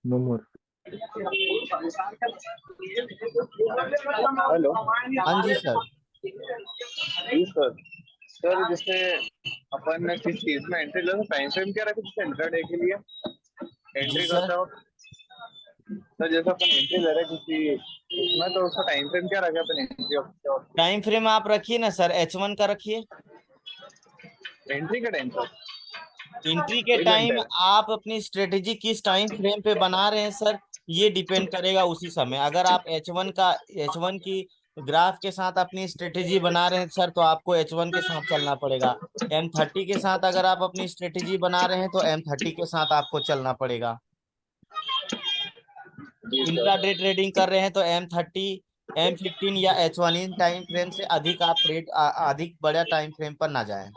नो मोर। हेलो। हाँ जी सर। जी सर। सर जैसे अपन किस चीज में एंट्री ले, टाइम फ्रेम क्या रखे जैसे इंट्राडे के लिए? जी एंट्री सर। करते वक्त सर जैसे अपन एंट्री ले रहे हैं किसी उसमें, तो उसका टाइम फ्रेम क्या रखे अपन एंट्री और टाइम फ्रेम आप रखिए ना सर, H1 का रखिए। एंट्री का टाइम सर एंट्री के 1 घंटे टाइम का। आप अपनी स्ट्रेटेजी किस टाइम फ्रेम पे बना रहे हैं सर, ये डिपेंड करेगा उसी समय। अगर आप H1 की ग्राफ के साथ अपनी स्ट्रेटेजी बना रहे हैं सर, तो आपको H1 के साथ चलना पड़ेगा। M30 के साथ अगर आप अपनी स्ट्रेटेजी बना रहे हैं तो M30 के साथ आपको चलना पड़ेगा। जी सर। इंट्राडे ट्रेडिंग कर रहे हैं तो M30, M15 या H1 इन टाइम फ्रेम से अधिक आप अधिक बड़ा टाइम फ्रेम पर ना जाएं।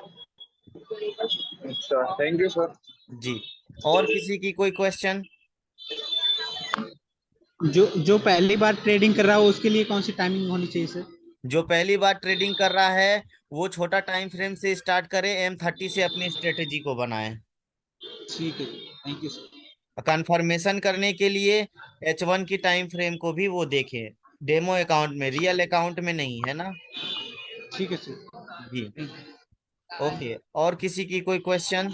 अच्छा, थैंक यू सर। जी। और किसी की कोई क्वेश्चन? जो जो पहली बार ट्रेडिंग कर रहा हो उसके लिए कौन सी टाइमिंग होनी चाहिए सर? जो पहली बार ट्रेडिंग कर रहा है वो छोटा टाइम फ्रेम से स्टार्ट करे, M30 से अपनी स्ट्रेटेजी को बनाए। ठीक है, थैंक यू सर। कंफर्मेशन करने के लिए H1 की टाइम फ्रेम को भी वो देखे, डेमो अकाउंट में, रियल अकाउंट में नहीं, है ना? ठीक है सर। जी। ओके, और किसी की कोई क्वेश्चन?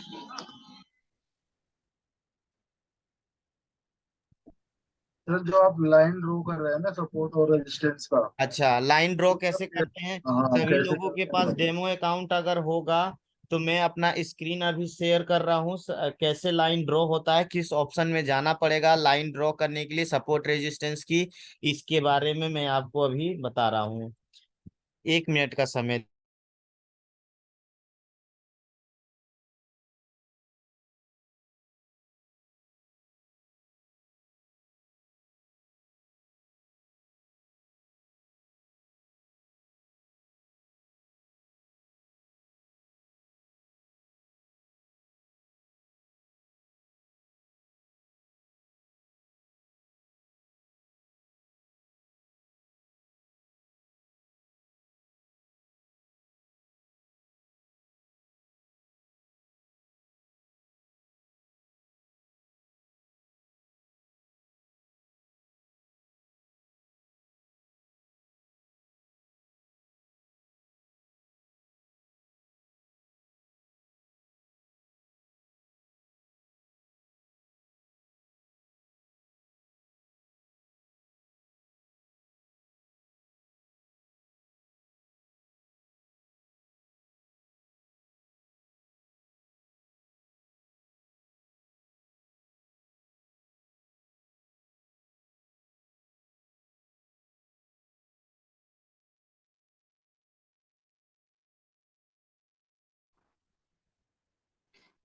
सर जो आप लाइन ड्रॉ कर रहे हैं ना सपोर्ट और रेजिस्टेंस का, अच्छा, लाइन ड्रॉ तो कैसे सर करते हैं? हाँ सभी कैसे लोगों के करते हैं पास बताइए। डेमो अकाउंट अगर होगा तो मैं अपना स्क्रीन अभी शेयर कर रहा हूँ। कैसे लाइन ड्रॉ होता है, किस ऑप्शन में जाना पड़ेगा लाइन ड्रॉ करने के लिए सपोर्ट रेजिस्टेंस की, इसके बारे में मैं आपको अभी बता रहा हूँ। 1 मिनट का समय।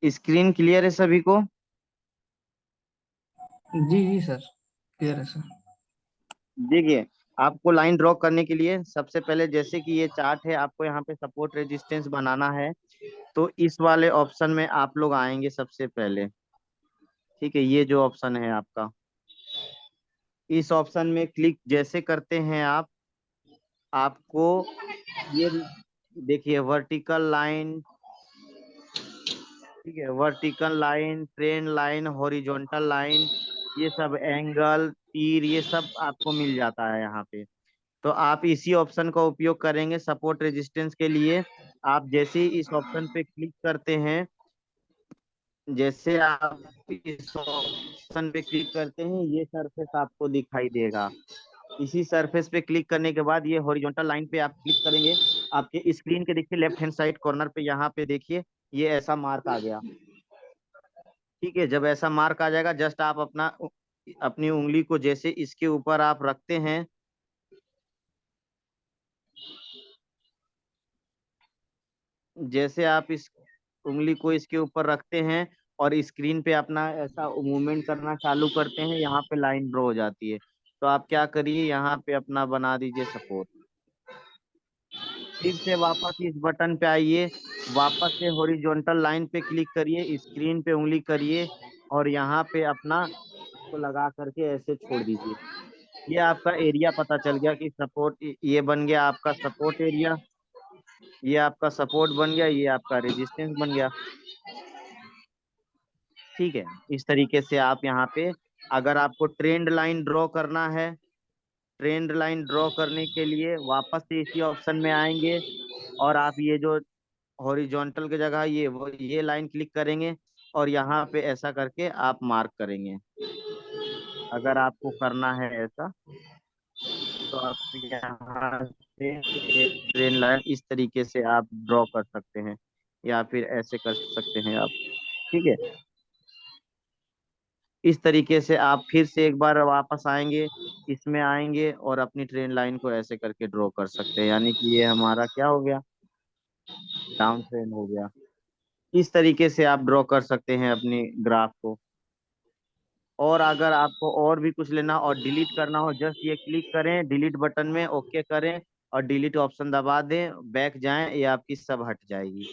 स्क्रीन क्लियर है सभी को? जी जी सर, क्लियर है सर। देखिए, आपको लाइन ड्रॉ करने के लिए सबसे पहले, जैसे कि ये चार्ट है, आपको यहाँ पे सपोर्ट रेजिस्टेंस बनाना है, तो इस वाले ऑप्शन में आप लोग आएंगे सबसे पहले। ठीक है, ये जो ऑप्शन है आपका, इस ऑप्शन में क्लिक जैसे करते हैं आप, आपको ये देखिए वर्टिकल लाइन, ठीक है, vertical line, trend line, horizontal line, ये सब एंगल, तीर, ये सब आपको मिल जाता है यहाँ पे। तो आप इसी ऑप्शन का उपयोग करेंगे सपोर्ट रेजिस्टेंस के लिए। आप जैसे ही इस ऑप्शन पे क्लिक करते हैं, जैसे आप इस ऑप्शन पे क्लिक करते हैं, ये सरफेस आपको दिखाई देगा। इसी सरफेस पे क्लिक करने के बाद ये हॉरिजॉन्टल लाइन पे आप क्लिक करेंगे, आपके स्क्रीन के देखिए लेफ्ट हैंड साइड कॉर्नर पे यहाँ पे देखिए ये ऐसा मार्क आ गया। ठीक है, जब ऐसा मार्क आ जाएगा, जस्ट आप अपनी उंगली को जैसे इसके ऊपर आप रखते हैं, जैसे आप इस उंगली को इसके ऊपर रखते हैं और स्क्रीन पे अपना ऐसा मूवमेंट करना चालू करते हैं, यहाँ पे लाइन ड्रॉ हो जाती है। तो आप क्या करिए, यहाँ पे अपना बना दीजिए सपोर्ट। फिर से वापस इस बटन पे आइए, वापस से हॉरिजॉन्टल लाइन पे क्लिक करिए, स्क्रीन पे उंगली करिए और यहाँ पे अपना इसको लगा करके ऐसे छोड़ दीजिए। ये आपका एरिया पता चल गया कि सपोर्ट, ये बन गया आपका सपोर्ट एरिया, ये आपका सपोर्ट बन गया, ये आपका रेजिस्टेंस बन गया। ठीक है, इस तरीके से आप यहाँ पे, अगर आपको ट्रेंड लाइन ड्रॉ करना है, ट्रेंड लाइन ड्रॉ करने के लिए वापस से इसी ऑप्शन में आएंगे और आप ये जो हॉरिजॉन्टल की जगह ये लाइन क्लिक करेंगे, और यहाँ पे ऐसा करके आप मार्क करेंगे। अगर आपको करना है ऐसा तो आप यहाँ से एक ट्रेन लाइन इस तरीके से आप ड्रॉ कर सकते हैं, या फिर ऐसे कर सकते हैं आप। ठीक है, इस तरीके से आप फिर से एक बार वापस आएंगे, इसमें आएंगे और अपनी ट्रेन लाइन को ऐसे करके ड्रॉ कर सकते हैं, यानी कि ये हमारा क्या हो गया, डाउन ट्रेन हो गया। इस तरीके से आप ड्रॉ कर सकते हैं अपनी ग्राफ को। और अगर आपको और भी कुछ लेना और डिलीट करना हो, जस्ट ये क्लिक करें डिलीट बटन में, ओके करें और डिलीट ऑप्शन दबा दें, बैक जाएं, ये आपकी सब हट जाएगी।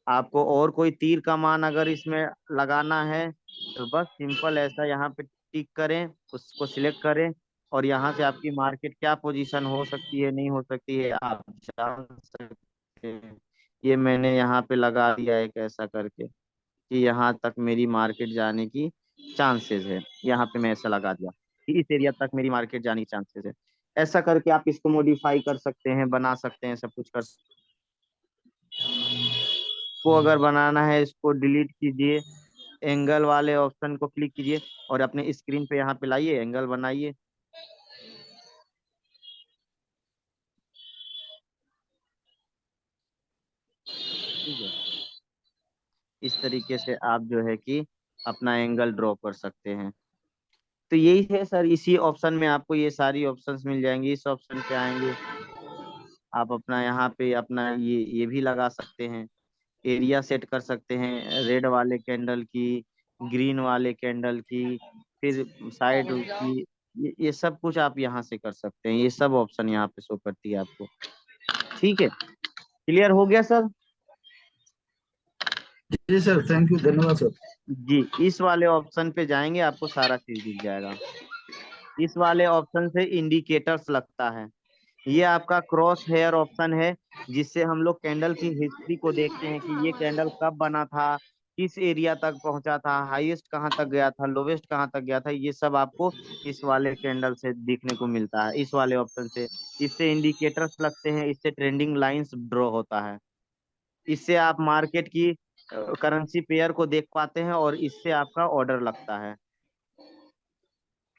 आपको और कोई तीर का मान अगर इसमें लगाना है तो बस सिंपल ऐसा यहाँ पे टिक करें, उसको सिलेक्ट करें और यहाँ से आपकी मार्केट क्या पोजीशन हो सकती है नहीं हो सकती है आप जान सकते हैं। ये मैंने यहाँ पे लगा दिया एक ऐसा करके कि यहाँ तक मेरी मार्केट जाने की चांसेस है, यहाँ पे मैं ऐसा लगा दिया कि इस एरिया तक मेरी मार्केट जाने की चांसेस है। ऐसा करके आप इसको मॉडिफाई कर सकते हैं, बना सकते हैं, सब कुछ कर को अगर बनाना है इसको डिलीट कीजिए, एंगल वाले ऑप्शन को क्लिक कीजिए और अपने स्क्रीन पे यहाँ पे लाइए, एंगल बनाइए। ठीक है, इस तरीके से आप जो है कि अपना एंगल ड्रॉ कर सकते हैं। तो यही है सर, इसी ऑप्शन में आपको ये सारी ऑप्शंस मिल जाएंगी। इस ऑप्शन पे आएंगे आप अपना यहाँ पे अपना ये भी लगा सकते हैं, एरिया सेट कर सकते हैं, रेड वाले कैंडल की, ग्रीन वाले कैंडल की, फिर साइड की, ये सब कुछ आप यहाँ से कर सकते हैं। ये सब ऑप्शन यहाँ पे शो करती है आपको। ठीक है, क्लियर हो गया सर? जी सर, थैंक यू, धन्यवाद सर। जी, इस वाले ऑप्शन पे जाएंगे आपको सारा चीज दिख जाएगा। इस वाले ऑप्शन से इंडिकेटर्स लगता है, ये आपका क्रॉस हेयर ऑप्शन है, जिससे हम लोग कैंडल की हिस्ट्री को देखते हैं कि ये कैंडल कब बना था, किस एरिया तक पहुंचा था, हाईएस्ट कहाँ तक गया था, लोवेस्ट कहाँ तक गया था, ये सब आपको इस वाले कैंडल से देखने को मिलता है, इस वाले ऑप्शन से। इससे इंडिकेटर्स लगते हैं, इससे ट्रेंडिंग लाइंस ड्रॉ होता है, इससे आप मार्केट की करेंसी पेयर को देख पाते हैं और इससे आपका ऑर्डर लगता है।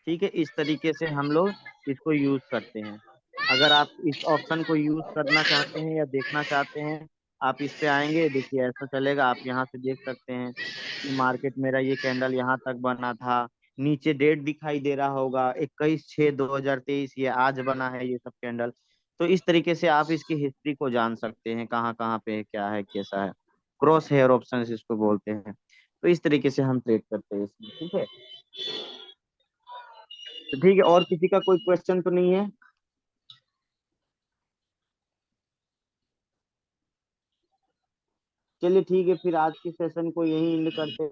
ठीक है, इस तरीके से हम लोग इसको यूज करते हैं। अगर आप इस ऑप्शन को यूज करना चाहते हैं या देखना चाहते हैं, आप इस पे आएंगे, देखिए ऐसा चलेगा, आप यहाँ से देख सकते हैं कि मार्केट मेरा ये कैंडल यहाँ तक बना था, नीचे डेट दिखाई दे रहा होगा 21/6/2023, ये आज बना है ये सब कैंडल। तो इस तरीके से आप इसकी हिस्ट्री को जान सकते हैं, कहाँ कहाँ पे है, क्या है, कैसा है। क्रॉस हेयर ऑप्शन इसको बोलते हैं। तो इस तरीके से हम ट्रेड करते हैं इसमें। ठीक है, तो ठीक है, और किसी का कोई क्वेश्चन तो नहीं है? चलिए ठीक है, फिर आज की सेशन को यही एंड करते हैं।